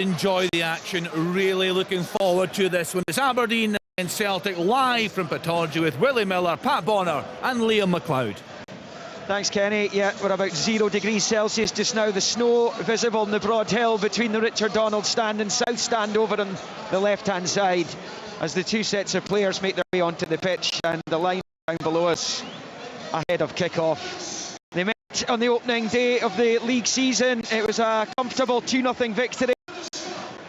Enjoy the action, really looking forward to this one. It's Aberdeen and Celtic live from Pittodrie with Willie Miller, Pat Bonner and Liam McLeod. Thanks, Kenny. Yeah, we're about 0 degrees Celsius just now. The snow visible in the broad hill between the Richard Donald stand and South stand over on the left-hand side as the two sets of players make their way onto the pitch, and the line down below us ahead of kick-off. They met on the opening day of the league season. It was a comfortable 2-0 victory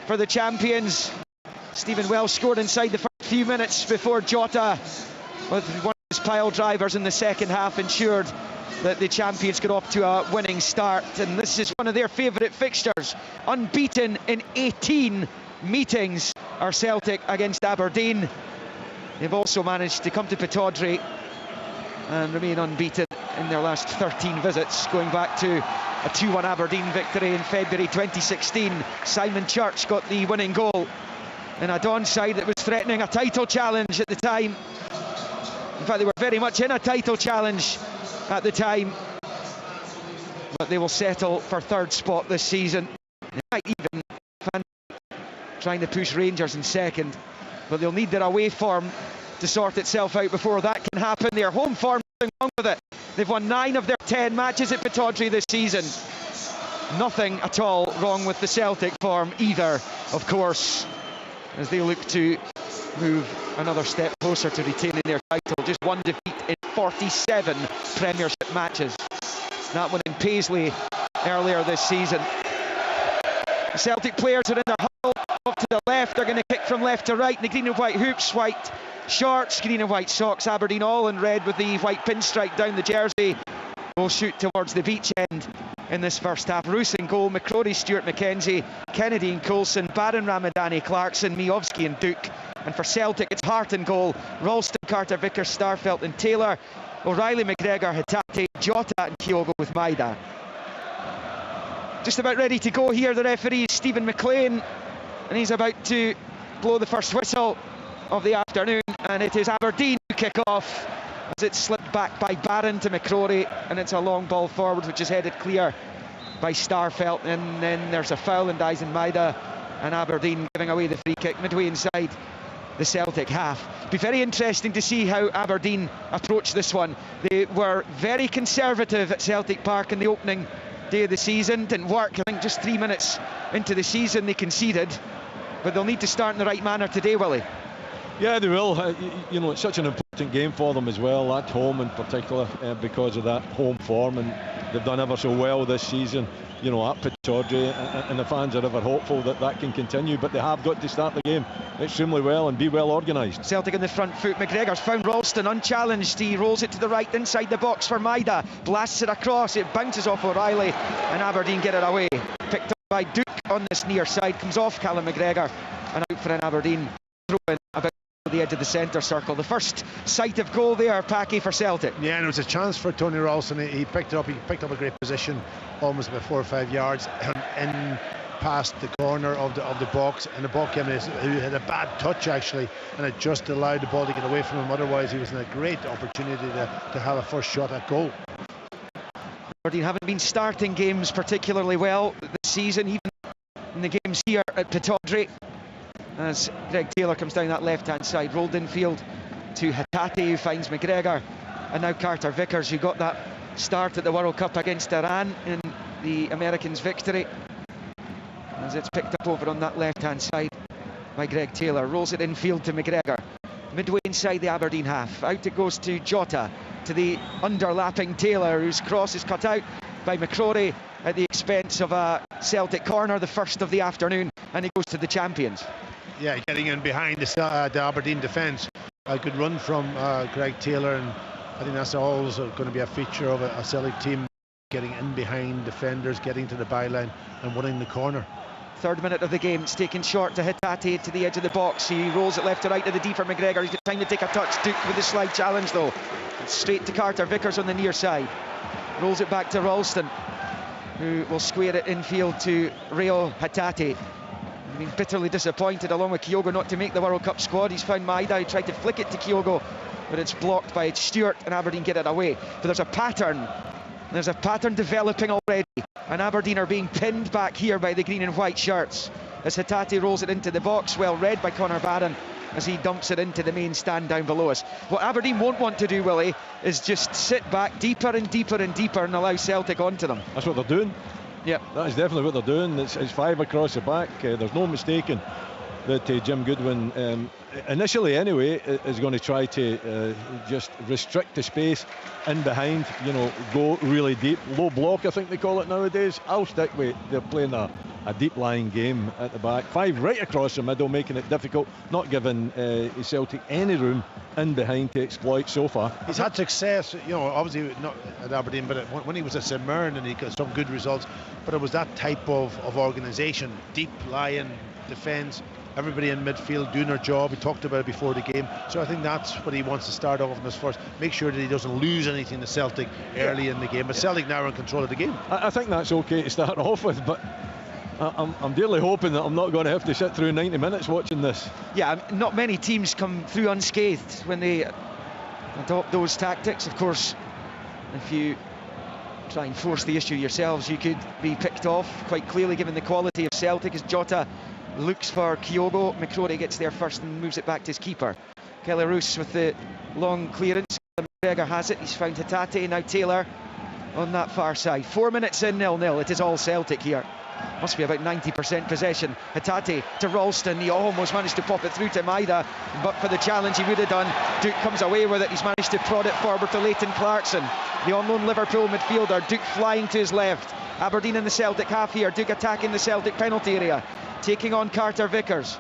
for the champions. Stephen Welsh scored inside the first few minutes before Jota, with one of his pile drivers in the second half, ensured that the champions got off to a winning start. And this is one of their favourite fixtures. Unbeaten in 18 meetings are Celtic against Aberdeen. They've also managed to come to Pittodrie and remain unbeaten in their last 13 visits, going back to a 2-1 Aberdeen victory in February 2016. Simon Church got the winning goal in a Don side that was threatening a title challenge at the time. In fact, they were very much in a title challenge at the time, but they will settle for third spot this season. They might even fancy trying to push Rangers in second, but they'll need their away form to sort itself out before that can happen. Their home form is wrong with it. They've won 9 of their 10 matches at Pittodrie this season. Nothing at all wrong with the Celtic form either, of course, as they look to move another step closer to retaining their title. Just one defeat in 47 Premiership matches. That one in Paisley earlier this season. The Celtic players are in their huddle. Up to the left, they're going to kick from left to right in the green and white hoops, white shorts, green and white socks. Aberdeen all in red with the white pinstripe down the jersey. Will shoot towards the beach end in this first half. Roos in goal, McCrory, Stuart McKenzie, Kennedy and Coulson, Barron, Ramadani, Clarkson, Miovski and Duke. And for Celtic, it's Hart in goal, Ralston, Carter, Vickers, Starfelt and Taylor, O'Reilly, McGregor, Hatate, Jota and Kyogo with Maida. Just about ready to go here, the referee is Stephen McLean, and he's about to blow the first whistle of the afternoon, and it is Aberdeen who kick off as it's slipped back by Barron to McCrory, and it's a long ball forward which is headed clear by Starfelt, and then there's a foul in Dyson Maida, and Aberdeen giving away the free kick midway inside the Celtic half. Be very interesting to see how Aberdeen approach this one. They were very conservative at Celtic Park in the opening day of the season. Didn't work. I think just 3 minutes into the season they conceded, but they'll need to start in the right manner today, Willie. Yeah, they will. You know, it's such an important game for them as well, at home in particular, because of that home form, and they've done ever so well this season, you know, at Pittodrie, and the fans are ever hopeful that that can continue, but they have got to start the game extremely well and be well organised. Celtic in the front foot. McGregor's found Ralston unchallenged. He rolls it to the right inside the box for Maida, blasts it across, it bounces off O'Reilly, and Aberdeen get it away. Picked up by Duke on this near side, comes off Callum McGregor and out for an Aberdeen throw-in about the edge of the centre circle. The first sight of goal there, Packy, for Celtic. Yeah, and it was a chance for Tony Ralston. He picked it up. He picked up a great position, almost about 4 or 5 yards in past the corner of the box, and the ball came in. He had a bad touch actually, and it just allowed the ball to get away from him. Otherwise, he was in a great opportunity to have a first shot at goal. Aberdeen haven't been starting games particularly well this season, even in the games here at Pittodrie, as Greg Taylor comes down that left-hand side, rolled infield to Hatate, who finds McGregor, and now Carter Vickers, who got that start at the World Cup against Iran in the Americans' victory, as it's picked up over on that left-hand side by Greg Taylor. Rolls it infield to McGregor, midway inside the Aberdeen half. Out it goes to Jota, to the underlapping Taylor, whose cross is cut out by McCrory at the expense of a Celtic corner, the first of the afternoon, and he goes to the champions. Yeah, getting in behind the Aberdeen defence. A good run from Greg Taylor, and I think that's always going to be a feature of a Celtic team, getting in behind defenders, getting to the byline and winning the corner. Third minute of the game, it's taken short to Hatate to the edge of the box. He rolls it left to right to the D for McGregor. He's got time to take a touch. Duke with the slide challenge though. It's straight to Carter Vickers on the near side. Rolls it back to Ralston, who will square it infield to Reo Hatate. He's been bitterly disappointed, along with Kyogo, not to make the World Cup squad. He's found Maida, he tried to flick it to Kyogo, but it's blocked by Stewart, and Aberdeen get it away. But there's a pattern developing already, and Aberdeen are being pinned back here by the green and white shirts. as Hatate rolls it into the box. Well read by Conor Barron as he dumps it into the main stand down below us. What Aberdeen won't want to do, Willie, is just sit back deeper and deeper and deeper and allow Celtic onto them. That's what they're doing. Yep. That is definitely what they're doing. It's 5 across the back. There's no mistaking that Jim Goodwin, initially anyway, is going to try to just restrict the space in behind, go really deep. Low block, I think they call it nowadays. I'll stick with they're playing a deep lying game at the back. 5 right across the middle, making it difficult, not giving Celtic any room in behind to exploit so far. He's had success, obviously not at Aberdeen, but when he was at St Mirren, and he got some good results. But it was that type of organisation, deep lying defence, everybody in midfield doing their job. We talked about it before the game, so I think that's what he wants to start off in this first. Make sure that he doesn't lose anything to Celtic early in the game, but Celtic now are in control of the game. I think that's okay to start off with, but I'm dearly hoping that I'm not going to have to sit through 90 minutes watching this. Yeah, not many teams come through unscathed when they adopt those tactics. Of course, if you try and force the issue yourselves, you could be picked off quite clearly, given the quality of Celtic. As Jota looks for Kyogo, McCrory gets there first and moves it back to his keeper. Kelly Roos with the long clearance. McGregor has it. He's found Hatate. Now Taylor on that far side. 4 minutes in, 0-0. It is all Celtic here. Must be about 90% possession. Hatate to Ralston. He almost managed to pop it through to Maida, but for the challenge he would have done. Duke comes away with it. He's managed to prod it forward to Leighton Clarkson, the on-loan Liverpool midfielder. Duke flying to his left. Aberdeen in the Celtic half here. Duke attacking the Celtic penalty area, taking on Carter Vickers.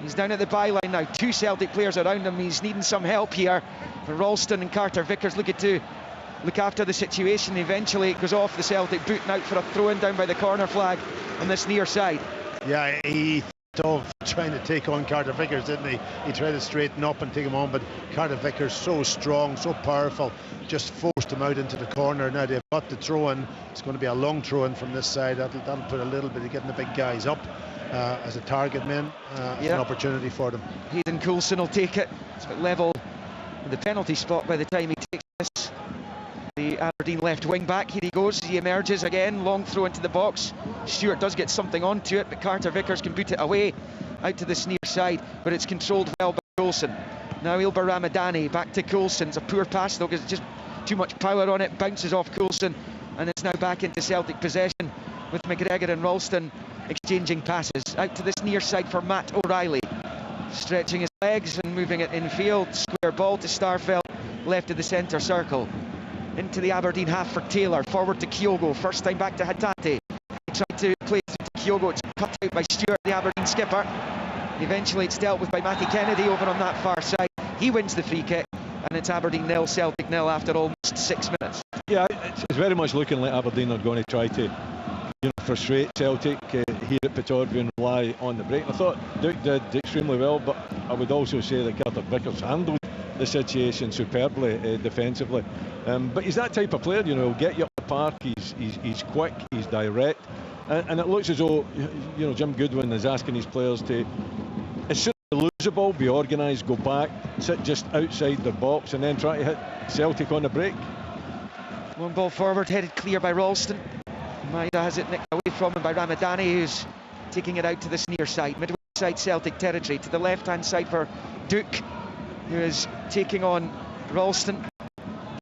He's down at the byline now. 2 Celtic players around him. He's needing some help here. For Ralston and Carter Vickers looking to look after the situation. Eventually it goes off the Celtic boot and out for a throw-in down by the corner flag on this near side. Yeah, he thought of trying to take on Carter Vickers, didn't he? He tried to straighten up and take him on, but Carter Vickers, so strong, so powerful, just forced him out into the corner. Now they've got the throw-in. It's going to be a long throw-in from this side. That'll put a little bit of getting the big guys up as a target man. It's an opportunity for them. Hayden Coulson will take it. It's about level with the penalty spot by the time he takes this. The Aberdeen left wing back, here he goes, he emerges again, long throw into the box. Stewart does get something onto it, but Carter Vickers can boot it away out to this near side, but it's controlled well by Coulson. Now Ilber Ramadani back to Coulson. It's a poor pass though, because it's just too much power on it, bounces off Coulson, and it's now back into Celtic possession with McGregor and Ralston exchanging passes. Out to this near side for Matt O'Reilly, stretching his legs and moving it infield. Square ball to Starfelt, left of the centre circle. Into the Aberdeen half for Taylor, forward to Kyogo, first time back to Hatate. He tried to play through to Kyogo, it's cut out by Stewart, the Aberdeen skipper. Eventually it's dealt with by Matty Kennedy over on that far side. He wins the free kick, and it's Aberdeen 0, Celtic 0 after almost 6 minutes. Yeah, it's very much looking like Aberdeen are going to try to frustrate Celtic here at Pittodrie and rely on the break. I thought Duke did extremely well, but I would also say that Carter Vickers handled the situation superbly defensively. But he's that type of player, he'll get you up the park. He's quick, he's direct, and it looks as though Jim Goodwin is asking his players to, as soon as they lose the ball, be organised, go back, sit just outside their box, and then try to hit Celtic on the break. Long ball forward, headed clear by Ralston. Maida has it nicked away from him by Ramadani, who's taking it out to this near side, midway side Celtic territory, to the left hand side for Duke, who is taking on Ralston.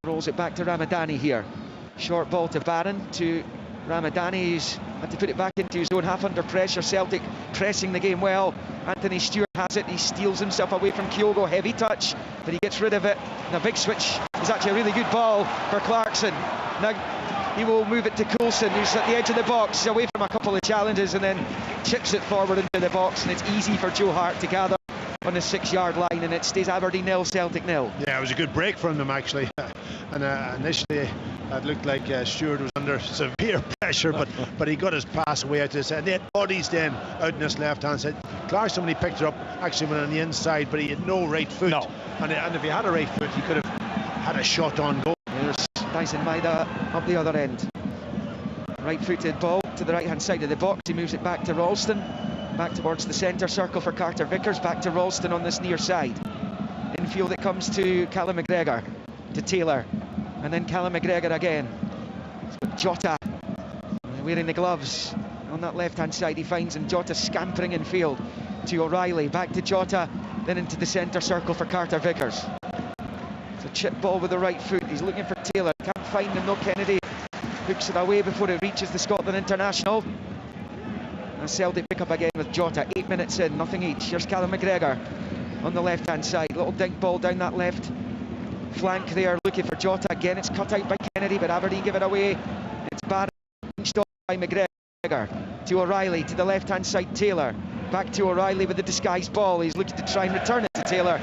Rolls it back to Ramadani here. Short ball to Barron, to Ramadani, who's had to put it back into his own half under pressure. Celtic pressing the game well. Anthony Stewart has it, he steals himself away from Kyogo, heavy touch, but he gets rid of it. And a big switch is actually a really good ball for Clarkson. Now he will move it to Coulson, who's at the edge of the box. He's away from a couple of challenges and then chips it forward into the box, and it's easy for Joe Hart to gather on the 6-yard line, and it stays Aberdeen 0, Celtic 0. Yeah, it was a good break from them actually, and initially it looked like Stewart was under severe pressure, but he got his pass away out to this, and they had bodies then out in this left hand side. Clarkson, when he picked it up, actually went on the inside, but he had no right foot. No. And if he had a right foot, he could have had a shot on goal. There's Dyson Maida up the other end. Right-footed ball to the right-hand side of the box. He moves it back to Ralston, back towards the centre circle for Carter Vickers, back to Ralston on this near side. Infield it comes to Callum McGregor, to Taylor, and then Callum McGregor again. It's got Jota wearing the gloves, on that left-hand side. He finds him. Jota scampering in field to O'Reilly. Back to Jota, then into the centre circle for Carter Vickers. It's a chip ball with the right foot. He's looking for Taylor. Can't find him, no. Kennedy hooks it away before it reaches the Scotland international. And Celtic pick up again with Jota. 8 minutes in, nothing each. Here's Callum McGregor on the left-hand side. Little dink ball down that left flank there, looking for Jota. Again, it's cut out by Kennedy, but Aberdeen give it away. It's Barry, stopped by McGregor. To O'Reilly, to the left-hand side, Taylor. Back to O'Reilly with the disguised ball. He's looking to try and return it to Taylor.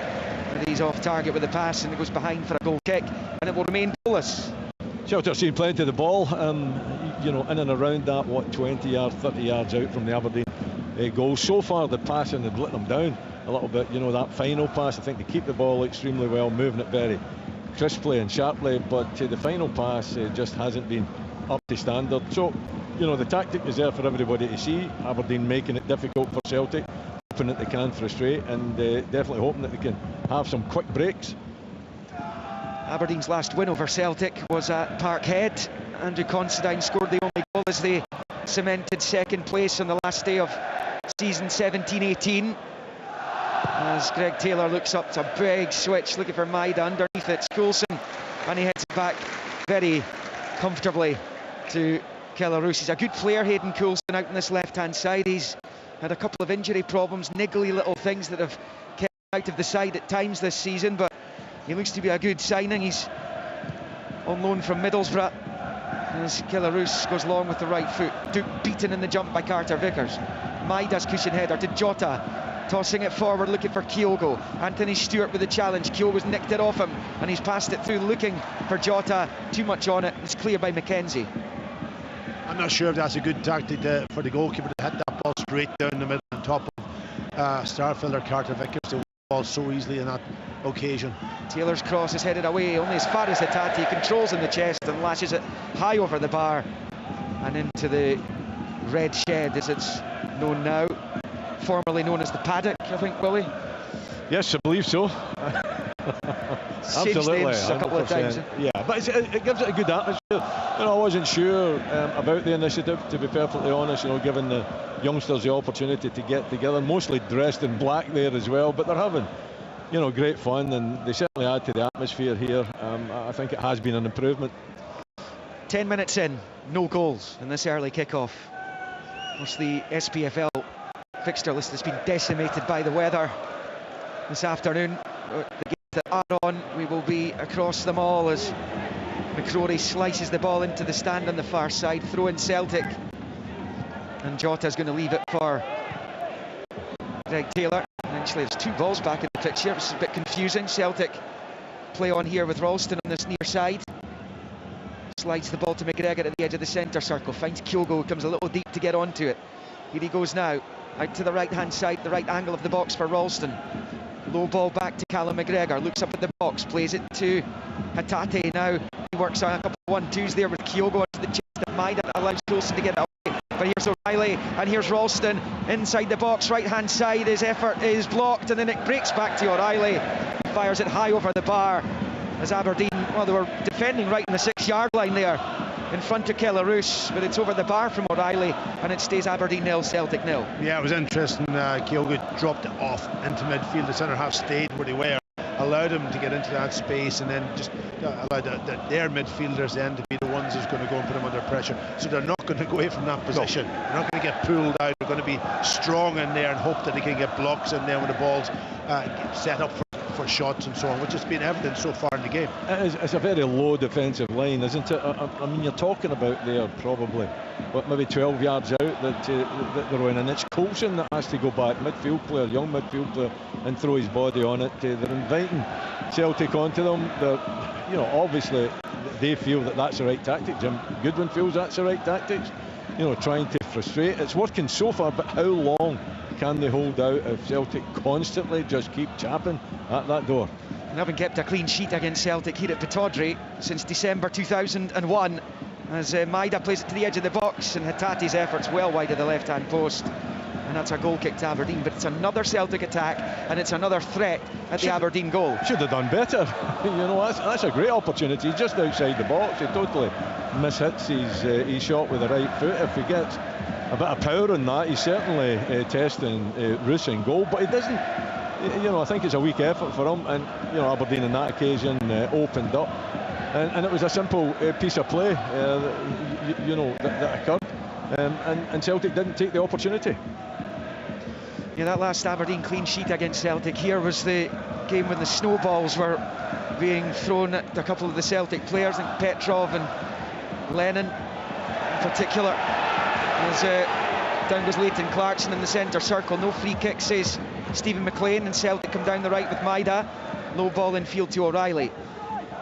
But he's off target with the pass, and it goes behind for a goal kick, and it will remain goalless. Celtic seen plenty of the ball, you know, in and around that, 20 yards, 30 yards out from the Aberdeen goal. So far, the passing had let them down a little bit. You know, that final pass, I think they keep the ball extremely well, moving it very crisply and sharply, but the final pass just hasn't been up to standard. So, you know, the tactic is there for everybody to see. Aberdeen making it difficult for Celtic, hoping that they can frustrate, and definitely hoping that they can have some quick breaks. Aberdeen's last win over Celtic was at Parkhead. Andrew Considine scored the only goal as they cemented second place on the last day of season 17-18. As Greg Taylor looks up to a big switch, looking for Maida underneath it. Coulson, and he heads it back very comfortably to Kellaroos. He's a good player, Hayden Coulson, out on this left-hand side. He's had a couple of injury problems, niggly little things that have kept him out of the side at times this season, but he looks to be a good signing. He's on loan from Middlesbrough as Kellaroos goes long with the right foot. Duke beaten in the jump by Carter Vickers. Maida's cushion header to Jota, tossing it forward, looking for Kyogo. Anthony Stewart with the challenge. Kyogo's nicked it off him, and he's passed it through, looking for Jota. Too much on it. It's cleared by McKenzie. I'm not sure if that's a good tactic for the goalkeeper to hit that ball straight down the middle on top of star fielder Carter Vickers to win the ball so easily on that occasion. Taylor's cross is headed away only as far as Hatate. He controls in the chest and lashes it high over the bar and into the red shed, as it's known now, formerly known as the paddock, I think, Willie. Yes, I believe so. Absolutely, a couple of times. Yeah, but it gives it a good atmosphere. You know, I wasn't sure about the initiative, to be perfectly honest. You know, giving the youngsters the opportunity to get together, mostly dressed in black there as well. But they're having, you know, great fun, and they certainly add to the atmosphere here. I think it has been an improvement. 10 minutes in, no goals in this early kick-off. Of course, the SPFL fixture list has been decimated by the weather this afternoon. The games that are on, we will be across them all as McCrory slices the ball into the stand on the far side. Throw in Celtic, and Jota's going to leave it for Greg Taylor. And actually, there's two balls back in the pitch here, which is a bit confusing. Celtic play on here with Ralston on this near side. Slides the ball to McGregor at the edge of the centre circle. Finds Kyogo, comes a little deep to get onto it. Here he goes now, out to the right-hand side, the right angle of the box for Ralston. Low ball back to Callum McGregor, looks up at the box, plays it to Hatate now. He works on a couple of 1-2s there with Kyogo onto the chest of Maida, allows Coulson to get it away. But here's O'Reilly, and here's Ralston inside the box, right-hand side. His effort is blocked, and then it breaks back to O'Reilly. Fires it high over the bar as Aberdeen, well, they were defending right in the 6-yard line there in front of Kellaroos, but it's over the bar from O'Reilly, and it stays Aberdeen 0, Celtic 0. Yeah, it was interesting. Kyogo dropped it off into midfield. The centre half stayed where they were, allowed him to get into that space, and then just allowed their midfielders then to be the ones who's going to go and put him under pressure. So they're not going to go away from that position. No. They're not going to get pulled out. They're going to be strong in there and hope that they can get blocks in there when the ball's set up for shots and so on, which has been evident so far in the game. It's a very low defensive line, isn't it? I mean, you're talking about there probably, what, maybe 12 yards out that they're in, and it's Coulson that has to go back, midfield player, young midfield player, and throw his body on it. They're inviting Celtic onto them. They're, you know, obviously they feel that that's the right tactic. Jim Goodwin feels that's the right tactics. You know, trying to frustrate. It's working so far, but how long can they hold out if Celtic constantly just keep chapping at that door? And haven't kept a clean sheet against Celtic here at Pittodrie since December 2001, as Maida plays it to the edge of the box, and Hatate's efforts well wide of the left-hand post, and that's a goal kick to Aberdeen. But it's another Celtic attack, and it's another threat at the Aberdeen goal. Should have done better. You know, that's a great opportunity. He's just outside the box. He totally mishits his shot with the right foot. If he gets a bit of power on that. He's certainly testing Roos in goal, but he doesn't. I think it's a weak effort for him, and Aberdeen on that occasion opened up, and it was a simple piece of play that occurred, and Celtic didn't take the opportunity. Yeah, that last Aberdeen clean sheet against Celtic here was the game when the snowballs were being thrown at a couple of the Celtic players, I think Petrov and Lennon in particular. As down goes Leighton Clarkson in the centre circle. No free kick, says Stephen McLean, and Celtic come down the right with Maida. Low ball in field to O'Reilly.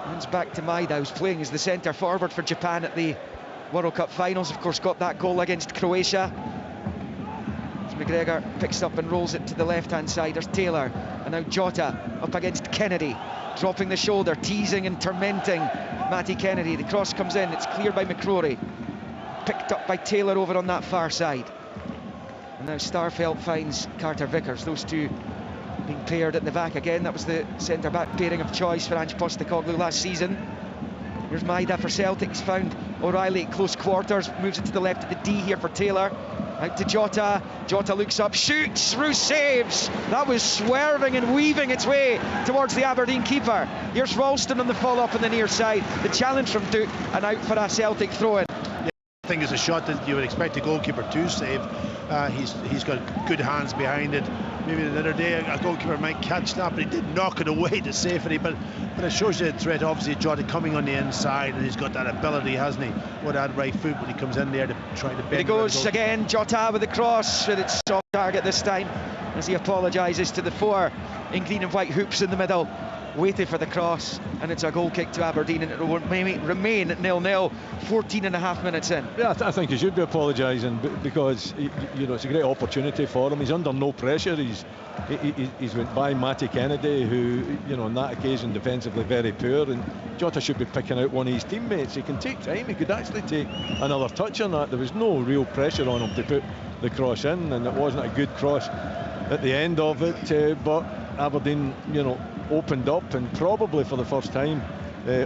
Hands back to Maida, who's playing as the centre forward for Japan at the World Cup finals. Of course, got that goal against Croatia. As McGregor picks up and rolls it to the left-hand side. There's Taylor, and now Jota up against Kennedy, dropping the shoulder, teasing and tormenting Matty Kennedy. The cross comes in, it's cleared by McCrory, picked up by Taylor over on that far side. And now Starfelt finds Carter Vickers, those two being paired at the back again. That was the centre-back pairing of choice for Ange Postecoglou last season. Here's Maida for Celtic, he's found O'Reilly at close quarters, moves it to the left of the D here for Taylor. Out to Jota, Jota looks up, shoots, Roos saves. That was swerving and weaving its way towards the Aberdeen keeper. Here's Ralston on the follow-up on the near side. The challenge from Duke, and out for a Celtic throw-in. I think it's a shot that you would expect the goalkeeper to save. He's got good hands behind it. Maybe another day a goalkeeper might catch that, but he did knock it away to safety. But it shows you the threat. Obviously, Jota coming on the inside, and he's got that ability, hasn't he? With that right foot when he comes in there to try to bend. Here he goes again, Jota with the cross, with its soft target this time, as he apologises to the four in green and white hoops in the middle. Waited for the cross, and it's a goal kick to Aberdeen, and it will remain at 0-0 14.5 minutes in. Yeah, I think he should be apologising, because it's a great opportunity for him. He's under no pressure. He's went by Matty Kennedy, who on that occasion defensively very poor, and Jota should be picking out one of his teammates. He can take time. He could actually take another touch on that. There was no real pressure on him to put the cross in, and it wasn't a good cross at the end of it. But Aberdeen, opened up, and probably for the first time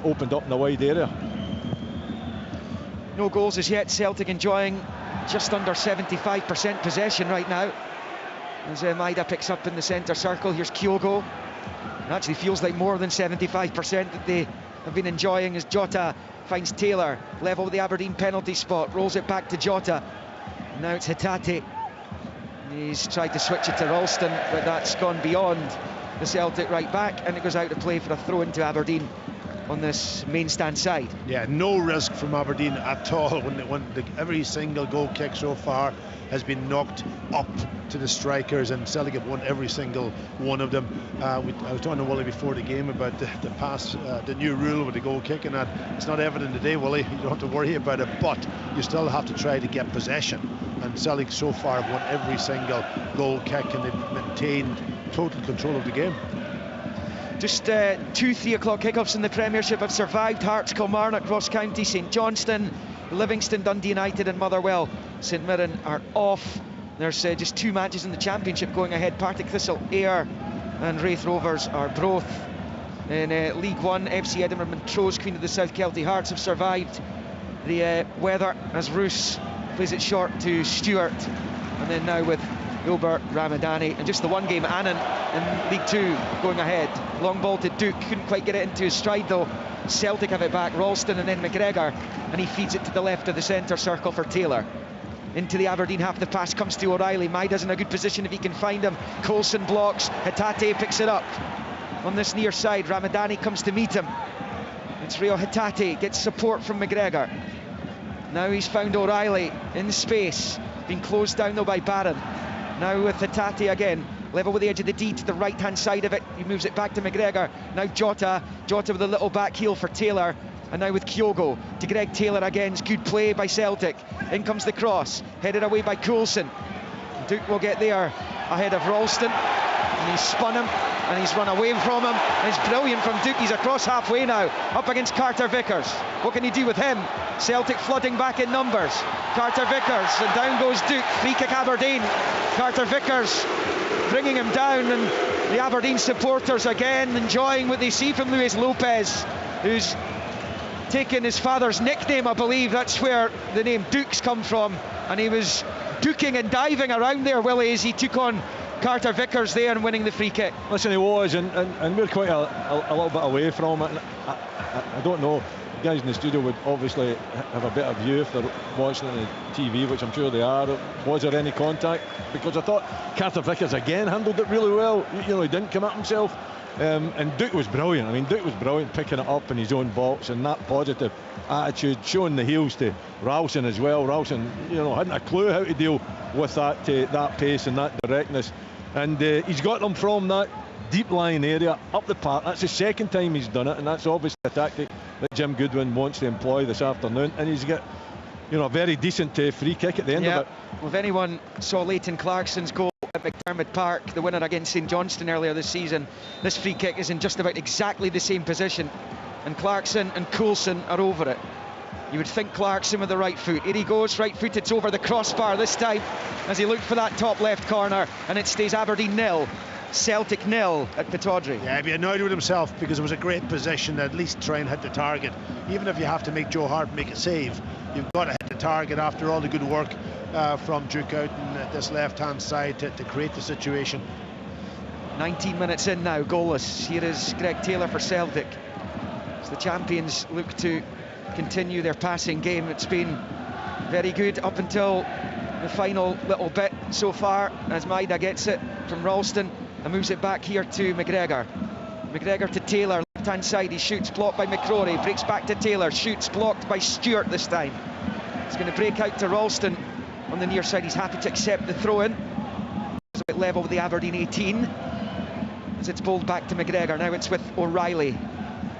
opened up in a wide area. No goals as yet. Celtic enjoying just under 75% possession right now, as Maida picks up in the centre circle. Here's Kyogo. It actually feels like more than 75% that they have been enjoying, as Jota finds Taylor level with the Aberdeen penalty spot, rolls it back to Jota. Now it's Hatate. He's tried to switch it to Ralston, but that's gone beyond the Celtic right back, and it goes out to play for a throw into Aberdeen on this main stand side. Yeah, no risk from Aberdeen at all. Every single goal kick so far has been knocked up to the strikers, and Celtic have won every single one of them. I was talking to Willie before the game about the new rule with the goal kick, and that it's not evident today, Willie. You don't have to worry about it, but you still have to try to get possession. And Celtic so far have won every single goal kick, and they've maintained total control of the game. Just 2 3 o'clock kickoffs in the Premiership have survived. Hearts, Kilmarnock, Ross County, St Johnstone, Livingston, Dundee United and Motherwell. St Mirren are off. There's just 2 matches in the Championship going ahead. Partick Thistle, Ayr and Raith Rovers are both in League One. FC Edinburgh, Montrose, Queen of the South, Kelty Hearts have survived the weather, as Roos plays it short to Stewart, and then now with Wilbur Ramadani. And just the one game, Annan in League Two going ahead. Long ball to Duke, couldn't quite get it into his stride though. Celtic have it back, Ralston and then McGregor, and he feeds it to the left of the centre circle for Taylor. Into the Aberdeen half, the pass comes to O'Reilly. Maida's in a good position if he can find him. Coulson blocks, Hatate picks it up on this near side. Ramadani comes to meet him. It's Rio Hatate, gets support from McGregor. Now he's found O'Reilly in space, being closed down though by Barron. Now with Hatate again, level with the edge of the D to the right hand side of it. He moves it back to McGregor. Now Jota with a little back heel for Taylor. And now with Kyogo to Greg Taylor again. It's good play by Celtic. In comes the cross, headed away by Coulson. Duke will get there ahead of Ralston, and he's spun him and he's run away from him. And it's brilliant from Duke. He's across halfway now, up against Carter Vickers. What can he do with him? Celtic flooding back in numbers. Carter Vickers, and down goes Duke. Free kick Aberdeen. Carter Vickers bringing him down, and the Aberdeen supporters again enjoying what they see from Luis Lopez, who's taken his father's nickname, I believe. That's where the name Duke's come from, and he was duking and diving around there, Willie, as he took on Carter Vickers there and winning the free kick. Listen, he was, and we're quite a little bit away from it. I don't know. The guys in the studio would obviously have a better view if they're watching it on the TV, which I'm sure they are. Was there any contact? Because I thought Carter Vickers again handled it really well. You know, he didn't come at himself. And Duke was brilliant. I mean, Duke was brilliant picking it up in his own box, and that positive attitude, showing the heels to Ralston as well. Ralston, you know, hadn't a clue how to deal with that pace and that directness. And he's got them from that deep lying area up the park. That's the second time he's done it, and that's obviously a tactic that Jim Goodwin wants to employ this afternoon. And he's got, you know, a very decent free kick at the end of it. Well, if anyone saw Leighton Clarkson's goal at McDermott Park, the winner against St Johnstone earlier this season, this free kick is in just about exactly the same position, and Clarkson and Coulson are over it. You would think Clarkson with the right foot. Here he goes, right foot, it's over the crossbar this time as he looked for that top left corner, and it stays Aberdeen 0, Celtic 0 at Pittodrie. Yeah, he'd be annoyed with himself because it was a great position. At least try and hit the target. Even if you have to make Joe Hart make a save, you've got to hit the target after all the good work from Duke out in this left-hand side to create the situation. 19 minutes in now, goalless. Here is Greg Taylor for Celtic. As the champions look to continue their passing game, it's been very good up until the final little bit so far, as Maida gets it from Ralston and moves it back here to McGregor. McGregor to Taylor, left-hand side, he shoots, blocked by McCrory, breaks back to Taylor, shoots, blocked by Stewart this time. He's going to break out to Ralston on the near side. He's happy to accept the throw-in. It's a bit level with the Aberdeen 18 as it's bowled back to McGregor. Now it's with O'Reilly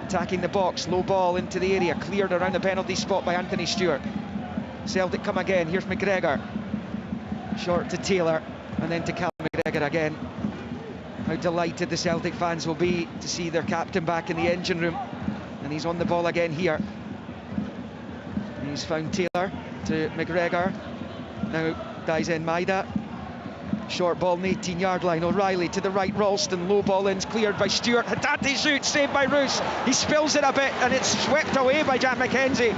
attacking the box, low ball into the area, cleared around the penalty spot by Anthony Stewart. Celtic come again, here's McGregor, short to Taylor and then to Callum McGregor again. How delighted the Celtic fans will be to see their captain back in the engine room, and he's on the ball again here. He's found Taylor to McGregor, now dies in Maida. Short ball on the 18-yard line, O'Reilly to the right, Ralston, low ball in, cleared by Stewart, Hatate shoots, saved by Roos, he spills it a bit and it's swept away by Jack McKenzie.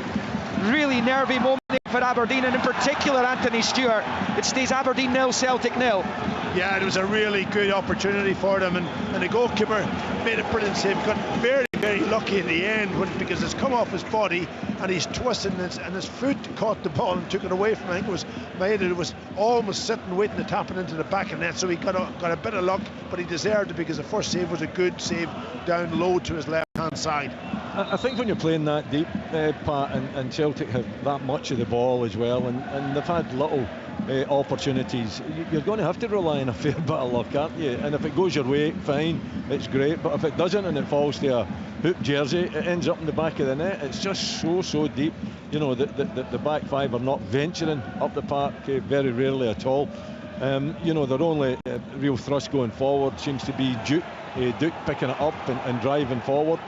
Really nervy moment for Aberdeen, and in particular Anthony Stewart. It stays Aberdeen 0, Celtic 0. Yeah, it was a really good opportunity for them, and the goalkeeper made a brilliant save. Got very, very lucky in the end because it's come off his body and he's twisting and his foot caught the ball and took it away from him. I think it was Maida who was almost sitting waiting to tap it into the back of the net, so he got a bit of luck, but he deserved it because the first save was a good save down low to his left-hand side. I think when you're playing that deep, Pat, and Celtic have that much of the ball as well, and they've had little opportunities, you're going to have to rely on a fair bit of luck, aren't you? And if it goes your way, fine, it's great, but if it doesn't and it falls to a hoop jersey, it ends up in the back of the net. It's just so deep. You know, the back five are not venturing up the park very rarely at all. You know, their only real thrust going forward seems to be Duke picking it up and driving forward.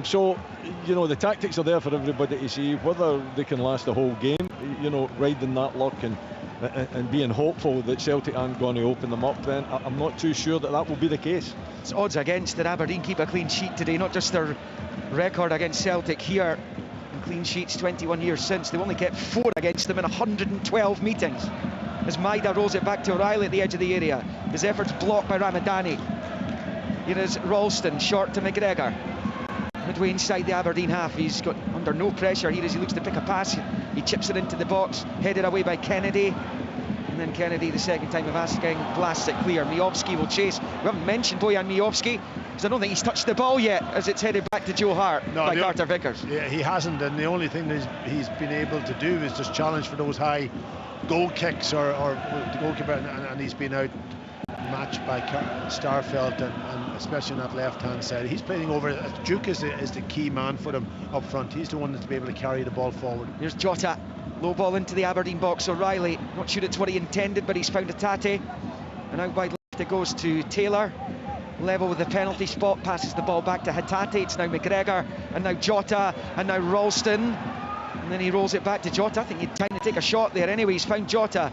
So, you know, the tactics are there for everybody to see. Whether they can last the whole game, you know, riding that luck and being hopeful that Celtic aren't going to open them up, then I'm not too sure that will be the case. It's odds against that Aberdeen keep a clean sheet today, not just their record against Celtic here in clean sheets 21 years since. They've only kept 4 against them in 112 meetings. As Maida rolls it back to O'Reilly at the edge of the area. His efforts blocked by Ramadani. Here is Ralston, short to McGregor. Midway inside the Aberdeen half, he's got under no pressure here as he looks to pick a pass. He chips it into the box, headed away by Kennedy, and then Kennedy, the second time of asking, blasts it clear. Miovski will chase. We haven't mentioned Bojan Miovski because I don't think he's touched the ball yet as it's headed back to Joe Hart by Carter Vickers. Yeah, he hasn't, and the only thing that he's been able to do is just challenge for those high goal kicks or the goalkeeper, and he's been out matched by Starfelt and especially on that left-hand side. He's playing over. Duke is the key man for them up front. He's the one that's to be able to carry the ball forward. Here's Jota, low ball into the Aberdeen box. O'Reilly, not sure it's what he intended, but he's found Hatate, and out wide left it goes to Taylor, level with the penalty spot, passes the ball back to Hatate. It's now McGregor, and now Jota, and now Ralston, and then he rolls it back to Jota. I think he had time to take a shot there anyway. He's found Jota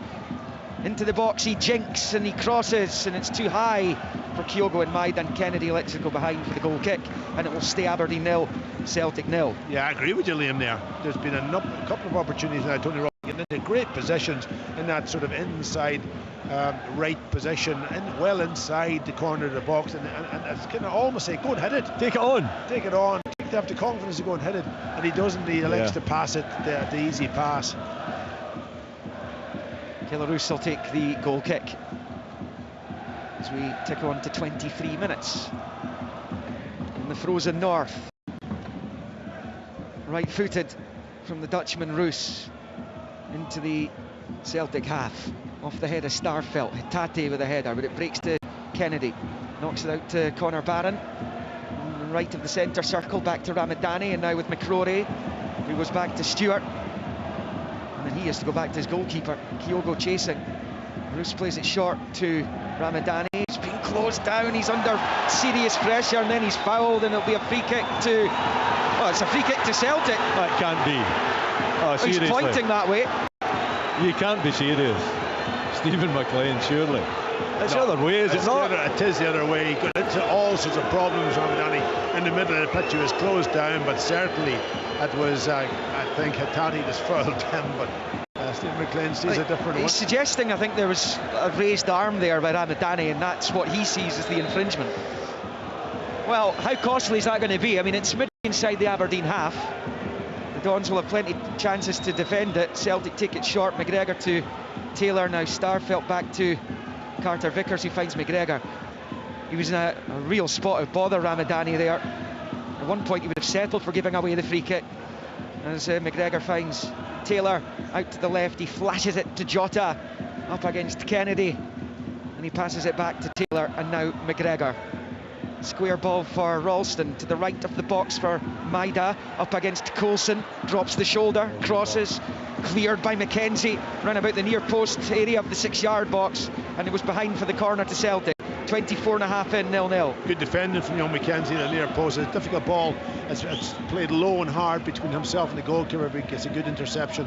into the box, he jinks and he crosses, and it's too high for Kyogo and Maida, and Kennedy lets it go behind for the goal kick, and it will stay Aberdeen 0, Celtic 0. Yeah, I agree with you, Liam, there. There's been a couple of opportunities now. Tony Ross getting into great positions in that sort of inside right position, and well inside the corner of the box, and it's kind of almost say, go and hit it. Take it on. Take it on. To have the confidence to go and hit it, and he doesn't. He elects to pass it, the easy pass. Taylor Roos will take the goal kick as we tick on to 23 minutes in the frozen north. Right-footed from the Dutchman Roos into the Celtic half, off the head of Starfelt. Hatate with a header, but it breaks to Kennedy, knocks it out to Connor Barron. Right of the centre circle, back to Ramadani, and now with McCrory, who goes back to Stewart, and then he has to go back to his goalkeeper. Kyogo chasing. Roos plays it short to Ramadani. He's been closed down, he's under serious pressure, and then he's fouled, and it'll be a free kick to... Oh, it's a free kick to Celtic. That can't be. Oh, seriously. He's pointing that way. You can't be serious. Stephen McLean, surely. It's the other way, is it not? It is the other way. He got into all sorts of problems, Ramadani, in the middle of the pitch. He was closed down, but certainly it was, I think, Hatate just fouled him, but Stephen McLean sees a different one. He's suggesting, I think, there was a raised arm there by Ramadani, and that's what he sees as the infringement. Well, how costly is that going to be? I mean, it's mid inside the Aberdeen half. The Dons will have plenty of chances to defend it. Celtic take it short. McGregor to Taylor. Now Starfelt back to Carter Vickers, who finds McGregor. He was in a real spot of bother, Ramadani, there. At one point he would have settled for giving away the free kick, as McGregor finds Taylor out to the left. He flashes it to Jota up against Kennedy, and he passes it back to Taylor, and now McGregor. Square ball for Ralston, to the right of the box for Maida, up against Coulson, drops the shoulder, crosses, cleared by McKenzie, ran about the near post area of the 6-yard box, and it was behind for the corner to Celtic. 24.5 in, 0-0. Good defending from young McKenzie in the near post. It's a difficult ball. It's played low and hard between himself and the goalkeeper, but he gets a good interception.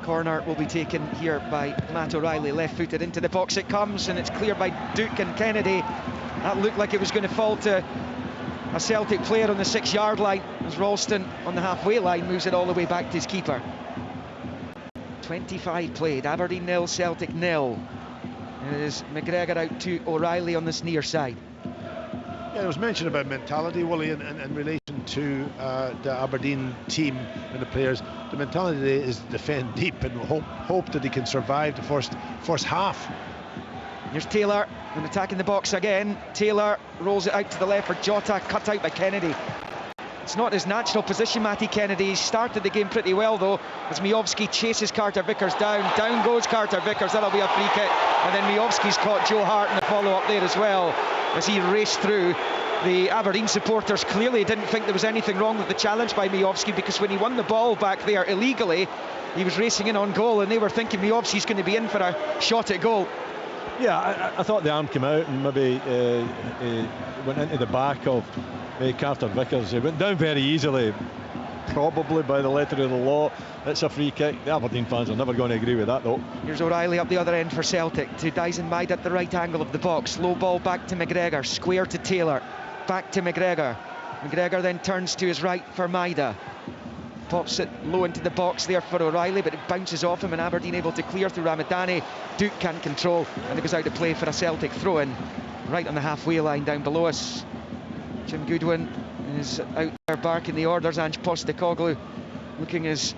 Corner will be taken here by Matt O'Reilly, left-footed into the box it comes, and it's cleared by Duke and Kennedy. That looked like it was going to fall to a Celtic player on the 6-yard line, as Ralston on the halfway line moves it all the way back to his keeper. 25 played, Aberdeen 0, Celtic 0. It is McGregor out to O'Reilly on this near side. Yeah, there was mention about mentality, Willie, in relation to the Aberdeen team and the players. The mentality today is defend deep and hope that they can survive the first half. Here's Taylor, and attacking the box again. Taylor rolls it out to the left for Jota, cut out by Kennedy. It's not his natural position, Matty Kennedy. He started the game pretty well, though, as Miovski chases Carter Vickers down. Down goes Carter Vickers, that'll be a free kick. And then Miovski's caught Joe Hart in the follow-up there as well, as he raced through. The Aberdeen supporters clearly didn't think there was anything wrong with the challenge by Miovski, because when he won the ball back there illegally, he was racing in on goal, and they were thinking Miovski's going to be in for a shot at goal. Yeah, I thought the arm came out and maybe went into the back of Carter Vickers. It went down very easily, probably by the letter of the law. It's a free kick. The Aberdeen fans are never going to agree with that, though. Here's O'Reilly up the other end for Celtic, to Dyson Maida at the right angle of the box. Low ball back to McGregor, square to Taylor, back to McGregor. McGregor then turns to his right for Maida. Pops it low into the box there for O'Reilly, but it bounces off him, and Aberdeen able to clear through Ramadani. Duke can't control, and it goes out to play for a Celtic throw-in right on the halfway line down below us. Jim Goodwin is out there barking the orders. Ange Postecoglou looking as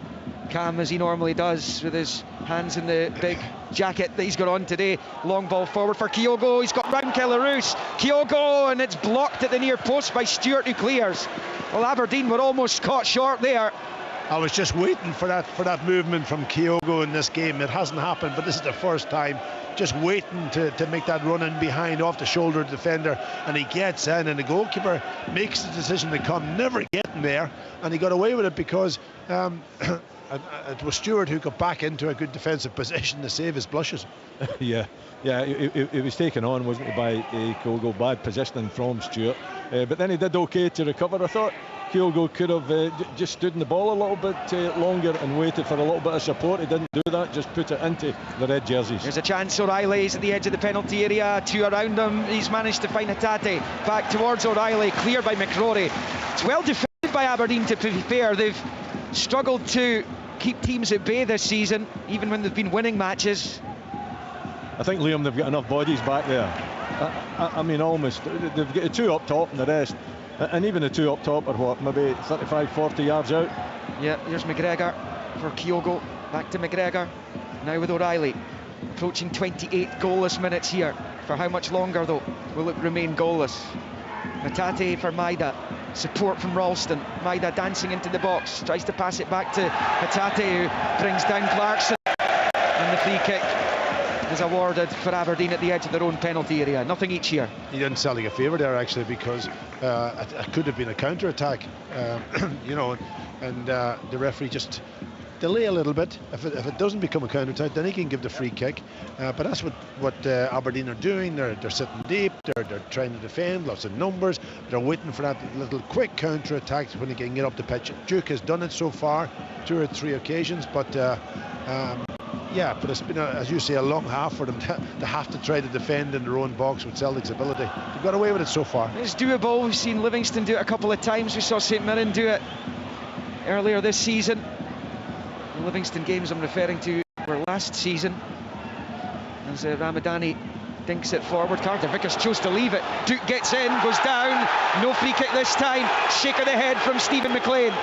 calm as he normally does, with his hands in the big jacket that he's got on today. Long ball forward for Kyogo. He's got round Taylor Roos. Kyogo, and it's blocked at the near post by Stewart, who clears. Well, Aberdeen were almost caught short there. I was just waiting for that movement from Kyogo in this game. It hasn't happened, but this is the first time. Just waiting to make that run in behind off the shoulder of the defender, and he gets in, and the goalkeeper makes the decision to come, never getting there, and he got away with it because it was Stewart who got back into a good defensive position to save his blushes. Yeah, it was taken on, wasn't it, by Kyogo. Bad positioning from Stewart, but then he did okay to recover. I thought Kyogo could have just stood in the ball a little bit longer and waited for a little bit of support. He didn't do that, just put it into the red jerseys. There's a chance. O'Reilly's at the edge of the penalty area, two around him. He's managed to find Hatate, back towards O'Reilly, cleared by McCrory. It's well defended by Aberdeen, to be fair. They've struggled to keep teams at bay this season, even when they've been winning matches. I think, Liam, they've got enough bodies back there. I mean, almost. They've got the two up top and the rest. And even the two up top are what, maybe 35, 40 yards out? Yeah, here's McGregor for Kyogo. Back to McGregor. Now with O'Reilly. Approaching 28 goalless minutes here. For how much longer, though, will it remain goalless? Matate for Maida. Support from Ralston. Maida dancing into the box. Tries to pass it back to Matate, who brings down Clarkson. And the free kick is awarded for Aberdeen at the edge of their own penalty area. Nothing each here. He didn't sell you a favour there, actually, because it could have been a counter-attack, you know, and the referee just delay a little bit. If it doesn't become a counter-attack, then he can give the free kick. But that's what Aberdeen are doing. They're sitting deep. They're trying to defend, lots of numbers. They're waiting for that little quick counter-attack when they can get up the pitch. Duke has done it so far, 2 or 3 occasions, but yeah, but it's been, as you say, a long half for them to have to try to defend in their own box with Celtic's ability. They've got away with it so far. It's doable. We've seen Livingston do it a couple of times. We saw St Mirren do it earlier this season. The Livingston games I'm referring to were last season. As Ramadani dinks it forward. Carter Vickers chose to leave it. Duke gets in, goes down. No free kick this time. Shake of the head from Stephen McLean.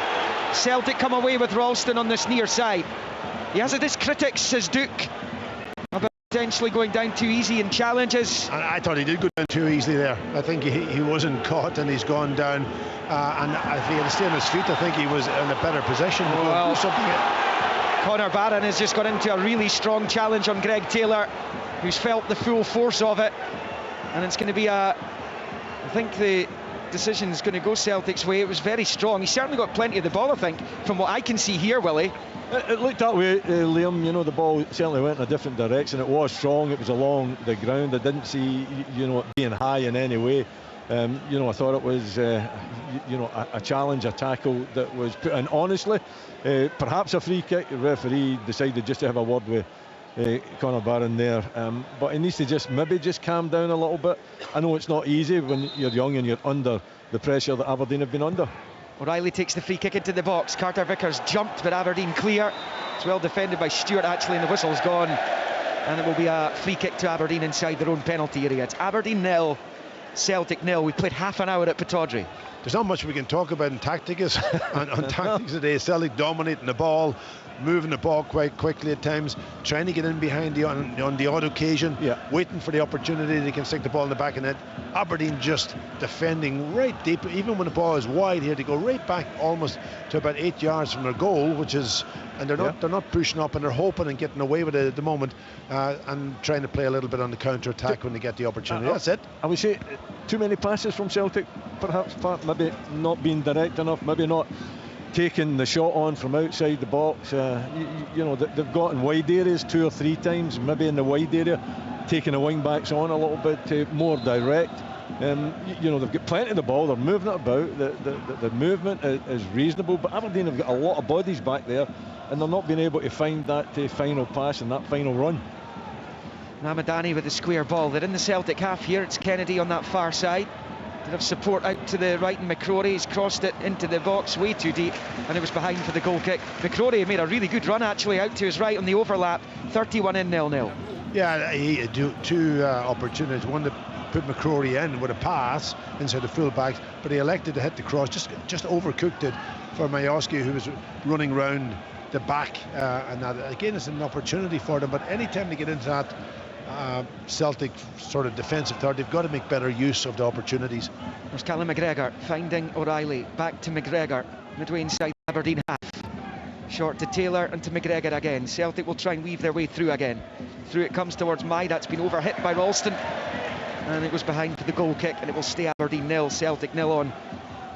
Celtic come away with Ralston on this near side. He has his critics, says Duke, about potentially going down too easy in challenges. And I thought he did go down too easily there. I think he wasn't caught and he's gone down. And if he had stayed on his feet, I think he was in a better position to go do something. Connor Barron has just got into a really strong challenge on Greg Taylor, who's felt the full force of it. And it's going to be I think the decision is going to go Celtic's way. It was very strong. He certainly got plenty of the ball, I think, from what I can see here, Willie. It looked that way, Liam. You know, the ball certainly went in a different direction. It was strong. It was along the ground. I didn't see, you know, it being high in any way. You know, I thought it was, you know, a challenge, a tackle that was put in honestly. Perhaps a free kick. The referee decided just to have a word with Conor Barron there. But he needs to maybe calm down a little bit. I know it's not easy when you're young and you're under the pressure that Aberdeen have been under. O'Reilly takes the free kick into the box. Carter Vickers jumped, but Aberdeen clear. It's well defended by Stewart, actually, and the whistle's gone. And it will be a free kick to Aberdeen inside their own penalty area. It's Aberdeen 0, Celtic 0. We played half an hour at Pittodrie. There's not much we can talk about in tactics on tactics today. Celtic dominating the ball, moving the ball quite quickly at times, trying to get in behind on the odd occasion, waiting for the opportunity they can stick the ball in the back of net. Aberdeen just defending right deep, even when the ball is wide here, they go right back almost to about 8 yards from their goal, which is, and they're not pushing up, and they're hoping and getting away with it at the moment, and trying to play a little bit on the counter attack when they get the opportunity. That's it. I would say too many passes from Celtic, perhaps, maybe not being direct enough, maybe not taking the shot on from outside the box. You know, they've got in wide areas 2 or 3 times, maybe in the wide area, taking the wing backs on a little bit more direct. You know, they've got plenty of the ball, they're moving it about, the movement is reasonable, but Aberdeen have got a lot of bodies back there and they're not being able to find that final pass and that final run. Ramadani with the square ball. They're in the Celtic half here. It's Kennedy on that far side. Did have support out to the right, and McCrory has crossed it into the box way too deep, and it was behind for the goal kick. McCrory made a really good run actually out to his right on the overlap. 31 in 0-0. Yeah, he had 2 opportunities. One to put McCrory in with a pass inside the full-backs, but he elected to hit the cross, just overcooked it for Majowski, who was running round the back, and that again is an opportunity for them. But anytime they get into that Celtic sort of defensive third, they've got to make better use of the opportunities. There's Callum McGregor finding O'Reilly, back to McGregor, midway inside Aberdeen half, short to Taylor and to McGregor again. Celtic will try and weave their way through again. Through it comes towards Maida. It's been overhit by Ralston, and it was behind for the goal kick, and it will stay Aberdeen 0, Celtic 0 on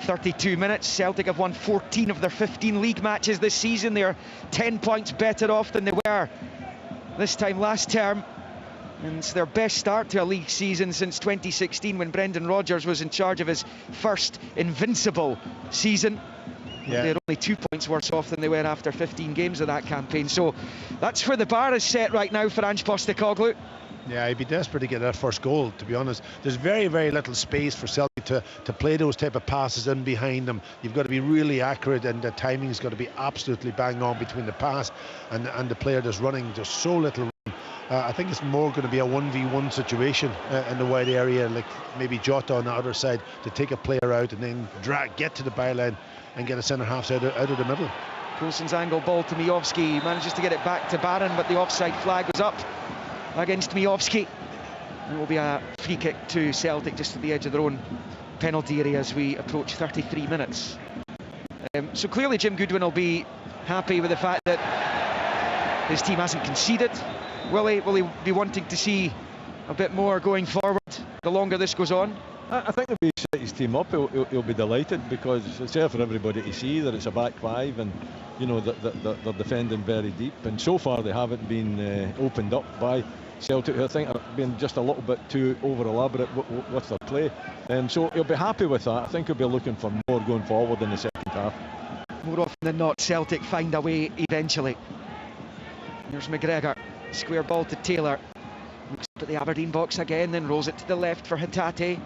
32 minutes. Celtic have won 14 of their 15 league matches this season. They're 10 points better off than they were this time last term. And it's their best start to a league season since 2016, when Brendan Rodgers was in charge of his first invincible season. They're only 2 points worse off than they were after 15 games of that campaign. So that's where the bar is set right now for Ange Postecoglou. Yeah, he'd be desperate to get that first goal, to be honest. There's very, very little space for Celtic to play those type of passes in behind them. You've got to be really accurate, and the timing's got to be absolutely bang on between the pass and the player that's running. There's so little room. I think it's more going to be a 1v1 situation in the wide area, like maybe Jota on the other side to take a player out and then get to the byline and get a centre-half out of the middle. Coulson's angle ball to Miovski, manages to get it back to Barron, but the offside flag was up against Miovski. It will be a free kick to Celtic just at the edge of their own penalty area as we approach 33 minutes. So clearly Jim Goodwin will be happy with the fact that his team hasn't conceded. Will he be wanting to see a bit more going forward the longer this goes on? I think if he set his team up, he'll be delighted, because it's there for everybody to see that it's a back five, and you know that they're defending very deep, and so far they haven't been opened up by Celtic, who I think are being just a little bit too over elaborate with their play. So he'll be happy with that. I think he'll be looking for more going forward in the second half. More often than not, Celtic find a way eventually. Here's McGregor, square ball to Taylor. Looks up at the Aberdeen box again, then rolls it to the left for Hatate.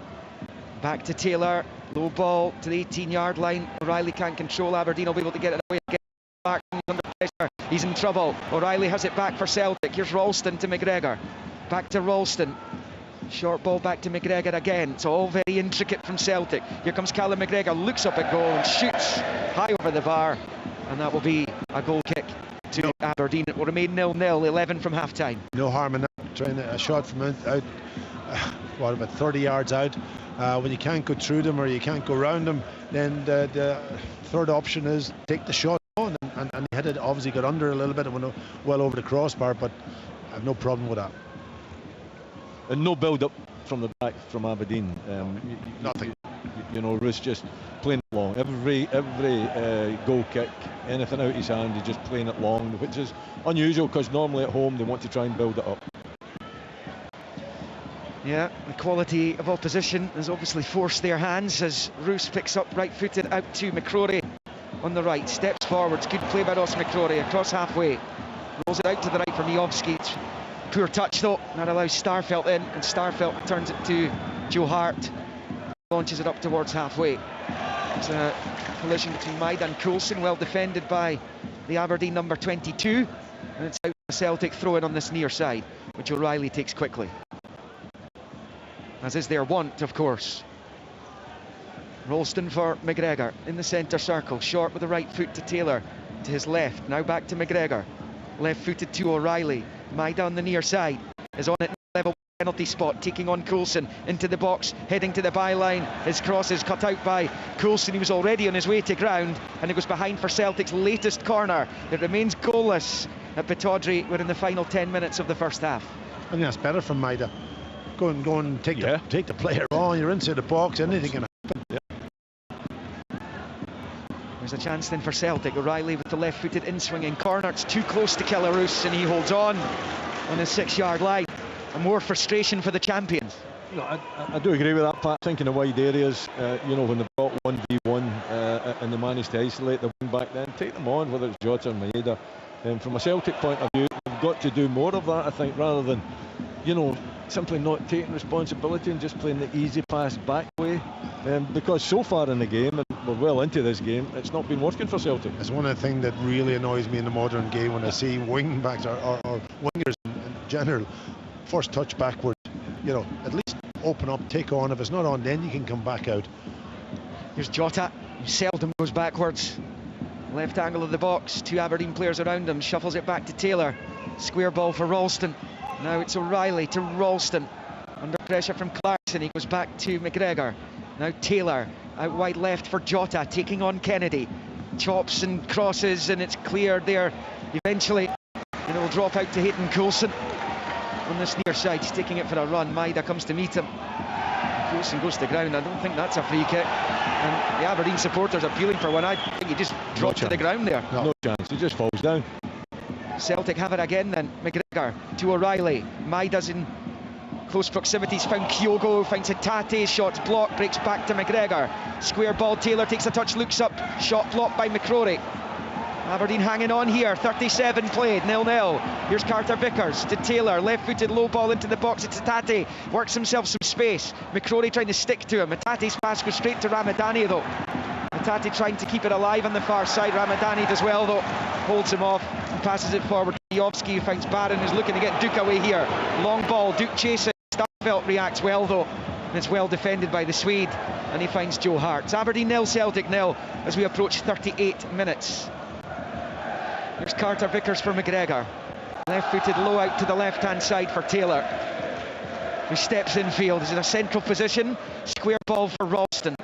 Back to Taylor, low ball to the 18-yard line. O'Reilly can't control. Aberdeen will be able to get it away again. Back under pressure, he's in trouble. O'Reilly has it back for Celtic. Here's Ralston to McGregor. Back to Ralston. Short ball back to McGregor again. It's all very intricate from Celtic. Here comes Callum McGregor, looks up at goal and shoots high over the bar, and that will be a goal kick to Aberdeen. It will remain 0-0, 11 from half-time. No harm in that. Trying a shot from out what, about 30 yards out. When you can't go through them or you can't go around them, then the third option is take the shot on, and he hit it. Obviously got under a little bit and went well over the crossbar, but I have no problem with that. And no build-up from the back from Aberdeen. Nothing. You know, Roos just playing it long. Every goal kick, anything out his hand, he's just playing it long, which is unusual, because normally at home they want to try and build it up. Yeah, the quality of opposition has obviously forced their hands as Roos picks up right-footed out to McCrory on the right, steps forwards, good play by Ross McCrory across halfway, rolls it out to the right for Miovski. It's poor touch though, that allows Starfelt in, and Starfelt turns it to Joe Hart, launches it up towards halfway. It's a collision between Maida and Coulson, well defended by the Aberdeen number 22, and it's out a Celtic throw-in on this near side, which O'Reilly takes quickly, as is their want, of course. Ralston for McGregor in the centre circle, short with the right foot to Taylor, to his left, now back to McGregor, left-footed to O'Reilly. Maida on the near side is on it, level penalty spot, taking on Coulson into the box, heading to the byline. His cross is cut out by Coulson. He was already on his way to ground, and it goes behind for Celtic's latest corner. It remains goalless at Pittodrie. We're in the final 10 minutes of the first half. I think that's better from Maida. Go and take the player on. You're inside the box, anything can happen. Yeah. There's a chance then for Celtic. O'Reilly with the left-footed in-swinging corner. It's too close to Killaroos, and he holds on his 6-yard line. And more frustration for the champions. No, I do agree with that, Pat. I think in the wide areas, you know, when they've got 1v1 and they manage to isolate the wing back, then take them on, whether it's Jota or Maeda. From a Celtic point of view, they've got to do more of that, I think, rather than, you know, simply not taking responsibility and just playing the easy pass back way. Because so far in the game, and we're well into this game, it's not been working for Celtic. It's one of the things that really annoys me in the modern game when I see wing backs or wingers in general. First touch backward, you know, at least open up, take on. If it's not on, then you can come back out. Here's Jota, who seldom goes backwards. Left angle of the box, 2 Aberdeen players around him, shuffles it back to Taylor. Square ball for Ralston. Now it's O'Reilly to Ralston. Under pressure from Clarkson, he goes back to McGregor. Now Taylor, out wide left for Jota, taking on Kennedy. Chops and crosses, and it's cleared there eventually. And it will drop out to Hayden Coulson. On this near side, he's taking it for a run. Maida comes to meet him. Coulson goes to the ground. I don't think that's a free kick. And the Aberdeen supporters appealing for one. I think he just dropped to the ground there. No chance, he just falls down. Celtic have it again then. McGregor to O'Reilly. Maida's in close proximity. He's found Kyogo, finds Hatate, shots blocked, breaks back to McGregor. Square ball, Taylor takes a touch, looks up, shot blocked by McCrory. Aberdeen hanging on here, 37 played, 0-0. Here's Carter Vickers to Taylor, left-footed low ball into the box. It's Hatate, works himself some space. McCrory trying to stick to him. Hatate's pass goes straight to Ramadani though. Hatate trying to keep it alive on the far side. Ramadani does well though, holds him off and passes it forward. Kiovski who finds Barron, who's looking to get Duke away here. Long ball, Duke chasing. Starfelt reacts well though, and it's well defended by the Swede, and he finds Joe Hart. It's Aberdeen 0, Celtic 0 as we approach 38 minutes. Here's Carter Vickers for McGregor. Left-footed low out to the left-hand side for Taylor, who steps infield. He's in a central position. Square ball for Ralston.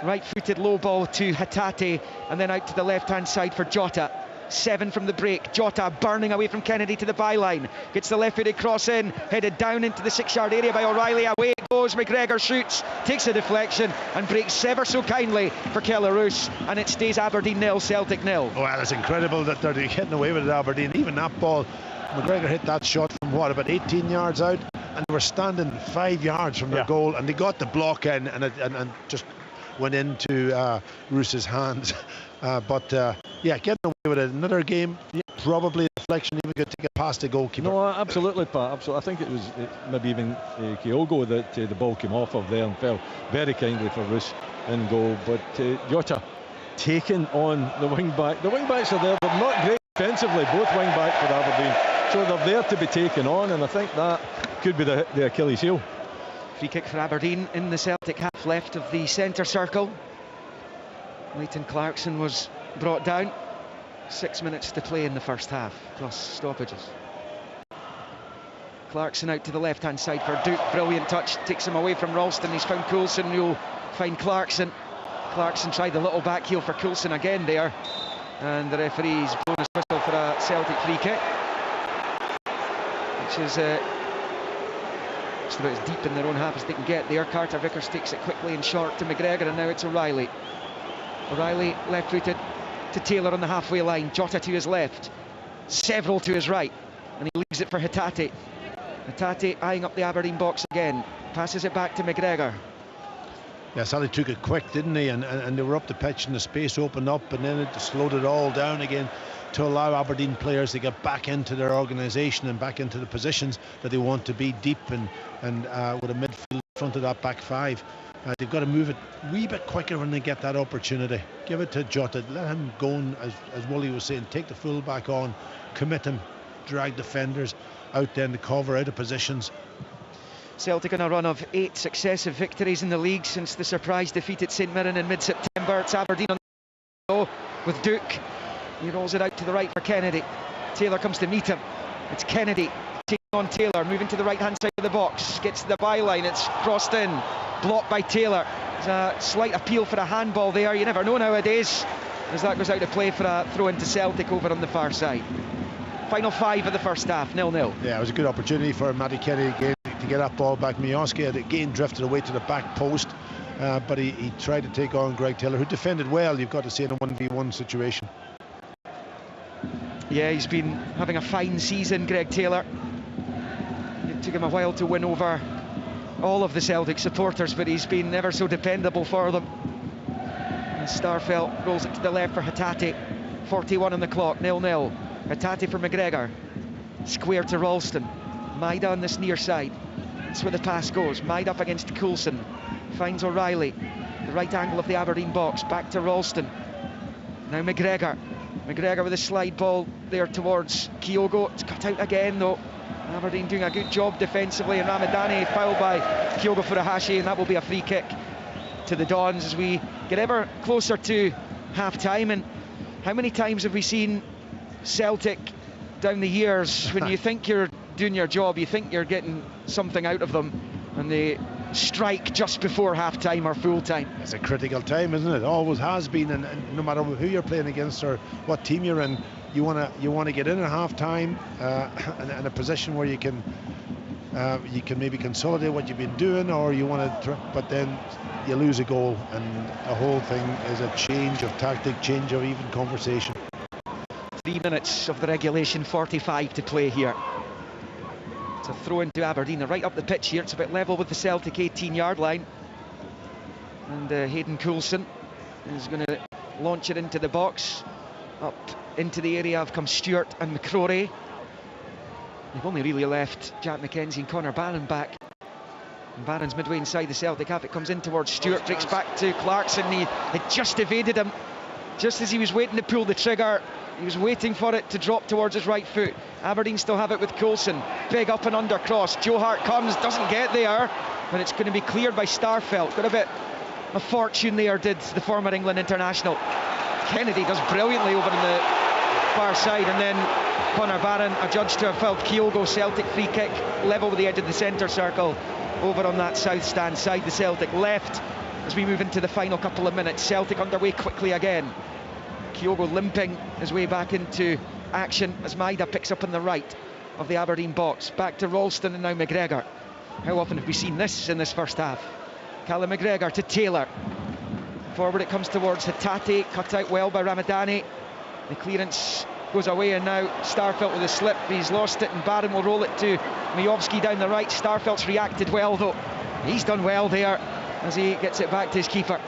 Right-footed low ball to Hatate, and then out to the left-hand side for Jota. 7 from the break. Jota burning away from Kennedy to the byline. Gets the left-footed cross in, headed down into the 6-yard area by O'Reilly. Away it goes. McGregor shoots, takes a deflection and breaks ever so kindly for Kelleroos, and it stays Aberdeen 0, Celtic 0. Well, it's incredible that they're getting away with it, Aberdeen. Even that ball, McGregor hit that shot from what, about 18 yards out, and they were standing 5 yards from their goal, and they got the block in, and just went into Roos's hands. Yeah, getting away with it. Another game, probably a deflection, even could take it past the goalkeeper. No, absolutely, Pat. Absolutely. I think it was maybe even Kyogo that the ball came off of there and fell very kindly for Roos in goal. But Jota taking on the wing back. The wing backs are there. They're not great defensively, both wing backs for Aberdeen. So they're there to be taken on, and I think that could be the Achilles heel. Free kick for Aberdeen in the Celtic half left of the centre circle. Leighton Clarkson was brought down. 6 minutes to play in the first half, plus stoppages. Clarkson out to the left-hand side for Duke. Brilliant touch, takes him away from Ralston. He's found Coulson, who'll find Clarkson. Clarkson tried the little back heel for Coulson again there. And the referee's blown his whistle for a Celtic free kick, which is just about as deep in their own half as they can get there. Carter Vickers takes it quickly and short to McGregor, and now it's O'Reilly. O'Reilly left-footed to Taylor on the halfway line. Jota to his left, several to his right, and he leaves it for Hatate. Hatate eyeing up the Aberdeen box again, passes it back to McGregor. Yeah, Sally took it quick, didn't he? And they were up the pitch and the space opened up, and then it slowed it all down again to allow Aberdeen players to get back into their organisation and back into the positions that they want to be, deep and with a midfield in front of that back five. They've got to move it a wee bit quicker when they get that opportunity. Give it to Jota, let him go, as Wooly was saying, take the full back on, commit him, drag defenders out then to cover, out of positions. Celtic on a run of 8 successive victories in the league since the surprise defeat at St Mirren in mid-September. It's Aberdeen on the go with Duke. He rolls it out to the right for Kennedy. Taylor comes to meet him. It's Kennedy taking on Taylor, moving to the right-hand side of the box. Gets to the byline, it's crossed in. Blocked by Taylor. There's a slight appeal for a handball there. You never know nowadays, as that goes out of play for a throw into Celtic over on the far side. Final 5 of the first half, 0-0. Yeah, it was a good opportunity for Matty Kennedy again to get that ball back. Miovski had again drifted away to the back post, but he tried to take on Greg Taylor, who defended well, you've got to say, in a 1v1 situation. Yeah, he's been having a fine season, Greg Taylor. It took him a while to win over all of the Celtic supporters, but he's been never so dependable for them. And Starfelt rolls it to the left for Hatate. 41 on the clock, 0-0. Hatate for McGregor. Square to Ralston. Maida on this near side. That's where the pass goes. Maida up against Coulson. Finds O'Reilly. The right angle of the Aberdeen box. Back to Ralston. Now McGregor. McGregor with a slide ball there towards Kyogo. It's cut out again though. Aberdeen doing a good job defensively, and Ramadani fouled by Kyogo Furuhashi, and that will be a free kick to the Dons as we get ever closer to half-time. And how many times have we seen Celtic down the years when you think you're doing your job, you think you're getting something out of them, and they strike just before half-time or full-time? It's a critical time, isn't it? Always has been, and no matter who you're playing against or what team you're in, you want to get in at half-time in a position where you can maybe consolidate what you've been doing, or you want to, but then you lose a goal, and the whole thing is a change of tactic, change of even conversation. 3 minutes of the regulation, 45 to play here. It's a throw into Aberdeen. They're right up the pitch here. It's about level with the Celtic 18-yard line. And Hayden Coulson is going to launch it into the box. Up into the area have come Stewart and McCrory. They've only really left Jack McKenzie and Connor Barron back. And Barron's midway inside the Celtic half. It comes in towards Stewart, breaks back to Clarkson. He had just evaded him. Just as he was waiting to pull the trigger, he was waiting for it to drop towards his right foot. Aberdeen still have it with Coulson. Big up and under cross. Joe Hart comes, doesn't get there, but it's going to be cleared by Starfelt. Got a bit of fortune there, did the former England international. Kennedy does brilliantly over on the far side, and then Connor Barron adjudged to have fouled Kyogo. Celtic free kick, level with the edge of the centre circle, over on that south stand side. The Celtic left as we move into the final couple of minutes. Celtic underway quickly again. Kyogo limping his way back into action as Maida picks up on the right of the Aberdeen box. Back to Ralston and now McGregor. How often have we seen this in this first half? Callum McGregor to Taylor. Forward it comes towards Hatate, cut out well by Ramadani. The clearance goes away, and now Starfelt with a slip. He's lost it, and Barron will roll it to Majowski down the right. Starfelt's reacted well though. He's done well there as he gets it back to his keeper.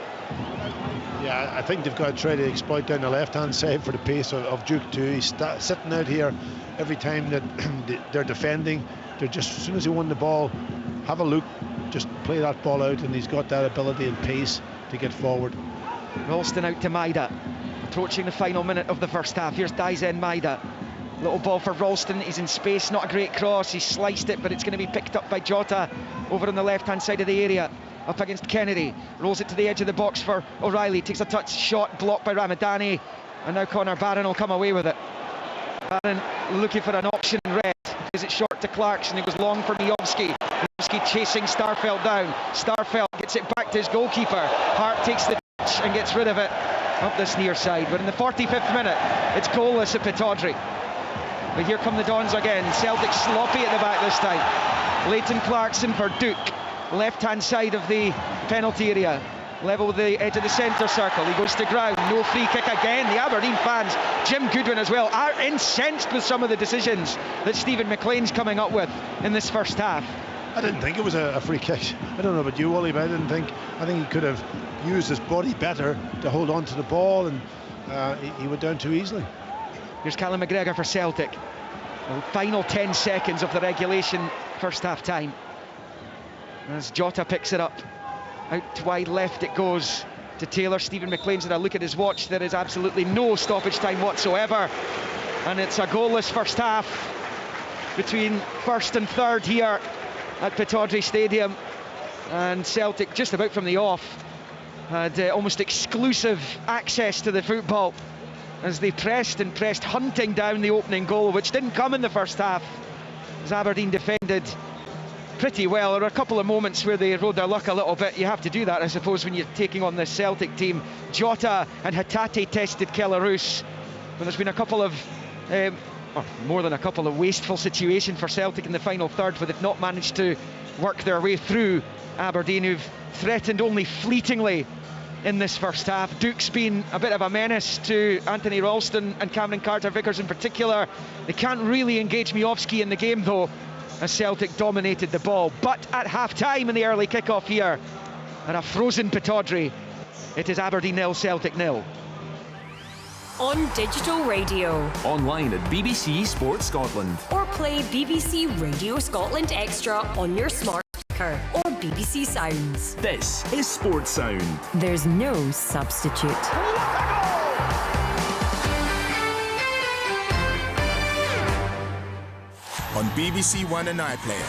Yeah, I think they've got to try to exploit down the left-hand side for the pace of Duke too. He's sitting out here every time that they're defending. They're just, as soon as he won the ball, have a look, just play that ball out, and he's got that ability and pace to get forward. Ralston out to Maida, approaching the final minute of the first half. Here's Daizen Maida. Little ball for Ralston, he's in space, not a great cross, he sliced it, but it's going to be picked up by Jota over on the left-hand side of the area. Up against Kennedy, rolls it to the edge of the box for O'Reilly, takes a touch shot, blocked by Ramadani, and now Connor Barron will come away with it. Barron looking for an option red, gives it short to Clarkson, it was long for Majowski. Majowski chasing Starfelt down, Starfelt gets it back to his goalkeeper, Hart takes the touch and gets rid of it up this near side. But in the 45th minute, it's goalless at Pittodrie. But here come the Dons again, Celtic sloppy at the back this time. Leighton Clarkson for Duke. Left-hand side of the penalty area, level with the edge of the centre circle. He goes to ground, no free kick again. The Aberdeen fans, Jim Goodwin as well, are incensed with some of the decisions that Stephen McLean's coming up with in this first half. I didn't think it was a free kick. I don't know about you, Wally, but I think he could have used his body better to hold on to the ball, and he went down too easily. Here's Callum McGregor for Celtic. The final 10 seconds of the regulation first half time. As Jota picks it up, out to wide left it goes to Taylor. Stephen McLean's had a look at his watch. There is absolutely no stoppage time whatsoever, and it's a goalless first half between first and third here at Pittodrie Stadium. And Celtic, just about from the off, had almost exclusive access to the football as they pressed and pressed, hunting down the opening goal, which didn't come in the first half as Aberdeen defended pretty well. There were a couple of moments where they rode their luck a little bit. You have to do that, I suppose, when you're taking on this Celtic team. Jota and Hatate tested Kellaroos, but there's been a couple of more than a couple of wasteful situations for Celtic in the final third, where they've not managed to work their way through Aberdeen, who've threatened only fleetingly in this first half. Duke's been a bit of a menace to Anthony Ralston and Cameron Carter-Vickers in particular. They can't really engage Majowski in the game though, as Celtic dominated the ball. But at half-time in the early kick-off here, at a frozen Pittodrie, it is Aberdeen 0, Celtic 0. On digital radio. Online at BBC Sports Scotland. Or play BBC Radio Scotland Extra on your smart speaker or BBC Sounds. This is Sports Sound. There's no substitute. On BBC One and iPlayer.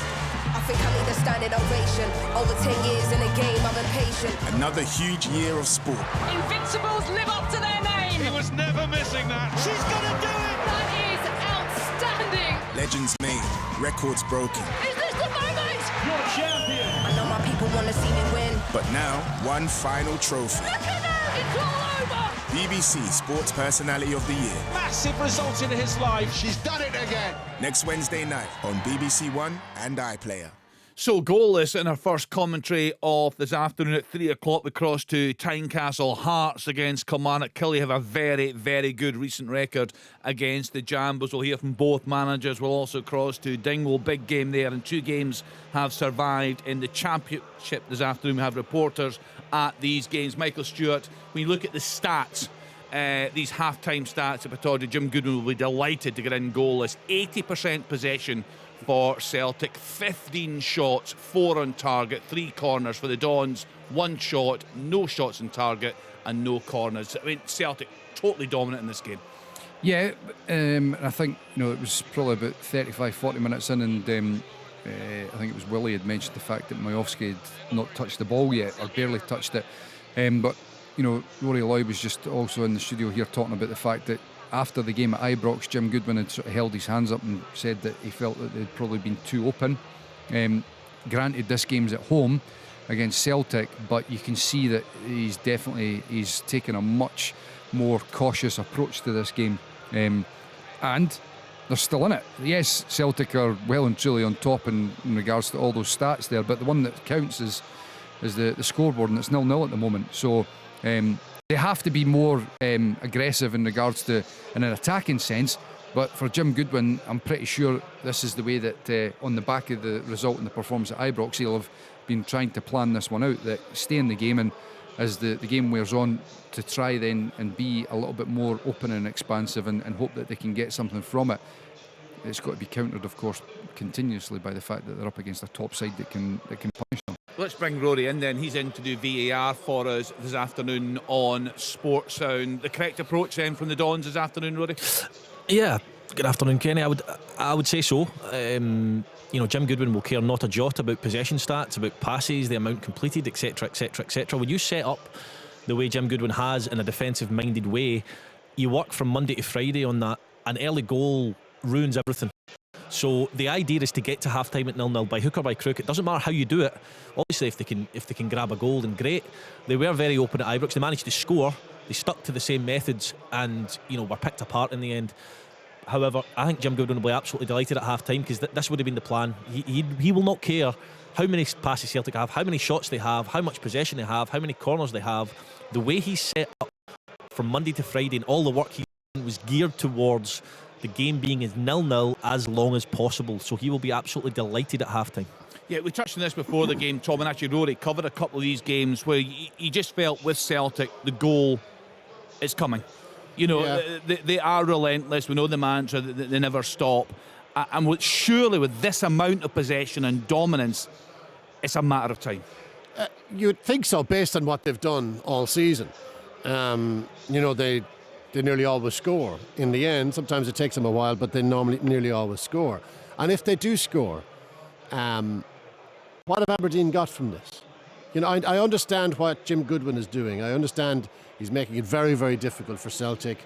I think I need a standing ovation. Over 10 years in the game, I'm impatient. Another huge year of sport. Invincibles live up to their name. He was never missing that. She's gonna do it. That is outstanding. Legends made, records broken. Is this the moment? You're champion. I know my people want to see me win. But now, one final trophy. Look at that, it's all over. BBC Sports Personality of the Year. Massive result in his life. She's done it again. Next Wednesday night on BBC One and iPlayer. So goalless in our first commentary of this afternoon at 3 o'clock. We cross to Tynecastle. Hearts against Kilmarnock. Killie have a very, very good recent record against the Jambos. We'll hear from both managers. We'll also cross to Dingwall. Big game there, and 2 games have survived in the Championship this afternoon. We have reporters at these games. Michael Stewart, when you look at the stats these half-time stats at Pittodrie, Jim Goodwin will be delighted to get in goalless. 80% possession for Celtic, 15 shots, 4 on target, 3 corners for the Dons, 1 shot, no shots on target and no corners. I mean, Celtic totally dominant in this game. Yeah, I think it was probably about 35-40 minutes in, and I think it was Willie had mentioned the fact that Majowski had not touched the ball yet, or barely touched it. But Rory Lloyd was just also in the studio here talking about the fact that after the game at Ibrox, Jim Goodwin had sort of held his hands up and said that he felt that they'd probably been too open. Granted, this game's at home against Celtic, but you can see that he's taken a much more cautious approach to this game, and they're still in it. Yes, Celtic are well and truly on top in regards to all those stats there, but the one that counts is the scoreboard, and it's 0-0 at the moment. So they have to be more aggressive in regards to in an attacking sense. But for Jim Goodwin, I'm pretty sure this is the way that on the back of the result and the performance at Ibrox, he'll have been trying to plan this one out, that stay in the game, and as the game wears on, to try then and be a little bit more open and expansive, and hope that they can get something from it. It's got to be countered, of course, continuously by the fact that they're up against a top side that can punish them. Let's bring Rory in then. He's in to do VAR for us this afternoon on Sports Sound. The correct approach then from the Dons this afternoon, Rory? Yeah, good afternoon, Kenny. I would say so. Jim Goodwin will care not a jot about possession stats, about passes, the amount completed, etc, etc, etc. When you set up the way Jim Goodwin has in a defensive minded way, you work from Monday to Friday on that. An early goal ruins everything. So the idea is to get to half time at 0-0 by hook or by crook. It doesn't matter how you do it. Obviously, if they can grab a goal, then great. They were very open at Ibrox. They managed to score. They stuck to the same methods, and were picked apart in the end. However, I think Jim Goodwin will be absolutely delighted at half time, because this would have been the plan. He will not care how many passes Celtic have, how many shots they have, how much possession they have, how many corners they have. The way he's set up from Monday to Friday, and all the work he's done was geared towards the game being as 0-0 as long as possible. So he will be absolutely delighted at half time. Yeah, we touched on this before the game, Tom, and actually Rory covered a couple of these games where you just felt with Celtic the goal is coming. They are relentless. We know the mantra that they never stop. And surely with this amount of possession and dominance, it's a matter of time. You'd think so, based on what they've done all season. They nearly always score. In the end, sometimes it takes them a while, but they nearly always score. And if they do score, what have Aberdeen got from this? I understand what Jim Goodwin is doing. I understand he's making it very, very difficult for Celtic.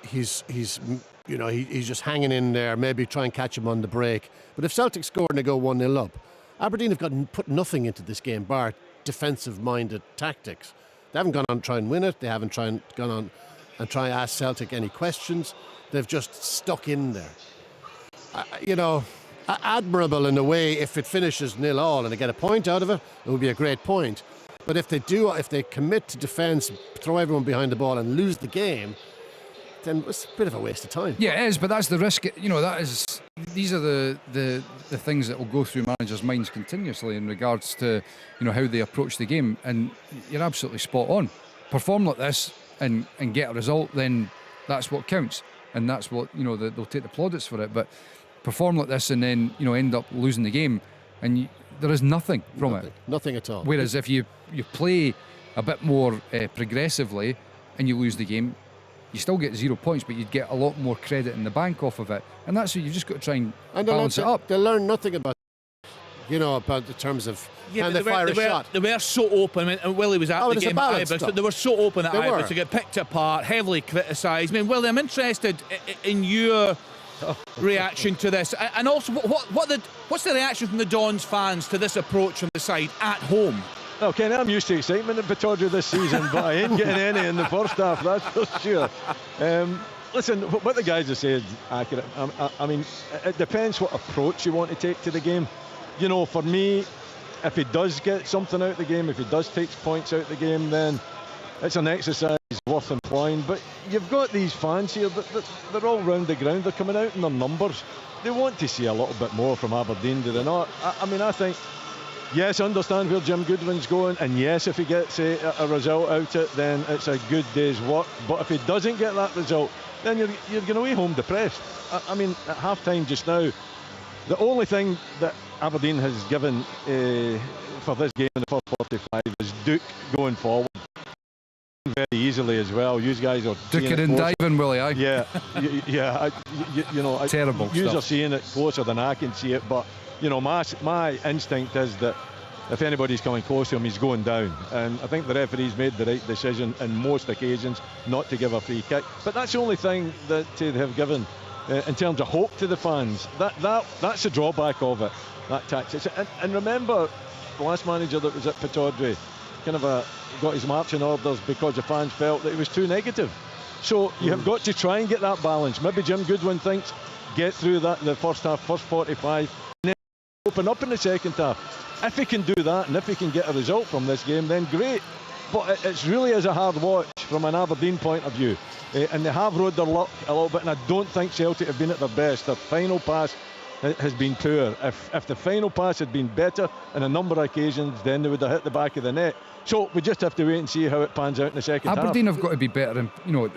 He's just hanging in there, maybe try and catch him on the break. But if Celtic score and they go 1-0 up, Aberdeen have put nothing into this game bar defensive-minded tactics. They haven't gone on to try and win it. They haven't gone on and try and ask Celtic any questions. They've just stuck in there. Admirable in a way. If it finishes 0-0 and they get a point out of it, it would be a great point. But if they commit to defence, throw everyone behind the ball and lose the game, then it's a bit of a waste of time. Yeah, it is, but that's the risk. These are the things that will go through managers' minds continuously in regards to how they approach the game. And you're absolutely spot on. Perform like this and get a result, then that's what counts, and that's what they'll take the plaudits for it. But perform like this and then end up losing the game, and there is nothing from it. Nothing at all. Whereas if you play a bit more progressively and you lose the game, you still get 0 points, but you'd get a lot more credit in the bank off of it. And that's what you've just got to try and balance it up. They learn nothing about the terms of can they fire a shot. They were so open. And Willie was at the game at Ibrox, but they were so open at Ibrox to get picked apart, heavily criticised. Willie, I'm interested in your reaction to this, and also what's the reaction from the Dons fans to this approach from the side at home? Okay, I'm used to excitement in Pittodrie this season, but I ain't getting any in the first half, that's for sure. Listen, what the guys have said is accurate. I mean, it depends what approach you want to take to the game. For me, if he does get something out of the game, if he does take points out of the game, then it's an exercise worth employing. But you've got these fans here that they're all round the ground, they're coming out in their numbers. They want to see a little bit more from Aberdeen, do they not? I mean, I think yes, understand where Jim Goodwin's going, and yes, if he gets a result out it, then it's a good day's work. But if he doesn't get that result, then you're going away home depressed. I mean, at half-time just now, the only thing that Aberdeen has given for this game in the first 45 is Duke going forward very easily as well. You guys are Duke it and diving, Willie. Yeah, yeah. Terrible You stuff. are seeing it closer than I can see it, but my instinct is that if anybody's coming close to him, he's going down. And I think the referee's made the right decision in most occasions not to give a free kick. But that's the only thing that they have given in terms of hope to the fans. That's the drawback of it, that tactics. And remember, the last manager that was at Pittodrie kind of got his marching orders because the fans felt that it was too negative. So you have got to try and get that balance. Maybe Jim Goodwin thinks get through that the first half, first 45, and then open up in the second half. If he can do that and if he can get a result from this game, then great. But it's really is a hard watch from an Aberdeen point of view. And they have rode their luck a little bit, and I don't think Celtic have been at their best. Their final pass has been poor. If the final pass had been better on a number of occasions, then they would have hit the back of the net. So we just have to wait and see how it pans out in the second half. Aberdeen have got to be better, and you've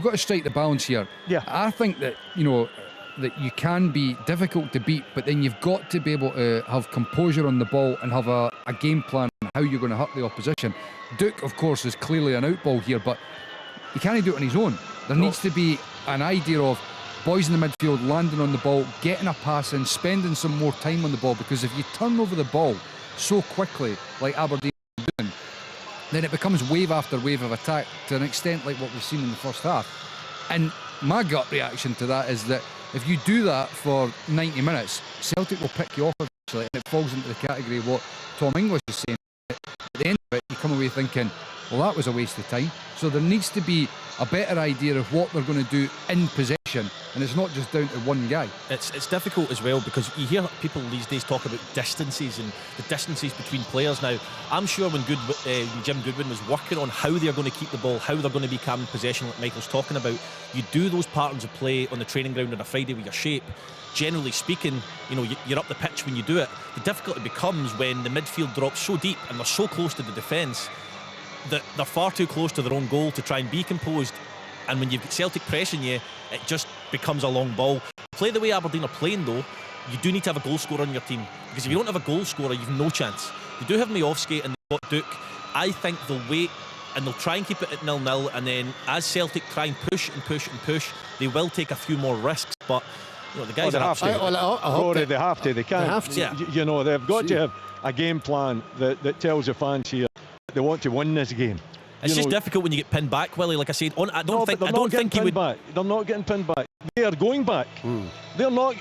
got to strike the balance here. Yeah, I think that that you can be difficult to beat, but then you've got to be able to have composure on the ball and have a game plan on how you're going to hurt the opposition. Duke, of course, is clearly an outball here, but he can't do it on his own. There needs to be an idea of boys in the midfield landing on the ball, getting a pass in, spending some more time on the ball, because if you turn over the ball so quickly like Aberdeen are doing, then it becomes wave after wave of attack to an extent like what we've seen in the first half. And my gut reaction to that is that if you do that for 90 minutes, Celtic will pick you off eventually, and it falls into the category of what Tom English is saying. At the end of it, you come away thinking, well, that was a waste of time. So there needs to be a better idea of what they're going to do in possession, and it's not just down to one guy. It's difficult as well, because you hear people these days talk about distances and the distances between players. Now, I'm sure when Jim Goodwin was working on how they're going to keep the ball, how they're going to be calm in possession, like Michael's talking about, you do those patterns of play on the training ground on a Friday with your shape. Generally speaking, you're up the pitch when you do it. The difficulty becomes when the midfield drops so deep and they're so close to the defence that they're far too close to their own goal to try and be composed. And when you've got Celtic pressing you, it just becomes a long ball. Play the way Aberdeen are playing, though, you do need to have a goal scorer on your team, because if you don't have a goal scorer, you've no chance. They do have Miovski and they've got Duke. I think they'll wait and they'll try and keep it at 0-0, and then as Celtic try and push and push and push, they will take a few more risks. But the guys they have to. They have to. They can't. They have to. Yeah. They've got to have a game plan that tells the fans here that they want to win this game. It's just difficult when you get pinned back, Willie. Like I said, I don't think he would. They're not getting pinned back. They are going back. They're not.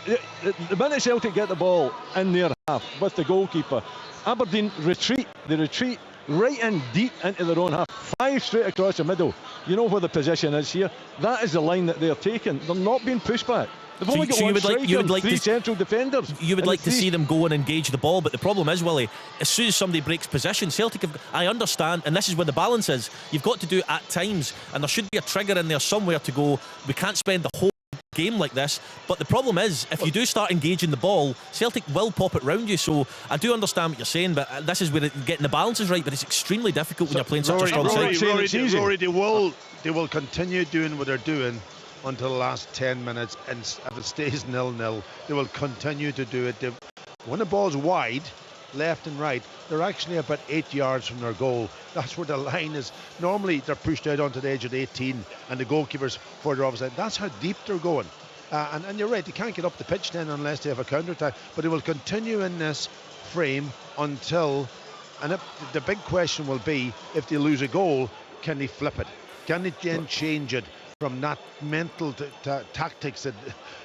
The minute Celtic get the ball in their half with the goalkeeper, Aberdeen retreat. They retreat right in deep into their own half. 5 straight across the middle. You know where the position is here. That is the line that they're taking. They're not being pushed back. They've only got one striker and 3 central defenders. You would like to see them go and engage the ball, but the problem is, Willie, as soon as somebody breaks possession, Celtic I understand, and this is where the balance is, you've got to do it at times, and there should be a trigger in there somewhere to go, we can't spend the whole game like this. But the problem is, if you do start engaging the ball, Celtic will pop it round you. So I do understand what you're saying, but this is where getting the balance is right, but it's extremely difficult when you're playing such a strong side. Rory, they will continue doing what they're doing until the last 10 minutes, and if it stays 0-0, they will continue to do it. When the ball's wide, left and right, they're actually about 8 yards from their goal. That's where the line is. Normally they're pushed out onto the edge of 18 and the goalkeeper's further offside. That's how deep they're going. And you're right, they can't get up the pitch then unless they have a counter-attack, but they will continue in this frame until, and the big question will be, if they lose a goal, can they flip it? Can they then change it from that mental tactics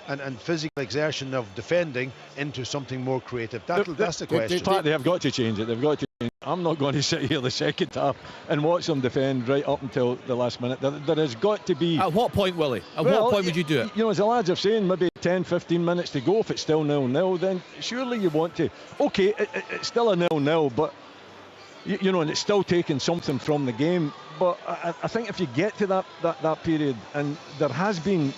and physical exertion of defending into something more creative? That's the question. They have got to change it. They've got to change it. I'm not going to sit here the second half and watch them defend right up until the last minute. There has got to be... At what point, Willie? What point would you do it? As the lads are saying, maybe 10-15 minutes to go. If it's still 0-0, then surely you want to... OK, it's still a 0-0, but... and it's still taking something from the game. But I think if you get to that period, and there has been,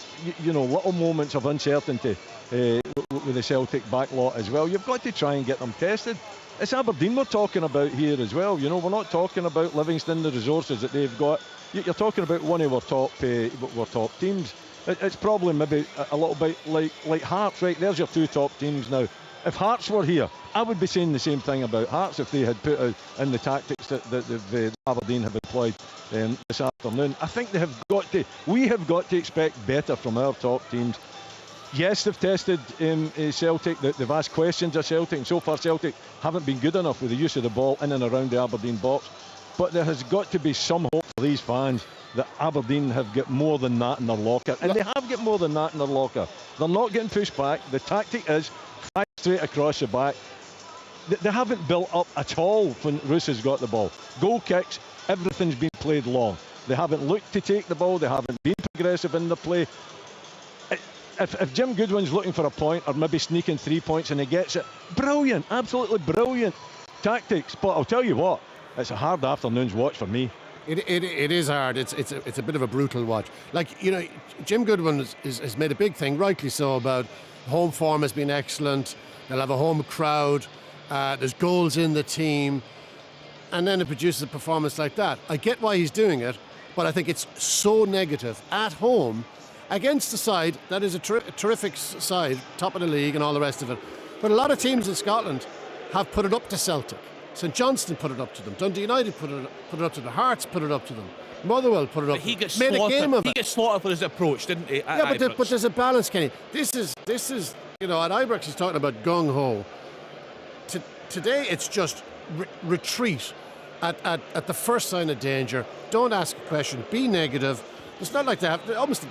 little moments of uncertainty, with the Celtic backlot as well. You've got to try and get them tested. It's Aberdeen we're talking about here as well. You know, we're not talking about Livingston, the resources that they've got. You're talking about one of our top teams. It's probably maybe a little bit like Hearts, right? There's your two top teams now. If Hearts were here, I would be saying the same thing about Hearts if they had put out in the tactics that Aberdeen have employed this afternoon. I think we have got to expect better from our top teams. Yes, they've tested Celtic, they've asked questions of Celtic, and so far Celtic haven't been good enough with the use of the ball in and around the Aberdeen box. But there has got to be some hope for these fans that Aberdeen have got more than that in their locker. And they have got more than that in their locker. They're not getting pushed back. The tactic is five straight across the back. They haven't built up at all when Roos has got the ball. Goal kicks, everything's been played long. They haven't looked to take the ball. They haven't been progressive in the play. If Jim Goodwin's looking for a point or maybe sneaking 3 points and he gets it, brilliant, absolutely brilliant tactics. But I'll tell you what, it's a hard afternoon's watch for me. It is hard. It's a bit of a brutal watch. Like, you know, Jim Goodwin has made a big thing, rightly so, about home form has been excellent. They'll have a home crowd. There's goals in the team. And then it produces a performance like that. I get why he's doing it, but I think it's so negative at home against the side that is a terrific side, top of the league and all the rest of it. But a lot of teams in Scotland have put it up to Celtic. St Johnstone put it up to them. Dundee United put it up to them. Hearts put it up to them. Motherwell put it up. He gets made slaughtered. A game of he it. gets slaughtered for his approach, didn't he? Yeah, but there's a balance, Kenny. This is you know, and Ibrox is talking about gung ho. Today it's just retreat at the first sign of danger. Don't ask a question. Be negative. It's not like they're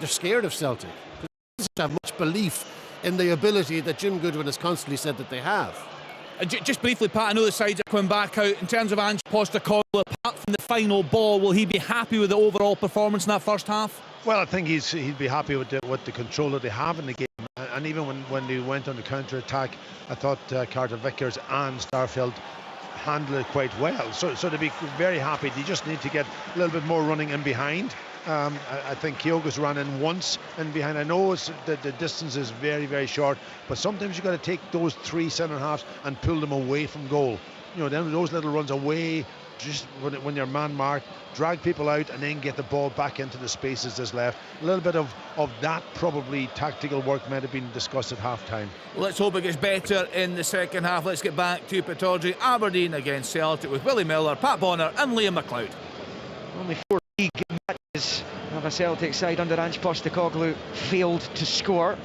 scared of Celtic. They don't have much belief in the ability that Jim Goodwin has constantly said that they have. Just briefly, Pat, I know the sides are coming back out. In terms of Ange Postecoglou, apart from the final ball, will he be happy with the overall performance in that first half? Well, I think he'd be happy with the control that they have in the game. And even when they went on the counter-attack, I thought Carter Vickers and Starfelt handled it quite well. So to be very happy, they just need to get a little bit more running in behind. I think Kyogo's ran in once in behind. I know the distance is very, very short, but sometimes you've got to take those three centre halves and pull them away from goal. You know, then those little runs away, just when you're man marked, drag people out and then get the ball back into the spaces that's left. A little bit of that probably tactical work might have been discussed at half-time. Let's hope it gets better in the second half. Let's get back to Pittodrie. Aberdeen against Celtic with Willie Miller, Pat Bonner and Liam McLeod. Only 4 league matches of a Celtic side under Ange Postecoglou failed to score.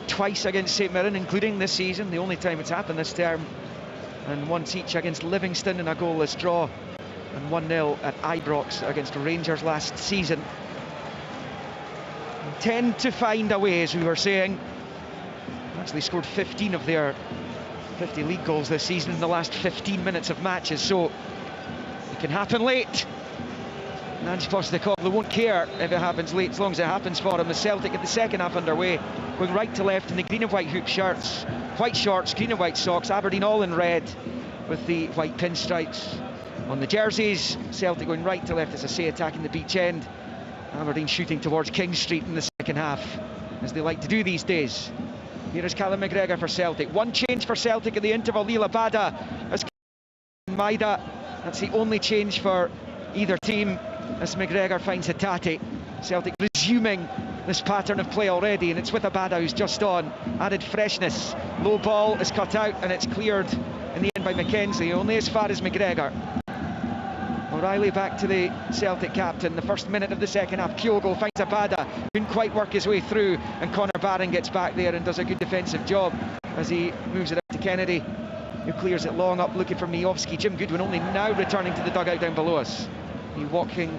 Twice against St Mirren, including this season, the only time it's happened this term. And once each against Livingston in a goalless draw. And 1-0 at Ibrox against Rangers last season. And tend to find a way, as we were saying. Actually scored 15 of their 50 league goals this season in the last 15 minutes of matches. So it can happen late. And Ange Postecoglou won't care if it happens late, as long as it happens for him. The Celtic at the second half underway, going right to left in the green and white hoop shirts, white shorts, green and white socks. Aberdeen all in red with the white pinstripes on the jerseys. Celtic going right to left, as I say, attacking the beach end. Aberdeen shooting towards King Street in the second half, as they like to do these days. Here is Callum McGregor for Celtic. One change for Celtic at the interval. Lila Bada as Maida. That's the only change for either team, as McGregor finds Hatate. Celtic resuming this pattern of play already, and it's with Abada who's just on. Added freshness. Low ball is cut out and it's cleared in the end by McKenzie, only as far as McGregor. O'Reilly back to the Celtic captain. The first minute of the second half, Kyogo finds Abada, couldn't quite work his way through, and Connor Barron gets back there and does a good defensive job as he moves it out to Kennedy, who clears it long up looking for Miovski. Jim Goodwin only now returning to the dugout down below us. He's walking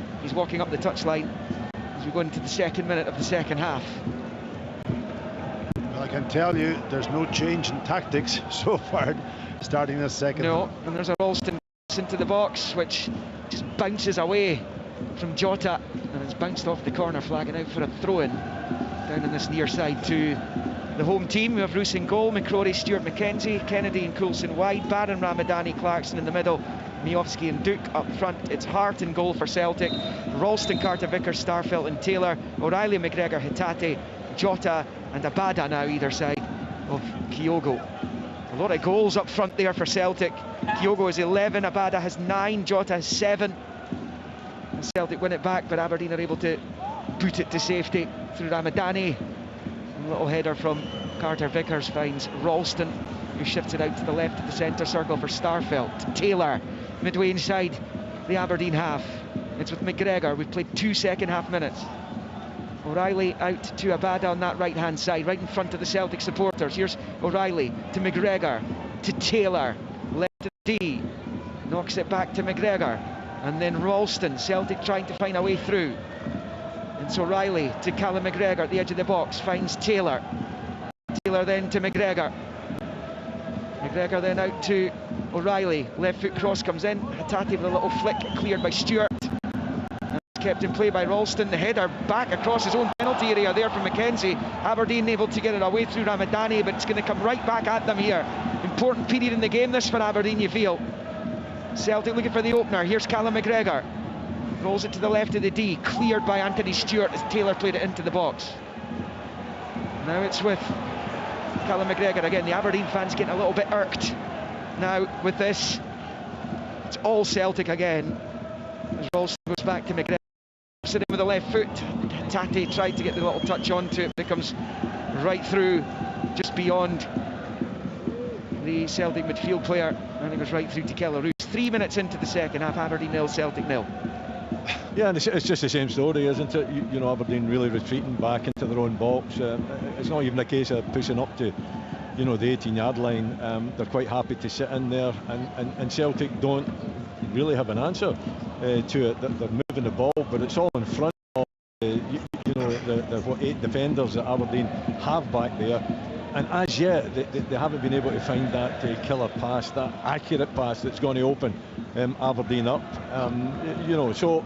up the touchline as we go into the second minute of the second half. Well, I can tell you there's no change in tactics so far starting this second. No, and there's a Ralston into the box which just bounces away from Jota, and it's bounced off the corner, flagging out for a throw-in down on this near side to the home team. We have Roos in goal, McCrory, Stewart, McKenzie, Kennedy and Coulson wide, Barron, Ramadani, Clarkson in the middle, Miovski and Duke up front. It's Hart in goal for Celtic, Ralston, Carter Vickers, Starfelt and Taylor, O'Reilly, McGregor, Hatate, Jota and Abada now either side. of Kyogo. A lot of goals up front there for Celtic. Kyogo has 11, Abada has 9, Jota has 7. And Celtic win it back, but Aberdeen are able to boot it to safety through Ramadani. A little header from Carter Vickers finds Ralston, who shifts it out to the left of the centre circle for Starfelt. Taylor, midway inside the Aberdeen half. It's with McGregor. We've played 2 second half minutes. O'Reilly out to Abada on that right hand side, right in front of the Celtic supporters. Here's O'Reilly to McGregor, to Taylor, left to D, knocks it back to McGregor, and then Ralston. Celtic trying to find a way through. It's O'Reilly to Callum McGregor at the edge of the box, finds Taylor. Taylor then to McGregor. McGregor then out to O'Reilly. Left foot cross comes in. Hatate with a little flick, cleared by Stewart. And kept in play by Ralston. The header back across his own penalty area there from McKenzie. Aberdeen able to get it away through Ramadani, but it's going to come right back at them here. Important period in the game this for Aberdeen, you feel. Celtic looking for the opener. Here's Callum McGregor. Rolls it to the left of the D, cleared by Anthony Stewart as Taylor played it into the box. Now it's with Callum McGregor again. The Aberdeen fans getting a little bit irked now with this. It's all Celtic again as Ralston goes back to McGregor. Sitting with the left foot. Tate tried to get the little touch onto it, but it comes right through, just beyond the Celtic midfield player, and it goes right through to Keller. 3 minutes into the second half, Aberdeen 0, Celtic 0. Yeah, and it's just the same story, isn't it? You know, Aberdeen really retreating back into their own box. It's not even a case of pushing up to, you know, the 18-yard line. They're quite happy to sit in there, and Celtic don't really have an answer to it. They're moving the ball, but it's all in front of you know, the 8 defenders that Aberdeen have back there. And as yet, they haven't been able to find that killer pass, that accurate pass that's going to open Aberdeen up. You know, so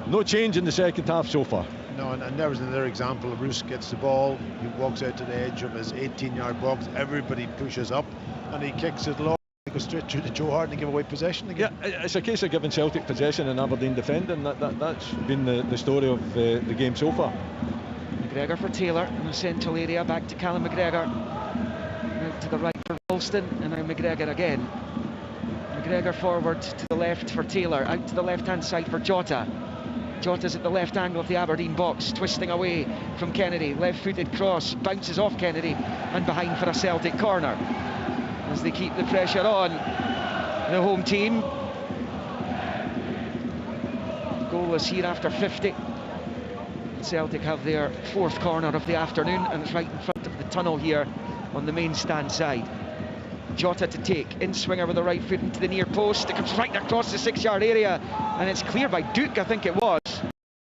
no change in the second half so far. No, and there was another example. Roos gets the ball, he walks out to the edge of his 18-yard box, everybody pushes up, and he kicks it long. He goes straight through to Joe Hart and give away possession again. Yeah, it's a case of giving Celtic possession and Aberdeen defending. That's been the story of the game so far. McGregor for Taylor in the central area, back to Callum McGregor. Out to the right for Ralston, and now McGregor again. McGregor forward to the left for Taylor, out to the left-hand side for Jota. Jota's at the left angle of the Aberdeen box, twisting away from Kennedy. Left-footed cross, bounces off Kennedy, and behind for a Celtic corner. As they keep the pressure on the home team. Goalless here after 50. Celtic have their 4th corner of the afternoon, and it's right in front of the tunnel here on the main stand side. Jota to take, in swinger with the right foot into the near post. It comes right across the 6-yard area, and it's cleared by Duke, I think it was,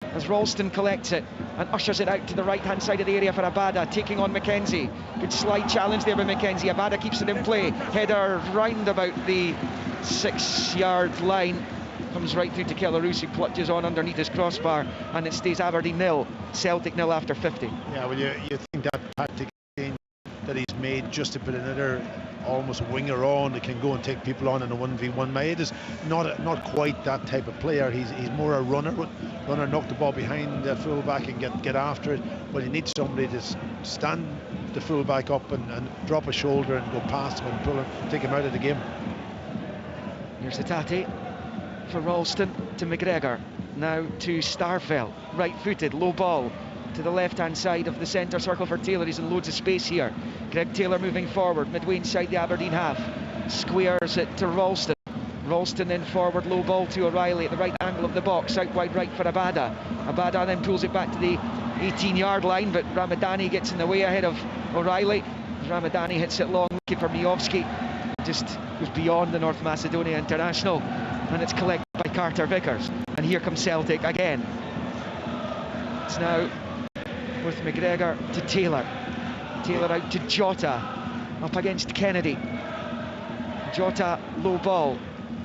as Ralston collects it and ushers it out to the right hand side of the area for Abada, taking on McKenzie. Good slide challenge there by McKenzie. Abada keeps it in play, header round about the 6-yard line, comes right through to Kellaroos, who clutches on underneath his crossbar, and it stays Aberdeen 0, Celtic 0 after 50. Yeah, well, you think that tactic change that he's made just to put another almost winger on that can go and take people on in a 1v1. Maeda is not quite that type of player. He's more a runner, knock the ball behind the fullback and get after it. But he needs somebody to stand the fullback up and drop a shoulder and go past him and pull him, take him out of the game. Here's the Tate for Ralston to McGregor, now to Starfelt, right-footed, low ball to the left-hand side of the centre circle for Taylor. He's in loads of space here. Greg Taylor moving forward, midway inside the Aberdeen half, squares it to Ralston. Ralston then forward, low ball to O'Reilly at the right angle of the box, out wide right for Abada. Abada then pulls it back to the 18-yard line, but Ramadani gets in the way ahead of O'Reilly. Ramadani hits it long, looking for Miovski. Just goes beyond the North Macedonia international, and it's collected by Carter Vickers. And here comes Celtic again. It's now with McGregor to Taylor. Taylor out to Jota, up against Kennedy. Jota, low ball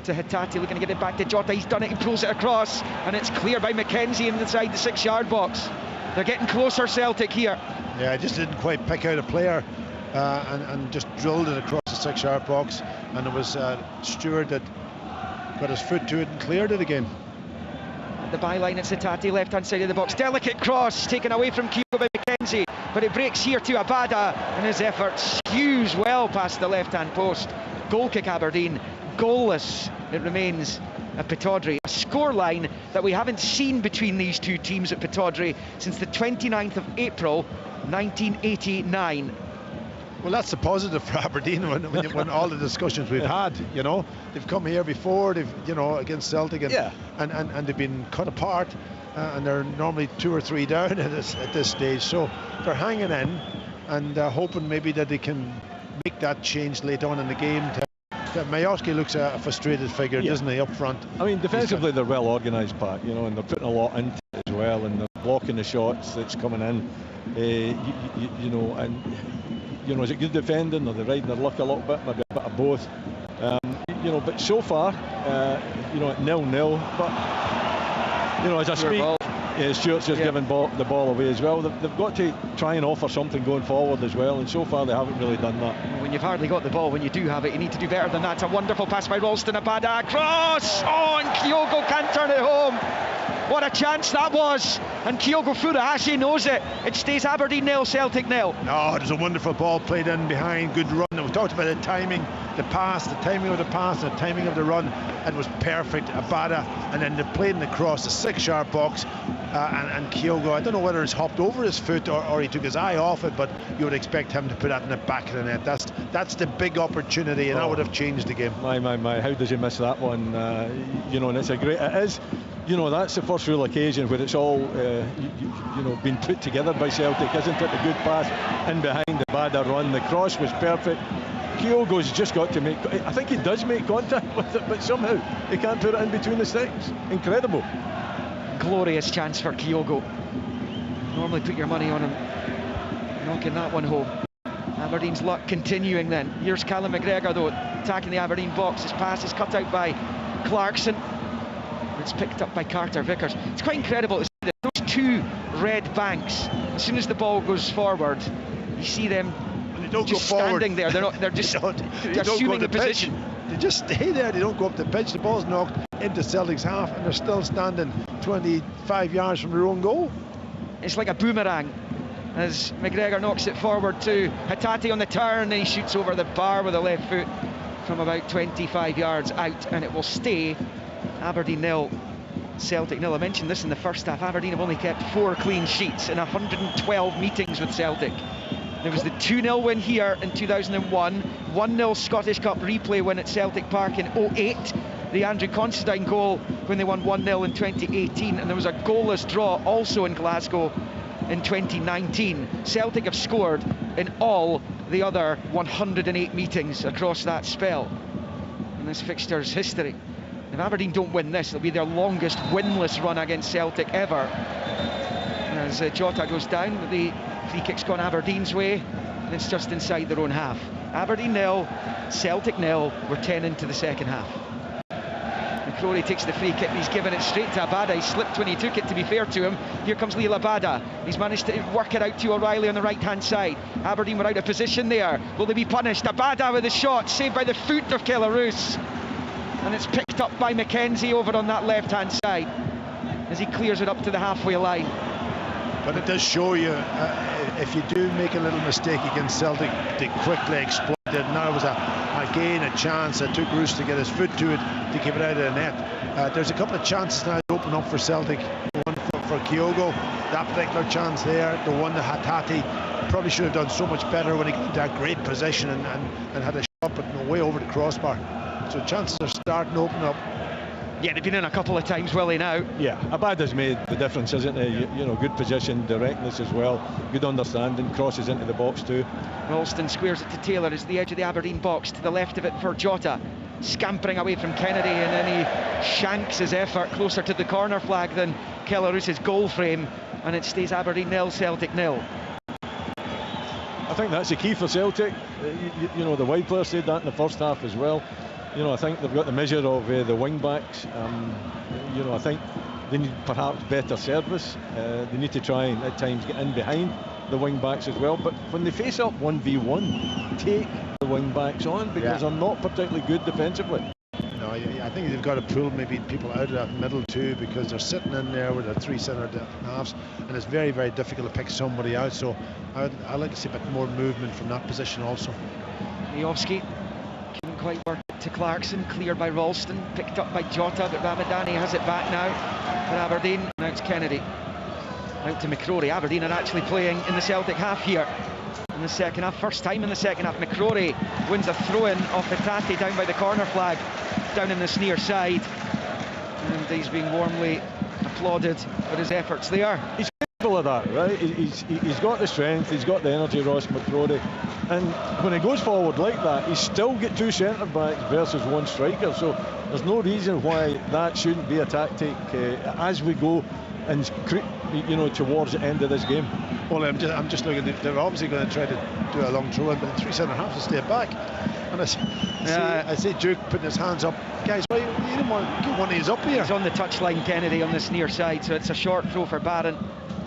to Hatate, looking to get it back to Jota. He's done it, he pulls it across, and it's cleared by McKenzie inside the 6-yard box. They're getting closer, Celtic here. Yeah, I just didn't quite pick out a player and just drilled it across the 6-yard box, and it was Stewart that got his foot to it and cleared it again. the byline, it's Hatate, left-hand side of the box. Delicate cross, taken away from Kyogo by McKenzie, but it breaks here to Abada, and his effort skews well past the left-hand post. Goal kick Aberdeen, goalless it remains at Pittodrie. A scoreline that we haven't seen between these two teams at Pittodrie since the 29th of April 1989. Well, that's the positive for Aberdeen when all the discussions we've had, you know, they've come here before, they've, you know, against Celtic, and they've been cut apart, and they're normally 2 or 3 down at this stage, so they're hanging in and hoping maybe that they can make that change late on in the game. Majowski looks a frustrated figure, doesn't he, up front? I mean, defensively they're well organised, Pat, you know, and they're putting a lot into it as well, and they're blocking the shots that's coming in, you know, and you know, is it good defending, or they're riding their luck a little bit, maybe a bit of both, you know, but so far, you know, at 0-0, but you know, as I speak, Stuart's just giving the ball away as well. They've got to try and offer something going forward as well, and so far they haven't really done that. When you've hardly got the ball, when you do have it, you need to do better than that. It's a wonderful pass by Ralston. Abada, cross! Oh, and Kyogo can't turn it home. What a chance that was, and Kyogo Furuhashi knows it. It stays Aberdeen 0, Celtic 0. No, there's a wonderful ball played in behind, good run. We talked about the timing, the pass, the timing of the pass, the timing of the run. It was perfect. Abada, and then they played in the cross, the 6-yard box, and Kyogo, I don't know whether it's hopped over his foot or he took his eye off it, but you would expect him to put that in the back of the net. That's the big opportunity, and that would have changed the game. My, how does he miss that one? You know, and it's a great, it is, you know, that's the first real occasion where it's all, you know, been put together by Celtic, isn't it? The good pass in behind, the Abada run, the cross was perfect. Kyogo's just got to make, I think he does make contact with it, but somehow he can't put it in between the sticks. Incredible. Glorious chance for Kyogo. Normally put your money on him knocking that one home. Aberdeen's luck continuing then. Here's Callum McGregor though, attacking the Aberdeen box. His pass is cut out by Clarkson. It's picked up by Carter Vickers. It's quite incredible to see that those two red banks, as soon as the ball goes forward, you see them just standing there. They're just assuming the position. They just stay there, they don't go up the pitch. The ball's knocked into Celtic's half and they're still standing 25 yards from their own goal. It's like a boomerang as McGregor knocks it forward to Hatate on the turn, and he shoots over the bar with the left foot from about 25 yards out, and it will stay Aberdeen 0, Celtic 0. I mentioned this in the first half. Aberdeen have only kept 4 clean sheets in 112 meetings with Celtic. There was the 2-0 win here in 2001, 1-0 Scottish Cup replay win at Celtic Park in 08, the Andrew Considine goal when they won 1-0 in 2018, and there was a goalless draw also in Glasgow in 2019. Celtic have scored in all the other 108 meetings across that spell in this fixture's history. If Aberdeen don't win this, it'll be their longest winless run against Celtic ever. As Jota goes down, the free kick's gone Aberdeen's way, and it's just inside their own half. Aberdeen 0, Celtic 0. We're 10 into the second half. McCrory takes the free kick, and he's given it straight to Abada. He slipped when he took it, to be fair to him. Here comes Liel Abada. He's managed to work it out to O'Reilly on the right-hand side. Aberdeen were out of position there. Will they be punished? Abada with a shot, saved by the foot of Kelarus. And it's picked up by McKenzie over on that left-hand side as he clears it up to the halfway line. But it does show you, if you do make a little mistake against Celtic, they quickly exploit it. Now it was again a chance that took Roos to get his foot to it to keep it out of the net. There's a couple of chances now to open up for Celtic. The one for Kyogo, that particular chance there, the one that Hatate probably should have done so much better when he got into that great position and had a shot, but no way over the crossbar. So chances are starting to open up. Yeah, they've been in a couple of times, Willie, now. Yeah, Abada's made the difference, isn't he? You know, good position, directness as well, good understanding, crosses into the box too. Ralston squares it to Taylor. It's the edge of the Aberdeen box, to the left of it for Jota, scampering away from Kennedy, and then he shanks his effort closer to the corner flag than Kelarus's goal frame, and it stays Aberdeen 0, Celtic 0. I think that's the key for Celtic. You know, the wide players said that in the first half as well. You know, I think they've got the measure of the wing backs. You know, I think they need perhaps better service. They need to try and at times get in behind the wing backs as well. But when they face up 1v1, take the wing backs on, because they're not particularly good defensively. No, I think they've got to pull maybe people out of that middle too, because they're sitting in there with their three centre halves, and it's very, very difficult to pick somebody out. So I'd like to see a bit more movement from that position also. Miovski couldn't quite work it to Clarkson, cleared by Ralston, picked up by Jota, but Ramadani has it back now for Aberdeen. Now it's Kennedy, out to McCrory. Aberdeen are actually playing in the Celtic half here in the second half, first time in the second half. McCrory wins a throw-in off Hatate down by the corner flag, down in the near side, and he's being warmly applauded for his efforts there. He's capable of that, right? He's got the strength, he's got the energy, Ross McCrory, and when he goes forward like that, he's still got two centre backs versus one striker, so there's no reason why that shouldn't be a tactic as we go and towards the end of this game. Well, I'm just looking. They're obviously going to try to do a long throw in, but the three centre halves will stay back. And I see Duke putting his hands up. Guys, why you didn't want to get one of these up here? He's on the touchline, Kennedy, on this near side, so it's a short throw for Barron.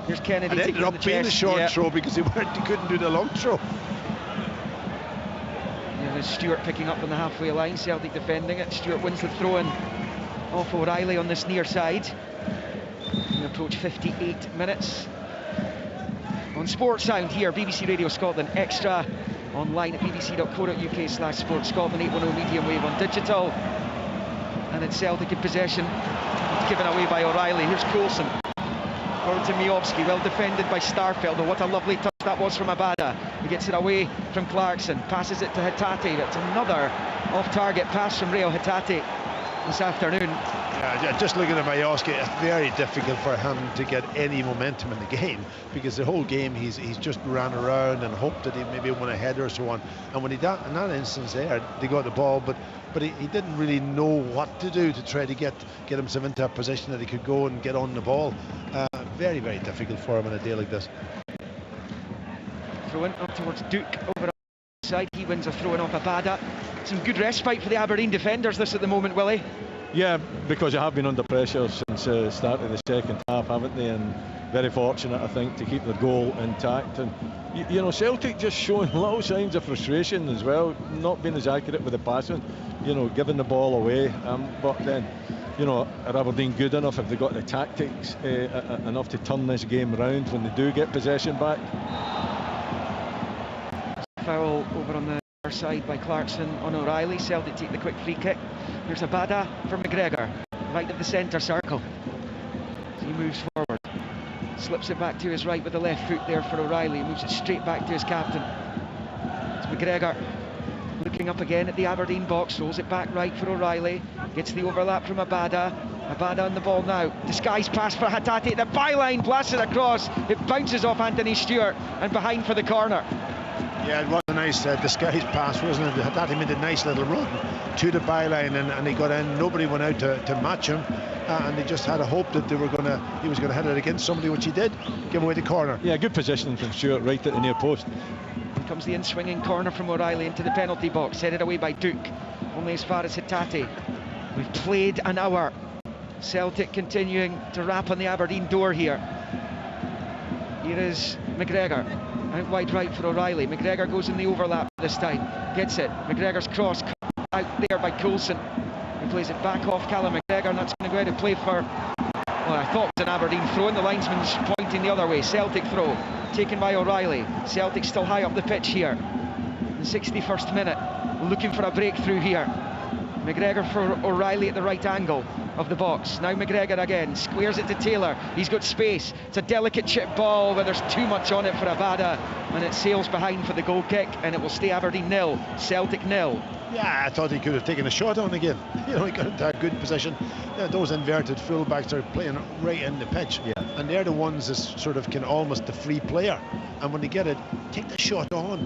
Here's Kennedy. And it ended up being a short throw because he couldn't do the long throw. Yeah, there's Stewart picking up on the halfway line. Celtic defending it. Stewart wins the throw in off O'Reilly on this near side. We approach 58 minutes. On Sports Sound here, BBC Radio Scotland Extra, online at bbc.co.uk/Sports Scotland, 810 medium wave on digital. And it's Celtic in possession, given away by O'Reilly. Here's Coulson, forward to Miovski, well defended by Starfeld. Oh, what a lovely touch that was from Abada. He gets it away from Clarkson, passes it to Hatate. That's another off-target pass from Reo Hatate this afternoon. Yeah, just looking at Miovski, it's very difficult for him to get any momentum in the game, because the whole game he's just ran around and hoped that he maybe won a header or so on. And when in that instance there, they got the ball, but he didn't really know what to do to try to get himself into a position that he could go and get on the ball. Very, very difficult for him on a day like this. Throw in up towards Duke over on the side. He wins a throw in off Abada. Some good respite for the Aberdeen defenders this at the moment, Willie. Yeah, because they have been under pressure since the start of the second half, haven't they? And very fortunate, I think, to keep their goal intact. And Celtic just showing little signs of frustration as well, not being as accurate with the passing, giving the ball away. But then, are Aberdeen good enough, if they got the tactics enough to turn this game round when they do get possession back? Foul over on the side by Clarkson on O'Reilly. Celtic take the quick free kick. Here's Abada for McGregor, right of the centre circle. He moves forward, slips it back to his right with the left foot there for O'Reilly. Moves it straight back to his captain. It's McGregor looking up again at the Aberdeen box, rolls it back right for O'Reilly, gets the overlap from Abada. Abada on the ball now, disguised pass for Hatate, the byline, blasted across, it bounces off Anthony Stewart and behind for the corner. Yeah, it was a nice disguised pass, wasn't it? Hatate made a nice little run to the byline, and he got in. Nobody went out to match him, and they just had a hope that he was going to hit it against somebody, which he did. Give away the corner. Yeah, good positioning from Stewart, right at the near post. Here comes the in-swinging corner from O'Reilly into the penalty box, headed away by Duke, only as far as Hatate. We've played an hour. Celtic continuing to rap on the Aberdeen door here. Here is McGregor, out wide right for O'Reilly. McGregor goes in the overlap this time, gets it. McGregor's cross out there by Coulson, who plays it back off Callum McGregor, and that's going to go out and play for, well, I thought it was an Aberdeen throw, and the linesman's pointing the other way. Celtic throw taken by O'Reilly. Celtic still high up the pitch here. The 61st minute, looking for a breakthrough here. McGregor for O'Reilly at the right angle of the box. Now McGregor again, squares it to Taylor. He's got space. It's a delicate chip ball, but there's too much on it for Abada, and it sails behind for the goal kick, and it will stay Aberdeen 0, Celtic 0. Yeah, I thought he could have taken a shot on again. He got into a good position. Those inverted fullbacks are playing right in the pitch, and they're the ones that sort of can almost the free player. And when they get it, take the shot on,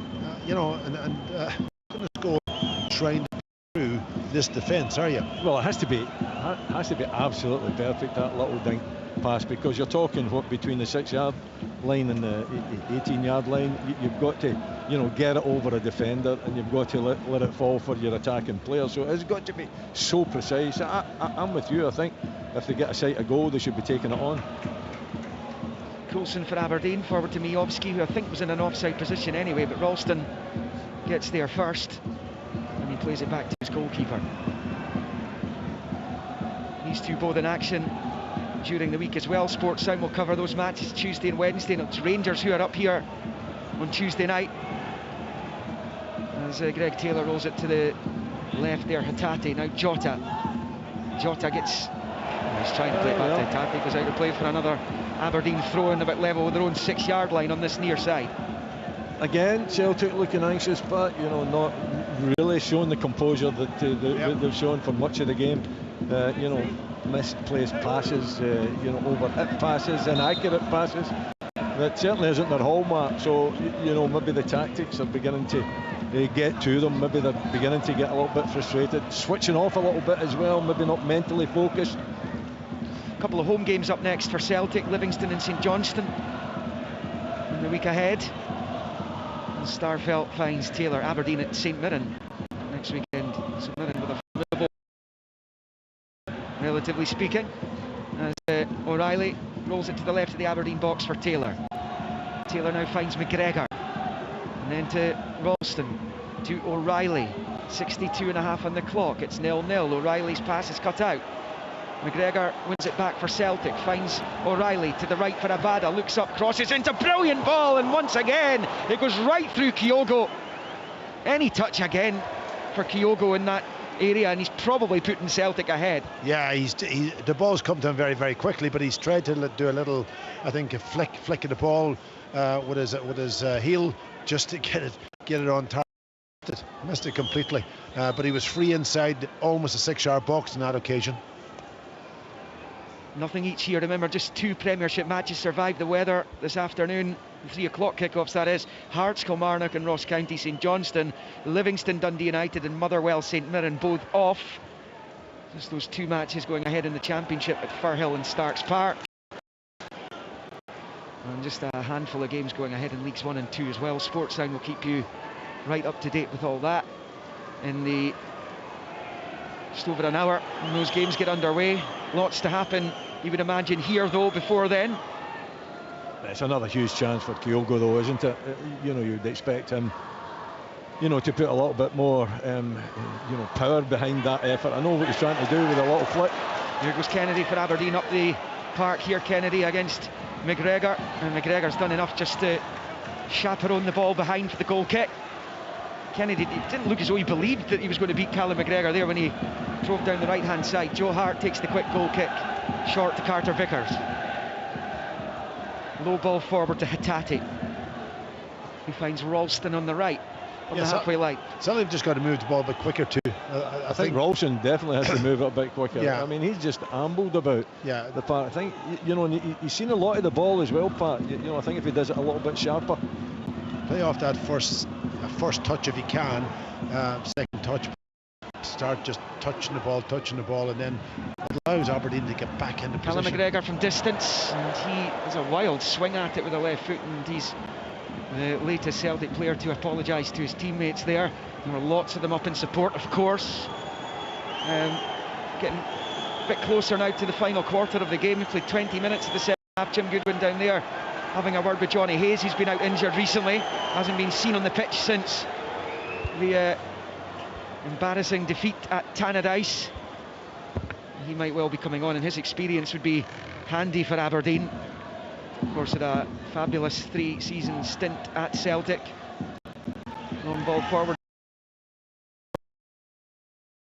and go trying through this defence, are you? Well, it has to be absolutely perfect, that little dink pass, because you're talking between the 6-yard line and the 18-yard line. You've got to get it over a defender, and you've got to let it fall for your attacking player, so it's got to be so precise. I'm with you. I think if they get a sight of goal, they should be taking it on. Coulson for Aberdeen, forward to Miovski, who I think was in an offside position anyway, but Ralston gets there first, and he plays it back to his goalkeeper. These two both in action during the week as well. Sports Sound will cover those matches Tuesday and Wednesday. And it's Rangers who are up here on Tuesday night. As Greg Taylor rolls it to the left there, Hatate. Now Jota gets... He's trying to play back to Hatate, goes out of play for another Aberdeen throw-in about level with their own 6-yard line on this near side. Again, Celtic looking anxious, but not really showing the composure that they've shown for much of the game. Misplaced passes, over hit passes, inaccurate passes. That certainly isn't their hallmark. So maybe the tactics are beginning to get to them. Maybe they're beginning to get a little bit frustrated, switching off a little bit as well. Maybe not mentally focused. A couple of home games up next for Celtic: Livingston and St Johnstone in the week ahead. And Starfelt finds Taylor. Aberdeen at St Mirren next weekend. St Mirren with a formidable, relatively speaking, as O'Reilly rolls it to the left of the Aberdeen box for Taylor. Taylor now finds McGregor, and then to Ralston, to O'Reilly. 62.5 on the clock. It's 0-0. O'Reilly's pass is cut out. McGregor wins it back for Celtic, finds O'Reilly to the right for Abada, looks up, crosses into, brilliant ball, and once again it goes right through Kyogo. Any touch again for Kyogo in that area, and he's probably putting Celtic ahead. Yeah, the ball's come to him very, very quickly, but he's tried to do a little, I think, a flick of the ball with his heel just to get it on target. Missed it completely, but he was free inside almost a 6-yard box on that occasion. Nothing each here. Remember, just 2 Premiership matches survived the weather this afternoon. 3 o'clock kickoffs, that is. Hearts, Kilmarnock and Ross County, St Johnstone. Livingston, Dundee United and Motherwell, St Mirren, both off. Just those 2 matches going ahead in the Championship at Firhill and Starks Park. And just a handful of games going ahead in Leagues 1 and 2 as well. Sports Sound will keep you right up to date with all that in the just over an hour when those games get underway. Lots to happen, you would imagine, here though before then. It's another huge chance for Kyogo though, isn't it? You'd expect him to put a little bit more power behind that effort. I know what he's trying to do with a little flick. Here goes Kennedy for Aberdeen up the park here. Kennedy against McGregor, and McGregor's done enough just to chaperone the ball behind for the goal kick. Kennedy, it didn't look as though he believed that he was going to beat Callum McGregor there when he drove down the right hand side. Joe Hart takes the quick goal kick short to Carter Vickers. Low ball forward to Hatate, who finds Ralston on the right on the halfway line. Certainly just got to move the ball a bit quicker too. I think Ralston definitely has to move it a bit quicker. Yeah. I mean, he's just ambled about the part. I think he's seen a lot of the ball as well, Pat. I think if he does it a little bit sharper, play off that first touch if he can. Second touch, start just touching the ball, and then it allows Aberdeen to get back into position. Callum McGregor from distance, and he has a wild swing at it with the left foot, and he's the latest Celtic player to apologise to his teammates there. There were lots of them up in support, of course. Getting a bit closer now to the final quarter of the game. We played 20 minutes of the second half. Jim Goodwin down there having a word with Johnny Hayes, who's been out injured recently, hasn't been seen on the pitch since the embarrassing defeat at Tannadice. He might well be coming on, and his experience would be handy for Aberdeen. Of course, had a fabulous 3-season stint at Celtic. Long ball forward,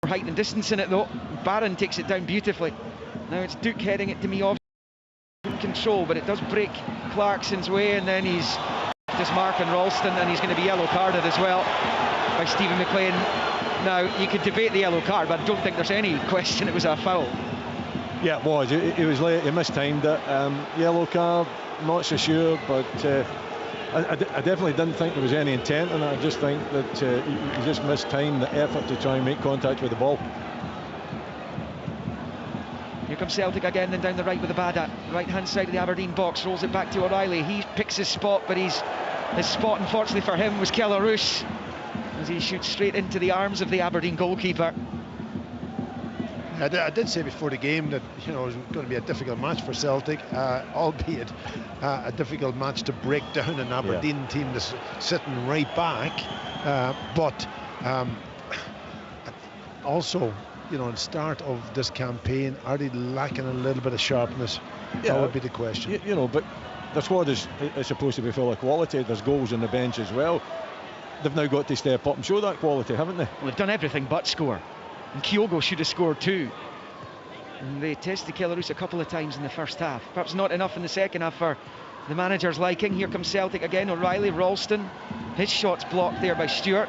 height and distance in it though. Barron takes it down beautifully. Now it's Duke heading it to Miov in control, but it does break Clarkson's way, and then he's just marking Ralston, and he's going to be yellow carded as well by Stephen McLean. Now you could debate the yellow card, but I don't think there's any question it was a foul. Yeah, it was. He was late, he mistimed it. Yellow card, not so sure, but I definitely didn't think there was any intent in it. I just think that he just mistimed the effort to try and make contact with the ball. Here comes Celtic again, then down the right with Abada, right hand side of the Aberdeen box, rolls it back to O'Reilly. He picks his spot, but his spot, unfortunately for him, was Kellarouche, as he shoots straight into the arms of the Aberdeen goalkeeper. I did say before the game that it was going to be a difficult match for Celtic, albeit a difficult match to break down an Aberdeen team that's sitting right back. But also, you know, in the start of this campaign, are they lacking a little bit of sharpness? Yeah, that would be the question. You know, but their squad is supposed to be full of quality. There's goals on the bench as well. They've now got to step up and show that quality, haven't they? Well, they've done everything but score. And Kyogo should have scored too. And they tested Kellaroos a couple of times in the first half. Perhaps not enough in the second half for the manager's liking. Here comes Celtic again. O'Reilly, Ralston. His shot's blocked there by Stewart.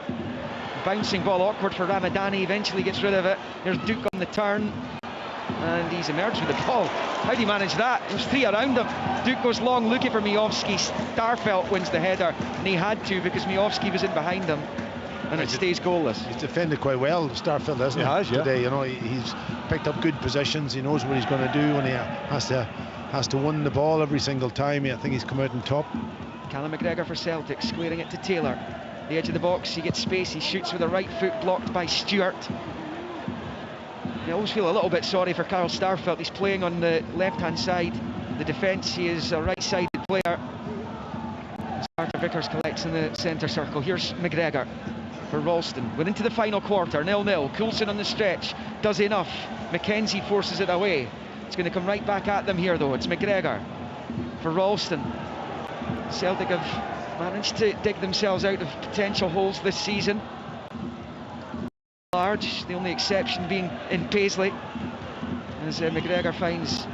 Bouncing ball awkward for Ramadani. Eventually gets rid of it. There's Duke on the turn. And he's emerged with the ball. How do you manage that? There's three around him. Duke goes long looking for Miovski. Starfelt wins the header. And he had to because Miovski was in behind him. And it stays goalless. He's defended quite well, Starfelt, hasn't he? He has, yeah. Today, you know, he's picked up good positions. He knows what he's going to do when he has to win the ball every single time. I think he's come out on top. Callum McGregor for Celtic, squaring it to Taylor. The edge of the box, he gets space, he shoots with the right foot, blocked by Stewart. I always feel a little bit sorry for Carl Starfelt. He's playing on the left-hand side. The defence, he is a right-sided player. Carter Vickers collects in the centre circle. Here's McGregor for Ralston. We're into the final quarter, 0-0. Coulson on the stretch, does enough. McKenzie forces it away. It's going to come right back at them here though. It's McGregor for Ralston. Celtic have managed to dig themselves out of potential holes this season. Large, the only exception being in Paisley. As McGregor finds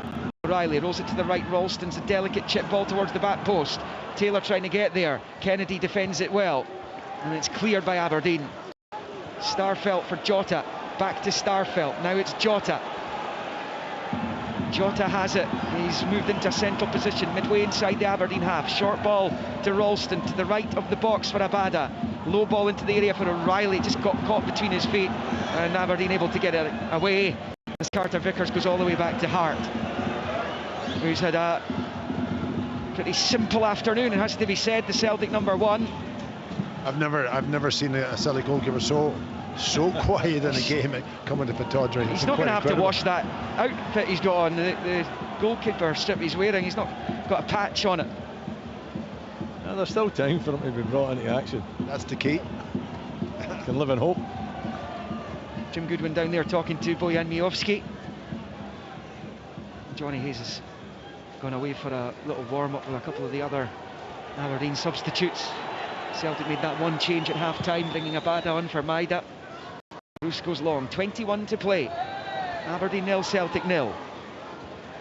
O'Reilly, rolls it to the right. Ralston's a delicate chip ball towards the back post. Taylor trying to get there. Kennedy defends it well. And it's cleared by Aberdeen. Starfelt for Jota. Back to Starfelt. Now it's Jota. Jota has it. He's moved into a central position midway inside the Aberdeen half. Short ball to Ralston to the right of the box for Abada. Low ball into the area for O'Reilly. Just got caught between his feet. And Aberdeen able to get it away as Carter Vickers goes all the way back to Hart, who's had a pretty simple afternoon, it has to be said. The Celtic number one. I've never seen a Celtic goalkeeper so quiet in a game coming to Pittodrie. He's not going to have to wash that outfit he's got on, the goalkeeper strip he's wearing. He's not got a patch on it. Yeah, there's still time for him to be brought into action. That's the key. Can live in hope. Jim Goodwin down there talking to Bojan Miovski. Johnny Hayes has gone away for a little warm-up with a couple of the other Aberdeen substitutes. Celtic made that one change at half-time, bringing Abada on for Maida. Bruce goes long, 21 to play. Aberdeen 0, Celtic 0.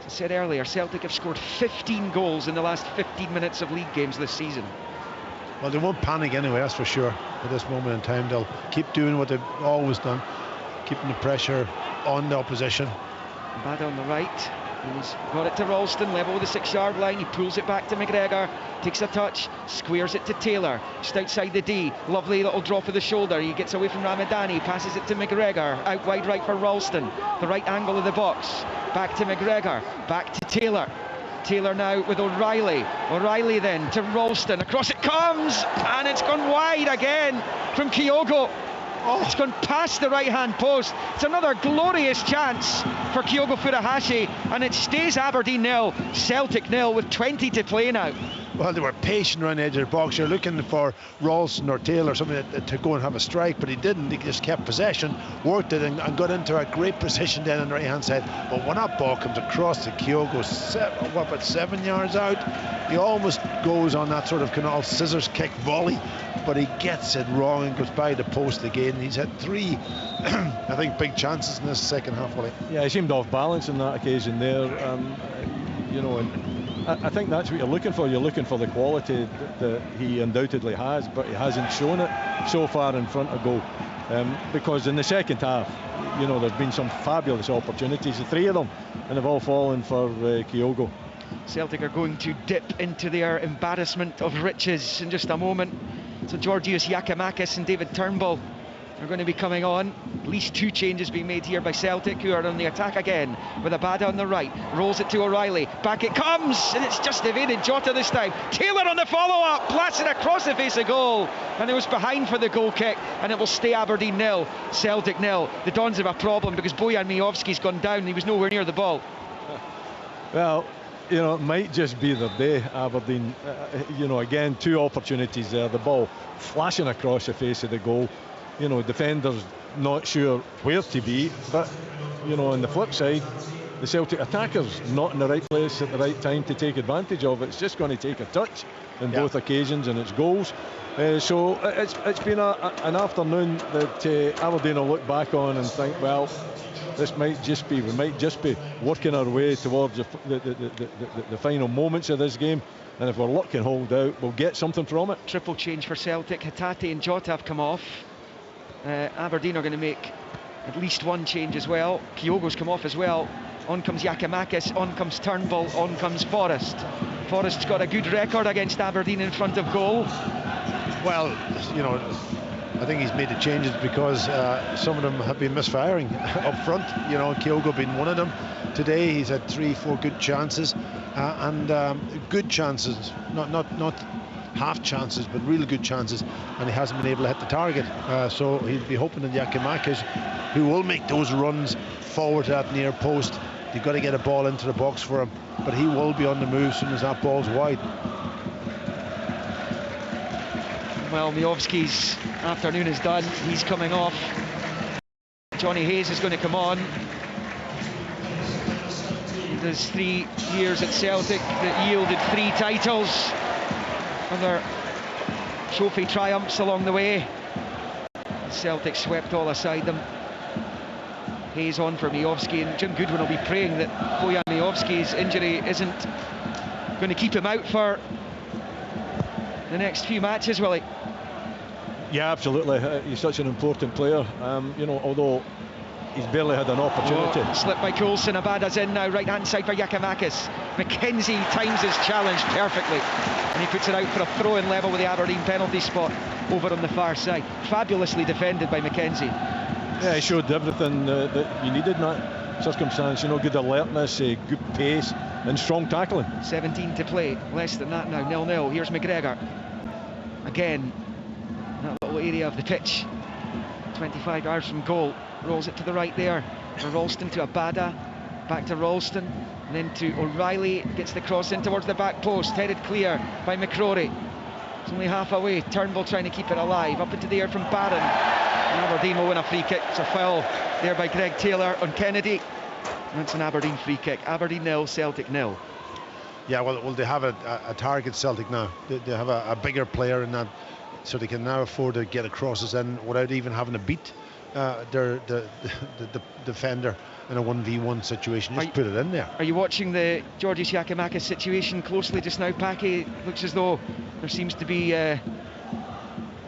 As I said earlier, Celtic have scored 15 goals in the last 15 minutes of league games this season. Well, they won't panic anyway, that's for sure. At this moment in time, they'll keep doing what they've always done, keeping the pressure on the opposition. Abada on the right. He's got it to Ralston, level with the 6-yard line. He pulls it back to McGregor, takes a touch, squares it to Taylor, just outside the D. Lovely little drop of the shoulder. He gets away from Ramadani, passes it to McGregor, out wide right for Ralston. The right angle of the box, back to McGregor, back to Taylor. Taylor now with O'Reilly. O'Reilly then to Ralston. Across it comes, and it's gone wide again from Kyogo. Oh, it's gone past the right-hand post. It's another glorious chance for Kyogo Furuhashi, and it stays Aberdeen 0, Celtic 0 with 20 to play now. Well, they were patient around the edge of the box. You're looking for Ralston or Taylor, somebody to go and have a strike, but he didn't. He just kept possession, worked it, and got into a great position then on the right-hand side. But when that ball comes across to Kyogo, about 7 yards out, he almost goes on that sort of canal scissors kick volley, but he gets it wrong and goes by the post again. He's had three, I think, big chances in this second half, Willie. Yeah, he seemed off balance on that occasion there. You know, and I think that's what you're looking for. You're looking for the quality that he undoubtedly has, but he hasn't shown it so far in front of goal. Because in the second half, you know, there's been some fabulous opportunities, the three of them, and they've all fallen for Kyogo. Celtic are going to dip into their embarrassment of riches in just a moment. So Georgios Giacomakis and David Turnbull are going to be coming on. At least two changes being made here by Celtic, who are on the attack again with Abada on the right. Rolls it to O'Reilly. Back it comes, and it's just evaded Jota this time. Taylor on the follow-up, blasted across the face of goal, and it was behind for the goal kick, and it will stay Aberdeen 0, Celtic 0. The Dons have a problem because Bojan Miovski's gone down. He was nowhere near the ball. Well, you know, it might just be their day, Aberdeen. You know, again, two opportunities there. The ball flashing across the face of the goal. defenders not sure where to be. But on the flip side, the Celtic attackers not in the right place at the right time to take advantage of it. It's just going to take a touch in both occasions, and it's goals. So it's been an afternoon that Aberdeen will look back on and think, well, we might just be working our way towards the final moments of this game, and if we're lucky and hold out, we'll get something from it. Triple change for Celtic. Hatate and Jota have come off. Aberdeen are going to make at least one change as well. Kyogo's come off as well. On comes Giakoumakis, on comes Turnbull, on comes Forrest. Forrest's got a good record against Aberdeen in front of goal. Well, I think he's made the changes because some of them have been misfiring up front. Kyogo being one of them. Today he's had 3-4 good chances, and good chances, not half chances, but really good chances, and he hasn't been able to hit the target. So he'll be hoping that Giakoumakis, who will make those runs forward to that near post. You've got to get a ball into the box for him, but he will be on the move as soon as that ball's wide. Well, Miovski's afternoon is done. He's coming off. Johnny Hayes is going to come on. There's 3 years at Celtic that yielded 3 titles. Other trophy triumphs along the way. Celtic swept all aside them. Hayes on for Miovski, and Jim Goodwin will be praying that Bojan Miovski's injury isn't going to keep him out for the next few matches, will he? Yeah, absolutely. He's such an important player. Although he's barely had an opportunity. Slipped by Coulson. Abada's in now, right hand side for Giakoumakis. McKenzie times his challenge perfectly, and he puts it out for a throw-in level with the Aberdeen penalty spot over on the far side. Fabulously defended by McKenzie. Yeah, he showed everything that you needed in that circumstance. Good alertness, good pace, and strong tackling. 17 to play, less than that now, 0-0. Here's McGregor. Again, that little area of the pitch. 25 yards from goal. Rolls it to the right there. For Ralston to Abada. Back to Ralston. And then to O'Reilly. Gets the cross in towards the back post. Headed clear by McCrory. It's only half away. Turnbull trying to keep it alive. Up into the air from Barron. Aberdeen will win a free kick. It's a foul there by Greg Taylor on Kennedy. And it's an Aberdeen free kick. Aberdeen 0, Celtic 0. Yeah, well, they have a target, Celtic now. They have a bigger player in that, so they can now afford to get crosses in without even having to beat the defender in a 1v1 situation. Just put it in there. Are you watching the Georgios Giakoumakis situation closely just now, Packy? It looks as though there seems to be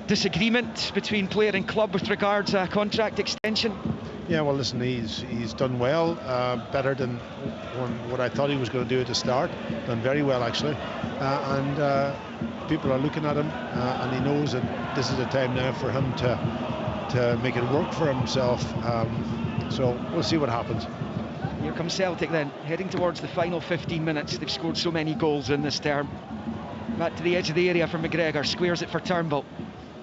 disagreement between player and club with regards to a contract extension. Yeah, well, listen, he's done well, better than what I thought he was going to do at the start. Done very well, actually, and people are looking at him, and he knows that this is the time now for him to make it work for himself. So we'll see what happens. Here comes Celtic then, heading towards the final 15 minutes. They've scored so many goals in this term. Back to the edge of the area for McGregor, squares it for Turnbull.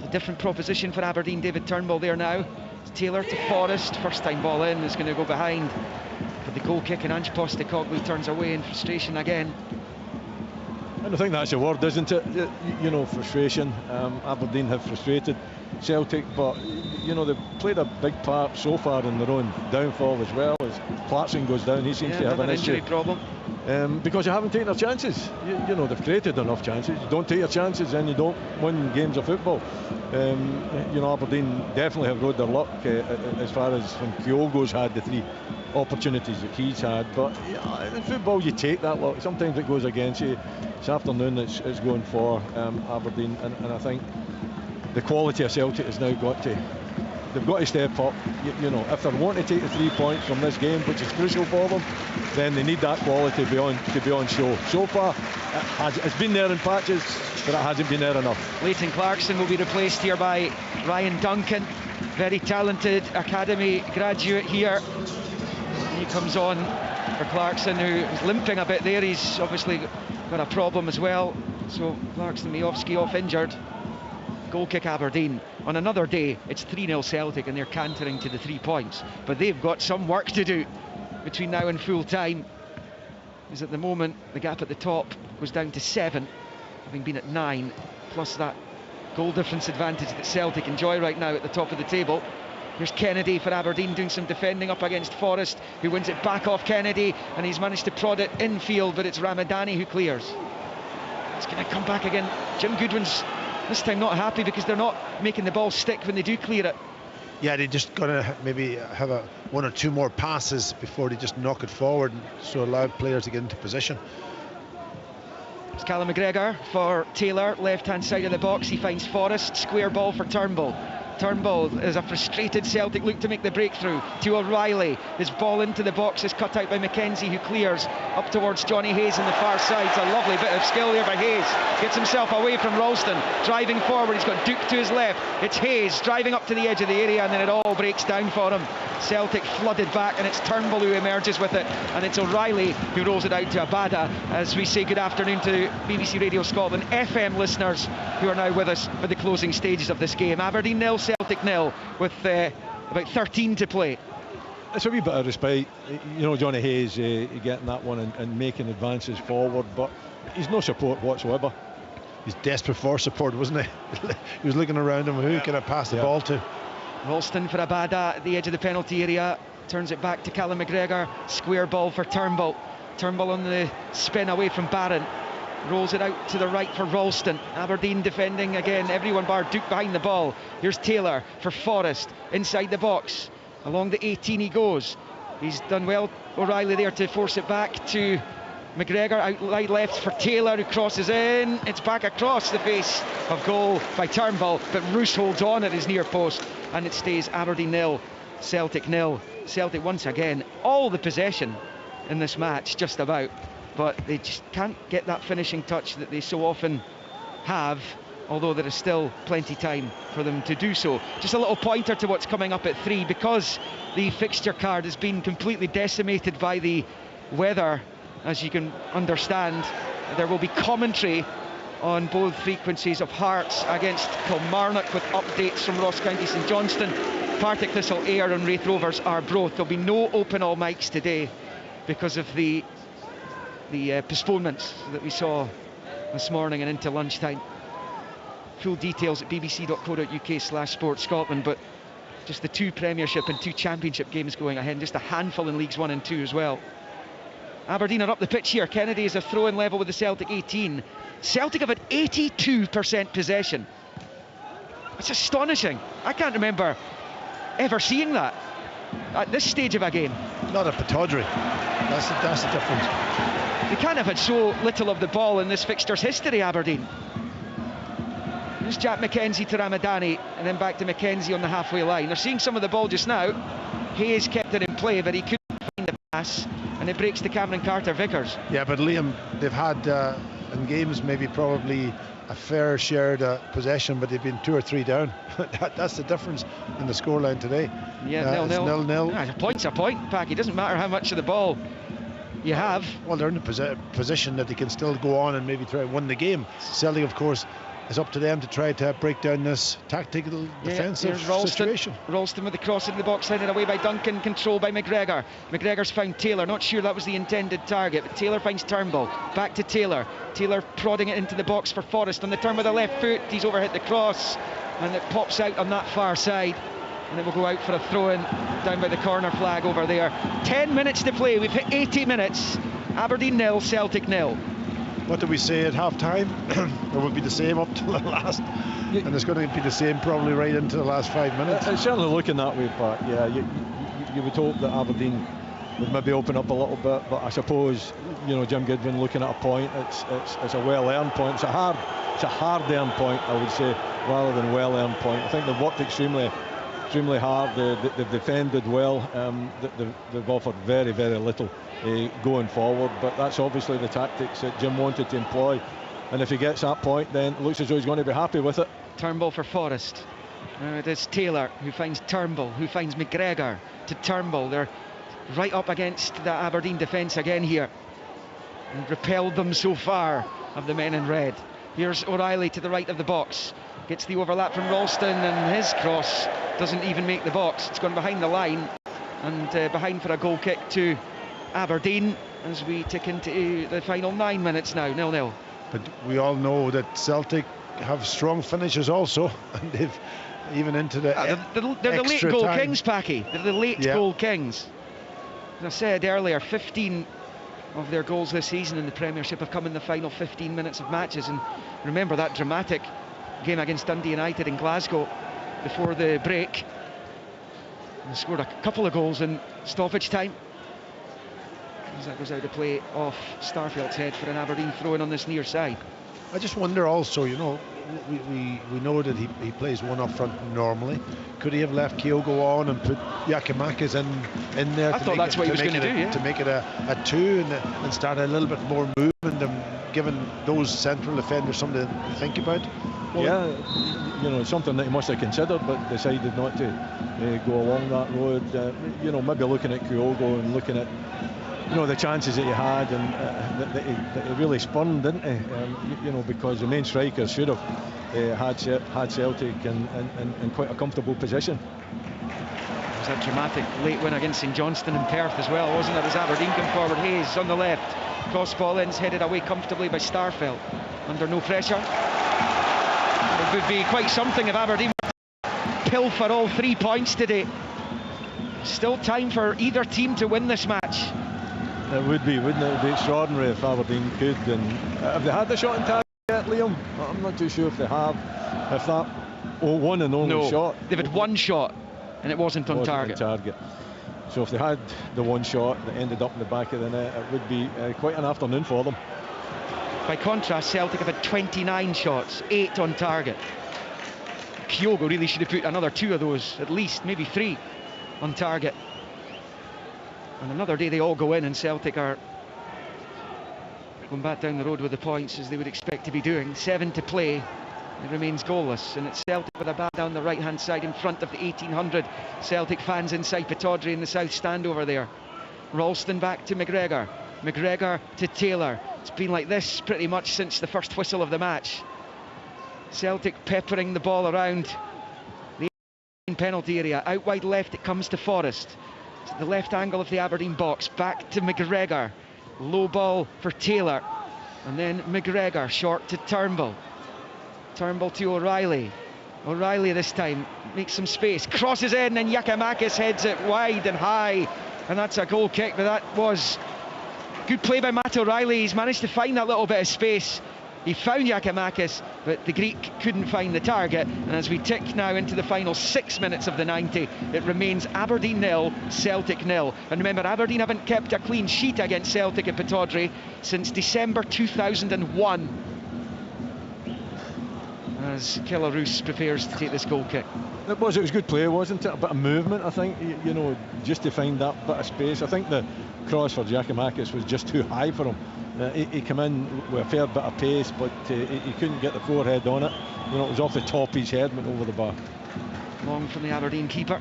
A different proposition for Aberdeen. David Turnbull there now. It's Taylor to Forrest. First time ball in, is going to go behind for the goal kick, and Ange Postecoglou turns away in frustration again. I think that's a word, isn't it? Frustration. Aberdeen have frustrated Celtic, but they've played a big part so far in their own downfall as well. As Clarkson goes down, he seems to have an injury problem. Because you haven't taken their chances. They've created enough chances. You don't take your chances, then you don't win games of football. Aberdeen definitely have rode their luck as far as when Kyogo's had the 3 opportunities that he's had. But in football, you take that luck. Sometimes it goes against you. This afternoon, it's going for Aberdeen, and I think the quality of Celtic has now got to. They've got to step up. If they want to take the 3 points from this game, which is crucial for them, then they need that quality to be on show. So far, it's been there in patches, but it hasn't been there enough. Leighton Clarkson will be replaced here by Ryan Duncan, very talented academy graduate here. He comes on for Clarkson, who is limping a bit there. He's obviously got a problem as well. So Clarkson, Miovski off injured. Goal kick Aberdeen. On another day, it's 3-0 Celtic, and they're cantering to the 3 points. But they've got some work to do between now and full time. Because at the moment, the gap at the top goes down to 7, having been at 9, plus that goal difference advantage that Celtic enjoy right now at the top of the table. Here's Kennedy for Aberdeen doing some defending up against Forrest, who wins it back off Kennedy, and he's managed to prod it infield, but it's Ramadani who clears. It's going to come back again. Jim Goodwin's this time not happy because they're not making the ball stick when they do clear it. Yeah, they just got to maybe have one or two more passes before they just knock it forward, and so allow players to get into position. It's Callum McGregor for Taylor, left-hand side of the box. He finds Forrest, square ball for Turnbull. Turnbull, as a frustrated Celtic look to make the breakthrough to O'Reilly. His ball into the box is cut out by McKenzie, who clears up towards Johnny Hayes on the far side. It's a lovely bit of skill there by Hayes. Gets himself away from Ralston, driving forward. He's got Duke to his left. It's Hayes driving up to the edge of the area, and then it all breaks down for him. Celtic flooded back, and it's Turnbull who emerges with it, and it's O'Reilly who rolls it out to Abada. As we say good afternoon to BBC Radio Scotland FM listeners who are now with us for the closing stages of this game. Aberdeen 0, Celtic 0, with about 13 to play. It's a wee bit of respite, you know, Johnny Hayes getting that one and making advances forward, but he's no support whatsoever. He's desperate for support, wasn't he? He was looking around him, who can I pass the ball to? Ralston for Abada at the edge of the penalty area, turns it back to Callum McGregor, square ball for Turnbull. Turnbull on the spin away from Barron, rolls it out to the right for Ralston. Aberdeen defending again, everyone bar Duke behind the ball. Here's Taylor for Forrest, inside the box, along the 18 he goes. He's done well, O'Reilly there to force it back to McGregor, out wide left for Taylor, who crosses in. It's back across the face of goal by Turnbull, but Roos holds on at his near post, and it stays Aberdeen 0, Celtic 0. Celtic once again all the possession in this match, just about, but they just can't get that finishing touch that they so often have, although there is still plenty time for them to do so. Just a little pointer to what's coming up at 3, because the fixture card has been completely decimated by the weather. As you can understand, there will be commentary on both frequencies of Hearts against Kilmarnock, with updates from Ross County St Johnstone. Partick Thistle Ayr and Wraith Rovers Arbroath. There'll be no open all mics today because of the postponements that we saw this morning and into lunchtime. Full details at bbc.co.uk/sportscotland, but just the 2 Premiership and 2 Championship games going ahead, and just a handful in Leagues 1 and 2 as well. Aberdeen are up the pitch here. Kennedy is a throw-in level with the Celtic 18. Celtic have had 82% possession. That's astonishing. I can't remember ever seeing that at this stage of a game. Not a Pataudry. That's the difference. They can't have had so little of the ball in this fixture's history, Aberdeen. Here's Jack McKenzie to Ramadani, and then back to McKenzie on the halfway line. They're seeing some of the ball just now. Hayes kept it in play, but he couldn't find the pass, and it breaks to Cameron Carter-Vickers. Yeah, but Liam, they've had in games maybe probably a fair shared possession, but they've been 2 or 3 down. That's the difference in the scoreline today. Yeah, 0-0. A point's a point, Packy. It doesn't matter how much of the ball you have. Well, they're in a position that they can still go on and maybe try and win the game. Celtic, of course, it's up to them to try to break down this tactical defensive situation. Ralston with the cross into the box, headed away by Duncan, controlled by McGregor. McGregor's found Taylor, not sure that was the intended target, but Taylor finds Turnbull, back to Taylor. Taylor prodding it into the box for Forrest on the turn with the left foot. He's overhit the cross, and it pops out on that far side, and it will go out for a throw-in down by the corner flag over there. 10 minutes to play, we've hit 80 minutes. Aberdeen 0, Celtic 0. What did we say at half-time? It would be the same up to the last, and it's going to be the same probably right into the last 5 minutes. It's certainly looking that way, Pat. Yeah, you would hope that Aberdeen would maybe open up a little bit, but I suppose, you know, Jim Goodwin looking at a point, it's a well-earned point. It's a hard-earned point, I would say, rather than well-earned point. I think they've worked extremely hard. They've defended well. They've offered very, very little going forward, but that's obviously the tactics that Jim wanted to employ, and if he gets that point, then it looks as though he's going to be happy with it. Turnbull for Forrest. It is Taylor who finds Turnbull, who finds McGregor to Turnbull. They're right up against the Aberdeen defence again here, and repelled them so far of the men in red. Here's O'Reilly to the right of the box, gets the overlap from Ralston, and his cross doesn't even make the box. It's gone behind the line, and behind for a goal kick to Aberdeen as we tick into the final 9 minutes now. 0-0. But we all know that Celtic have strong finishes also, and they've even into the they're the late extra goal time. kings, Packy. They're the late goal kings. As I said earlier, 15 of their goals this season in the Premiership have come in the final 15 minutes of matches. And remember that dramatic game against Dundee United in Glasgow before the break. They scored a couple of goals in stoppage time. As that goes out to play off Starfelt's head for an Aberdeen throw-in on this near side. I just wonder also, you know, we know that he plays one up front normally. Could he have left Kyogo on and put Giakoumakis in there? I thought that's what he was going to do, yeah. To make it a 2 and start a little bit more movement and giving those central defenders something to think about. Well, yeah, you know, it's something that he must have considered, but decided not to go along that road. You know, maybe looking at Kyogo and looking at, you know, the chances that he had and that he really spurned, didn't he? You know, because the main strikers should have had Celtic in quite a comfortable position. It was a dramatic late win against St Johnstone in Perth as well, wasn't it? As Aberdeen come forward, Hayes on the left, cross ball in, headed away comfortably by Starfelt, under no pressure. It would be quite something if Aberdeen pilfer all 3 points today. Still time for either team to win this match. It would be, wouldn't it? It would be extraordinary if Aberdeen could. And have they had the shot on target yet, Liam? I'm not too sure if they have. If that one and only shot. They've had one shot and it wasn't on target. So if they had the one shot that ended up in the back of the net, it would be quite an afternoon for them. By contrast, Celtic have had 29 shots, 8 on target. Kyogo really should have put another 2 of those, at least, maybe 3 on target. And another day they all go in, and Celtic are going back down the road with the points as they would expect to be doing. 7 to play. It remains goalless, and it's Celtic with a bat down the right hand side in front of the 1800 Celtic fans inside Pittodrie in the south stand over there. Ralston back to McGregor. McGregor to Taylor. It's been like this pretty much since the first whistle of the match. Celtic peppering the ball around the penalty area. Out wide left it comes to Forrest. To the left angle of the Aberdeen box. Back to McGregor. Low ball for Taylor. And then McGregor short to Turnbull. Turnbull to O'Reilly. O'Reilly this time makes some space. Crosses in and Giakoumakis heads it wide and high. And that's a goal kick, but that was good play by Matt O'Reilly. He's managed to find that little bit of space. He found Giakoumakis, but the Greek couldn't find the target. And as we tick now into the final 6 minutes of the 90, it remains Aberdeen 0, Celtic 0. And remember, Aberdeen haven't kept a clean sheet against Celtic at Pittodrie since December 2001. As Kellaroos prepares to take this goal kick. It was good play, wasn't it? A bit of movement, I think, you know, just to find that bit of space. I think the cross for Giakoumakis was just too high for him. He came in with a fair bit of pace, but he couldn't get the forehead on it. You know, it was off the top of his head, went over the bar. Long from the Aberdeen keeper.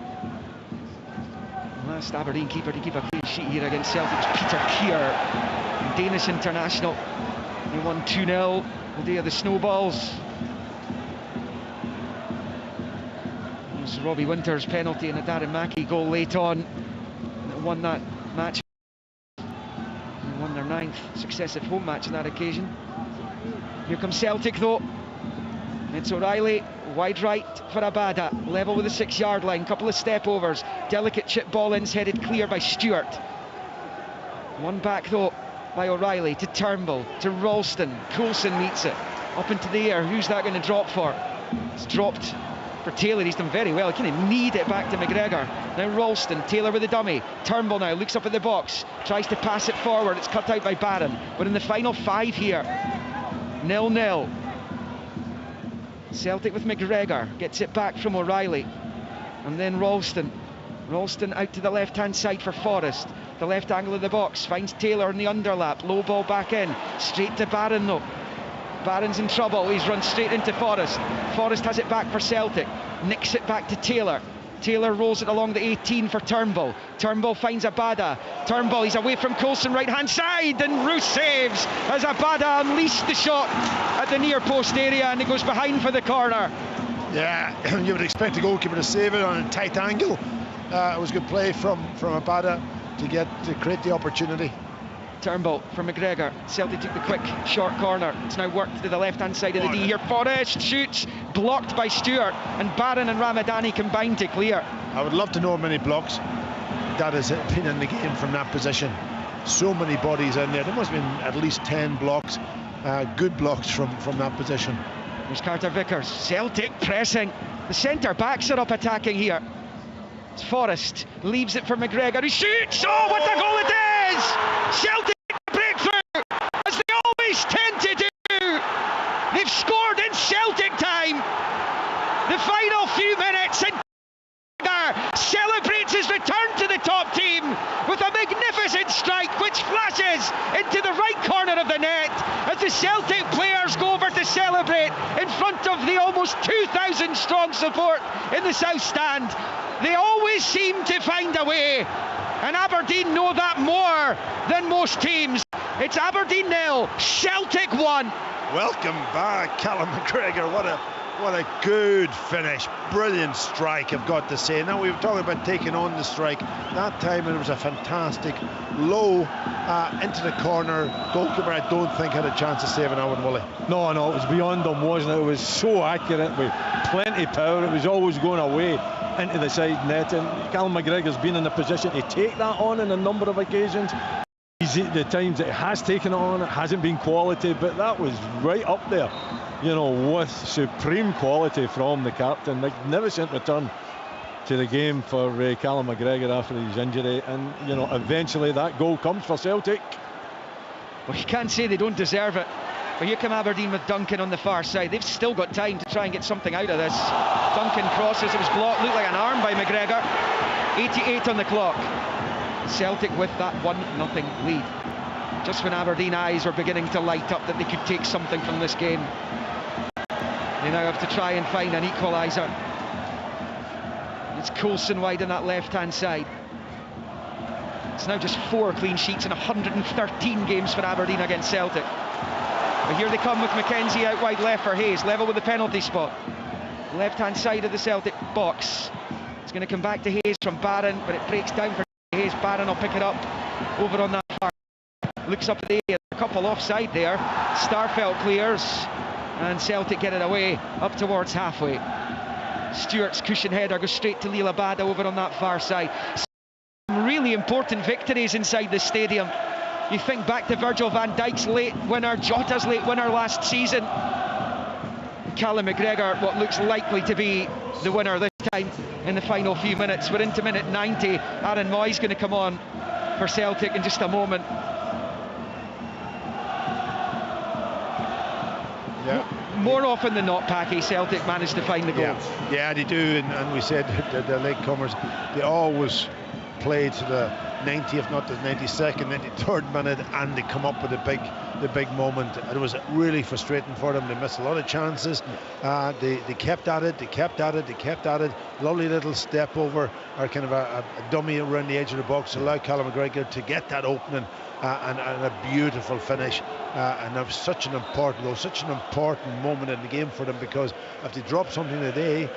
Last Aberdeen keeper to keep a clean sheet here against Celtic was Peter Keir, Danish international. They won 2-0 the day of the snowballs. It was Robbie Winter's penalty and a Darren Mackie goal late on that won that match. They won their 9th successive home match on that occasion. Here comes Celtic though. It's O'Reilly, wide right for Abada, level with the 6-yard line, couple of step overs, delicate chip ball ins headed clear by Stewart. One back though by O'Reilly to Turnbull, to Ralston. Coulson meets it, up into the air. Who's that going to drop for? It's dropped for Taylor. He's done very well. He kind of kneed it back to McGregor. Now Ralston, Taylor with the dummy. Turnbull now looks up at the box, tries to pass it forward. It's cut out by Barron. But in the final 5 here, 0-0. Celtic with McGregor, gets it back from O'Reilly. And then Ralston. Ralston out to the left-hand side for Forrest. The left angle of the box, finds Taylor in the underlap. Low ball back in, straight to Barron though. Barron's in trouble, he's run straight into Forrest. Forrest has it back for Celtic, nicks it back to Taylor. Taylor rolls it along the 18 for Turnbull. Turnbull finds Abada. Turnbull, he's away from Coulson, right hand side, and Roos saves as Abada unleashed the shot at the near post area, and it goes behind for the corner. Yeah, you would expect the goalkeeper to save it on a tight angle. It was good play from Abada to create the opportunity. Turnbull for McGregor. Celtic took the quick short corner. It's now worked to the left-hand side of the D here. Forrest shoots, blocked by Stewart, and Barron and Ramadani combined to clear. I would love to know how many blocks that has been in the game from that position. So many bodies in there. There must have been at least 10 blocks, good blocks from that position. There's Carter Vickers. Celtic pressing. The centre backs are up attacking here. It's Forrest leaves it for McGregor, who shoots. Oh, what a goal it is! Celtic breakthrough, as they always tend to do. They've scored in Celtic time. The final few minutes, and celebrates his return to the top team with a magnificent strike which flashes into the right corner of the net as the Celtic players go over to celebrate in front of the almost 2,000 strong support in the South Stand. They always seem to find a way, and Aberdeen know that more than most teams. It's Aberdeen 0, Celtic 1. Welcome back, Callum McGregor. What a good finish. Brilliant strike, I've got to say. Now, we were talking about taking on the strike. That time it was a fantastic low into the corner. Goalkeeper, I don't think, had a chance of saving Owen Woolley. No, it was beyond him, wasn't it? It was so accurate with plenty of power. It was always going away into the side net, and Callum McGregor's been in a position to take that on a number of occasions. The times that it has taken it on, it hasn't been quality, but that was right up there, with supreme quality from the captain. Magnificent return to the game for Callum McGregor after his injury, and eventually that goal comes for Celtic. Well, you can't say they don't deserve it, but here come Aberdeen with Duncan on the far side. They've still got time to try and get something out of this. Duncan crosses, it was blocked, looked like an arm by McGregor. 88 on the clock. Celtic with that 1-0 lead. Just when Aberdeen eyes were beginning to light up that they could take something from this game, they now have to try and find an equaliser. It's Coulson wide on that left-hand side. It's now just 4 clean sheets in 113 games for Aberdeen against Celtic. But here they come with Mackenzie out wide left for Hayes, level with the penalty spot. Left-hand side of the Celtic box. It's going to come back to Hayes from Barron, but it breaks down for Hayes. Barron will pick it up over on that far. Looks up at the area, a couple offside there. Starfelt clears, and Celtic get it away up towards halfway. Stewart's cushion header goes straight to Leela Bada over on that far side. Some really important victories inside the stadium. You think back to Virgil van Dijk's late winner, Jota's late winner last season. Callum McGregor, what looks likely to be the winner this time in the final few minutes. We're into minute 90. Aaron Moy's going to come on for Celtic in just a moment. Yeah. More often than not, Packy, Celtic managed to find the goal. Yeah, they do, and we said the latecomers, they always play to the 90th, not the 92nd, 93rd minute, and they come up with the big moment. It was really frustrating for them. They missed a lot of chances. They kept at it. Lovely little step over, or kind of a dummy around the edge of the box to allow Callum McGregor to get that opening, and a beautiful finish. And that was such an important goal, such an important moment in the game for them, because if they drop something today,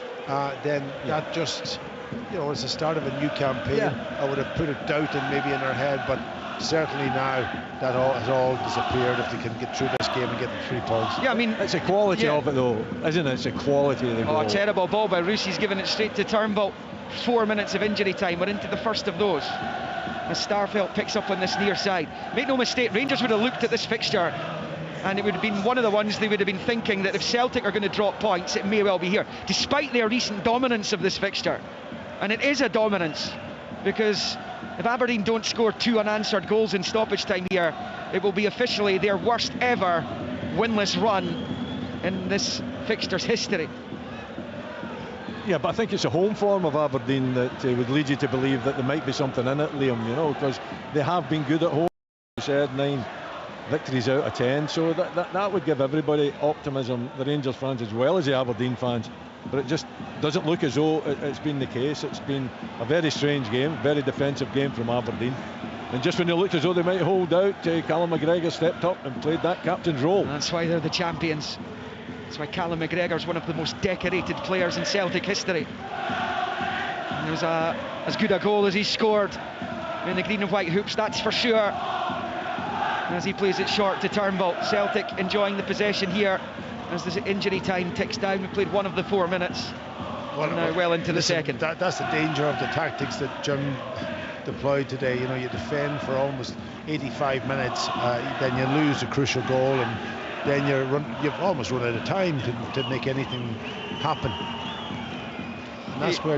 then that just, it's the start of a new campaign. I would have put a doubt maybe in their head, but certainly now that has all disappeared if they can get through this game and get the 3 points. Yeah, I mean, it's a quality of it though, isn't it? It's a quality of the goal. Oh, terrible ball by Rousey's given it straight to Turnbull. 4 minutes of injury time. We're into the first of those. As Starfelt picks up on this near side. Make no mistake, Rangers would have looked at this fixture, and it would have been one of the ones they would have been thinking that if Celtic are going to drop points, it may well be here, despite their recent dominance of this fixture. And it is a dominance, because if Aberdeen don't score 2 unanswered goals in stoppage time here, it will be officially their worst ever winless run in this fixture's history. Yeah, but I think it's a home form of Aberdeen that would lead you to believe that there might be something in it, Liam, because they have been good at home. You said 9 victories out of 10, so that would give everybody optimism, the Rangers fans as well as the Aberdeen fans. But it just doesn't look as though it's been the case. It's been a very strange game, very defensive game from Aberdeen. And just when they looked as though they might hold out, Callum McGregor stepped up and played that captain's role. And that's why they're the champions. That's why Callum McGregor's one of the most decorated players in Celtic history. And it was as good a goal as he scored in the green and white hoops, that's for sure. as he plays it short to Turnbull. Celtic enjoying the possession here as the injury time ticks down. We played one of the 4 minutes. Now well into the second. That's the danger of the tactics that Jim deployed today. You know, you defend for almost 85 minutes, then you lose a crucial goal, and then you've almost run out of time to make anything happen. And that's where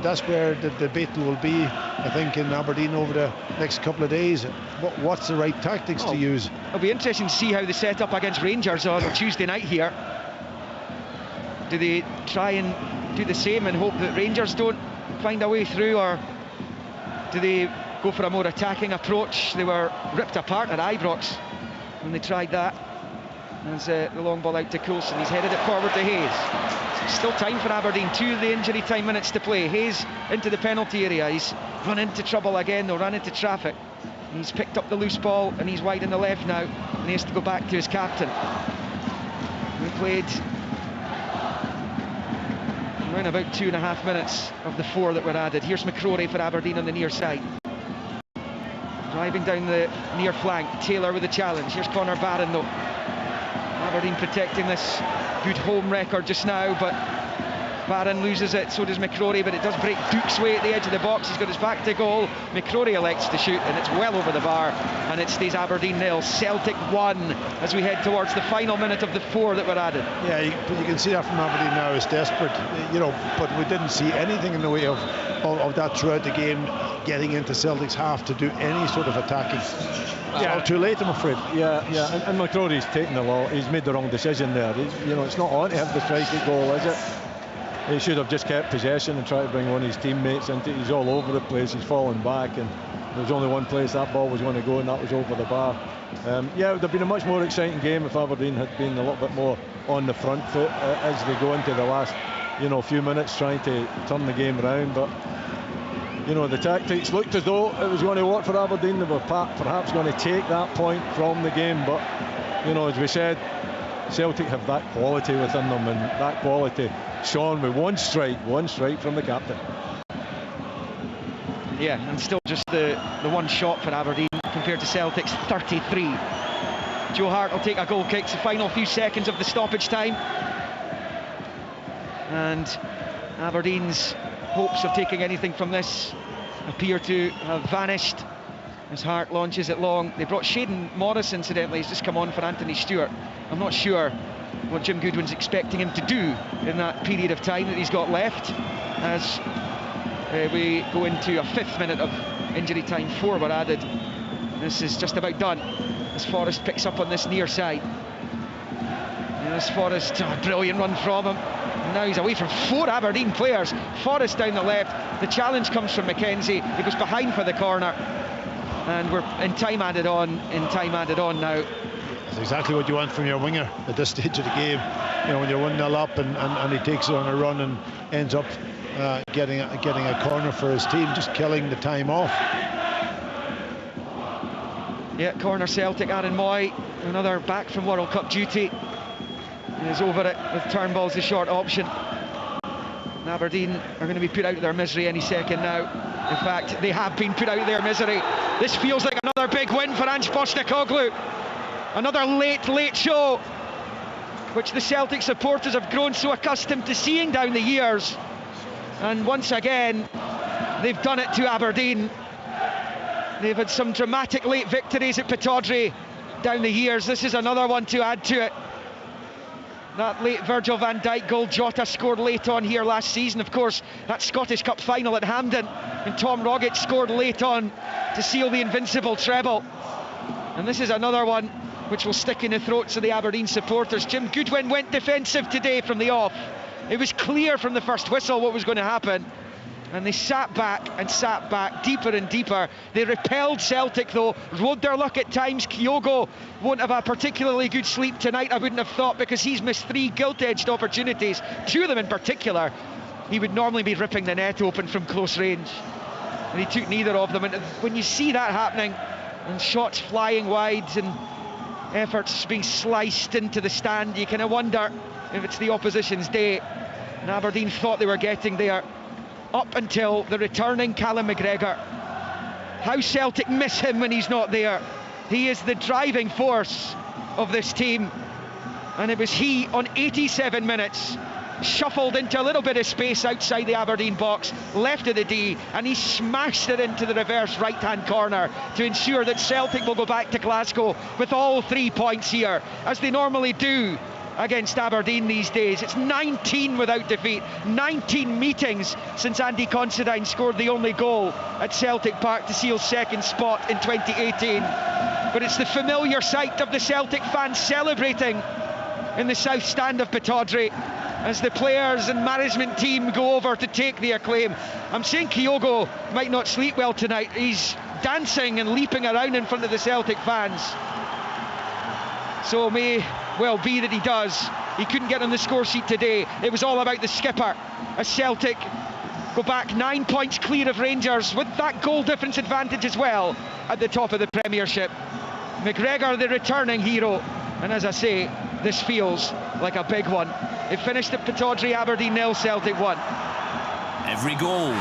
the battle will be, I think, in Aberdeen over the next couple of days. What's the right tactics to use? It'll be interesting to see how they set up against Rangers on Tuesday night here. Do they try and do the same and hope that Rangers don't find a way through, or do they go for a more attacking approach? They were ripped apart at Ibrox when they tried that. As the long ball out to Coulson, he's headed it forward to Hayes. Still time for Aberdeen, 2 of the injury time minutes to play. Hayes into the penalty area, he's run into trouble again, they'll run into traffic. He's picked up the loose ball and he's wide on the left now, and he has to go back to his captain. We played around about 2.5 minutes of the 4 that were added. Here's McCrory for Aberdeen on the near side. Driving down the near flank, Taylor with the challenge. Here's Conor Barron though. Aberdeen protecting this good home record just now, but Barron loses it, so does McCrory, but it does break Duke's way at the edge of the box. He's got his back to goal. McCrory elects to shoot, and it's well over the bar, and it stays Aberdeen 0, Celtic 1 as we head towards the final minute of the 4 that were added. Yeah, you can see that from Aberdeen now. It's desperate, you know, but we didn't see anything in the way of that throughout the game, getting into Celtic's half to do any sort of attacking. Yeah, too late, I'm afraid. Yeah, and McCrory's taken the law. He's made the wrong decision there. It's not on to him to strike a goal, is it? He should have just kept possession and tried to bring one of his teammates into it. He's all over the place, he's falling back, and there was only one place that ball was going to go, and that was over the bar. Yeah, it would have been a much more exciting game if Aberdeen had been a little bit more on the front foot as they go into the last few minutes trying to turn the game around. But the tactics looked as though it was going to work for Aberdeen. They were perhaps going to take that point from the game, but as we said, Celtic have that quality within them, and that quality shone with one strike from the captain. Yeah, and still just the one shot for Aberdeen compared to Celtic's 33. Joe Hart will take a goal kick. The final few seconds of the stoppage time, and Aberdeen's hopes of taking anything from this appear to have vanished as Hart launches it long. They brought Shaden Morris, incidentally. He's just come on for Anthony Stewart. I'm not sure what Jim Goodwin's expecting him to do in that period of time that he's got left, as we go into a 5th minute of injury time. 4 were added. This is just about done as Forrest picks up on this near side. There's Forrest, a brilliant run from him. And now he's away from 4 Aberdeen players. Forrest down the left. The challenge comes from McKenzie. He goes behind for the corner, and we're in time added on now. That's exactly what you want from your winger at this stage of the game. When you're 1-0 up and he takes it on a run and ends up getting a corner for his team, just killing the time off. Yeah, corner Celtic. Aaron Moy, another back from World Cup duty, is over it with Turnbull's the short option. And Aberdeen are going to be put out of their misery any second now. In fact, they have been put out of their misery. This feels like another big win for Ange Postecoglou. Another late show, which the Celtic supporters have grown so accustomed to seeing down the years. And once again, they've done it to Aberdeen. They've had some dramatic late victories at Pittodrie down the years. This is another one to add to it. That late Virgil van Dijk goal, Jota scored late on here last season. Of course, that Scottish Cup final at Hampden, and Tom Rogic scored late on to seal the invincible treble. And this is another one which will stick in the throats of the Aberdeen supporters. Jim Goodwin went defensive today from the off. It was clear from the first whistle what was going to happen, and they sat back deeper and deeper. They repelled Celtic though, rode their luck at times. Kyogo won't have a particularly good sleep tonight, I wouldn't have thought, because he's missed 3 gilt-edged opportunities, 2 of them in particular. He would normally be ripping the net open from close range, and he took neither of them. And when you see that happening, and shots flying wide and efforts being sliced into the stand, you kind of wonder if it's the opposition's day. And Aberdeen thought they were getting there up until the returning Callum McGregor. How Celtic miss him when he's not there. He is the driving force of this team, and it was he on 87 minutes shuffled into a little bit of space outside the Aberdeen box, left of the D, and he smashed it into the reverse right-hand corner to ensure that Celtic will go back to Glasgow with all 3 points here, as they normally do against Aberdeen these days. It's 19 without defeat, 19 meetings since Andy Considine scored the only goal at Celtic Park to seal second spot in 2018. But it's the familiar sight of the Celtic fans celebrating in the south stand of Pittodrie as the players and management team go over to take the acclaim. I'm saying Kyogo might not sleep well tonight. He's dancing and leaping around in front of the Celtic fans. So may well be that he does. He couldn't get on the score sheet today. It was all about the skipper as Celtic go back 9 points clear of Rangers with that goal difference advantage as well at the top of the Premiership. McGregor the returning hero, and as I say, this feels like a big one. It finished at Pittodrie, Aberdeen 0, Celtic 1. Every goal.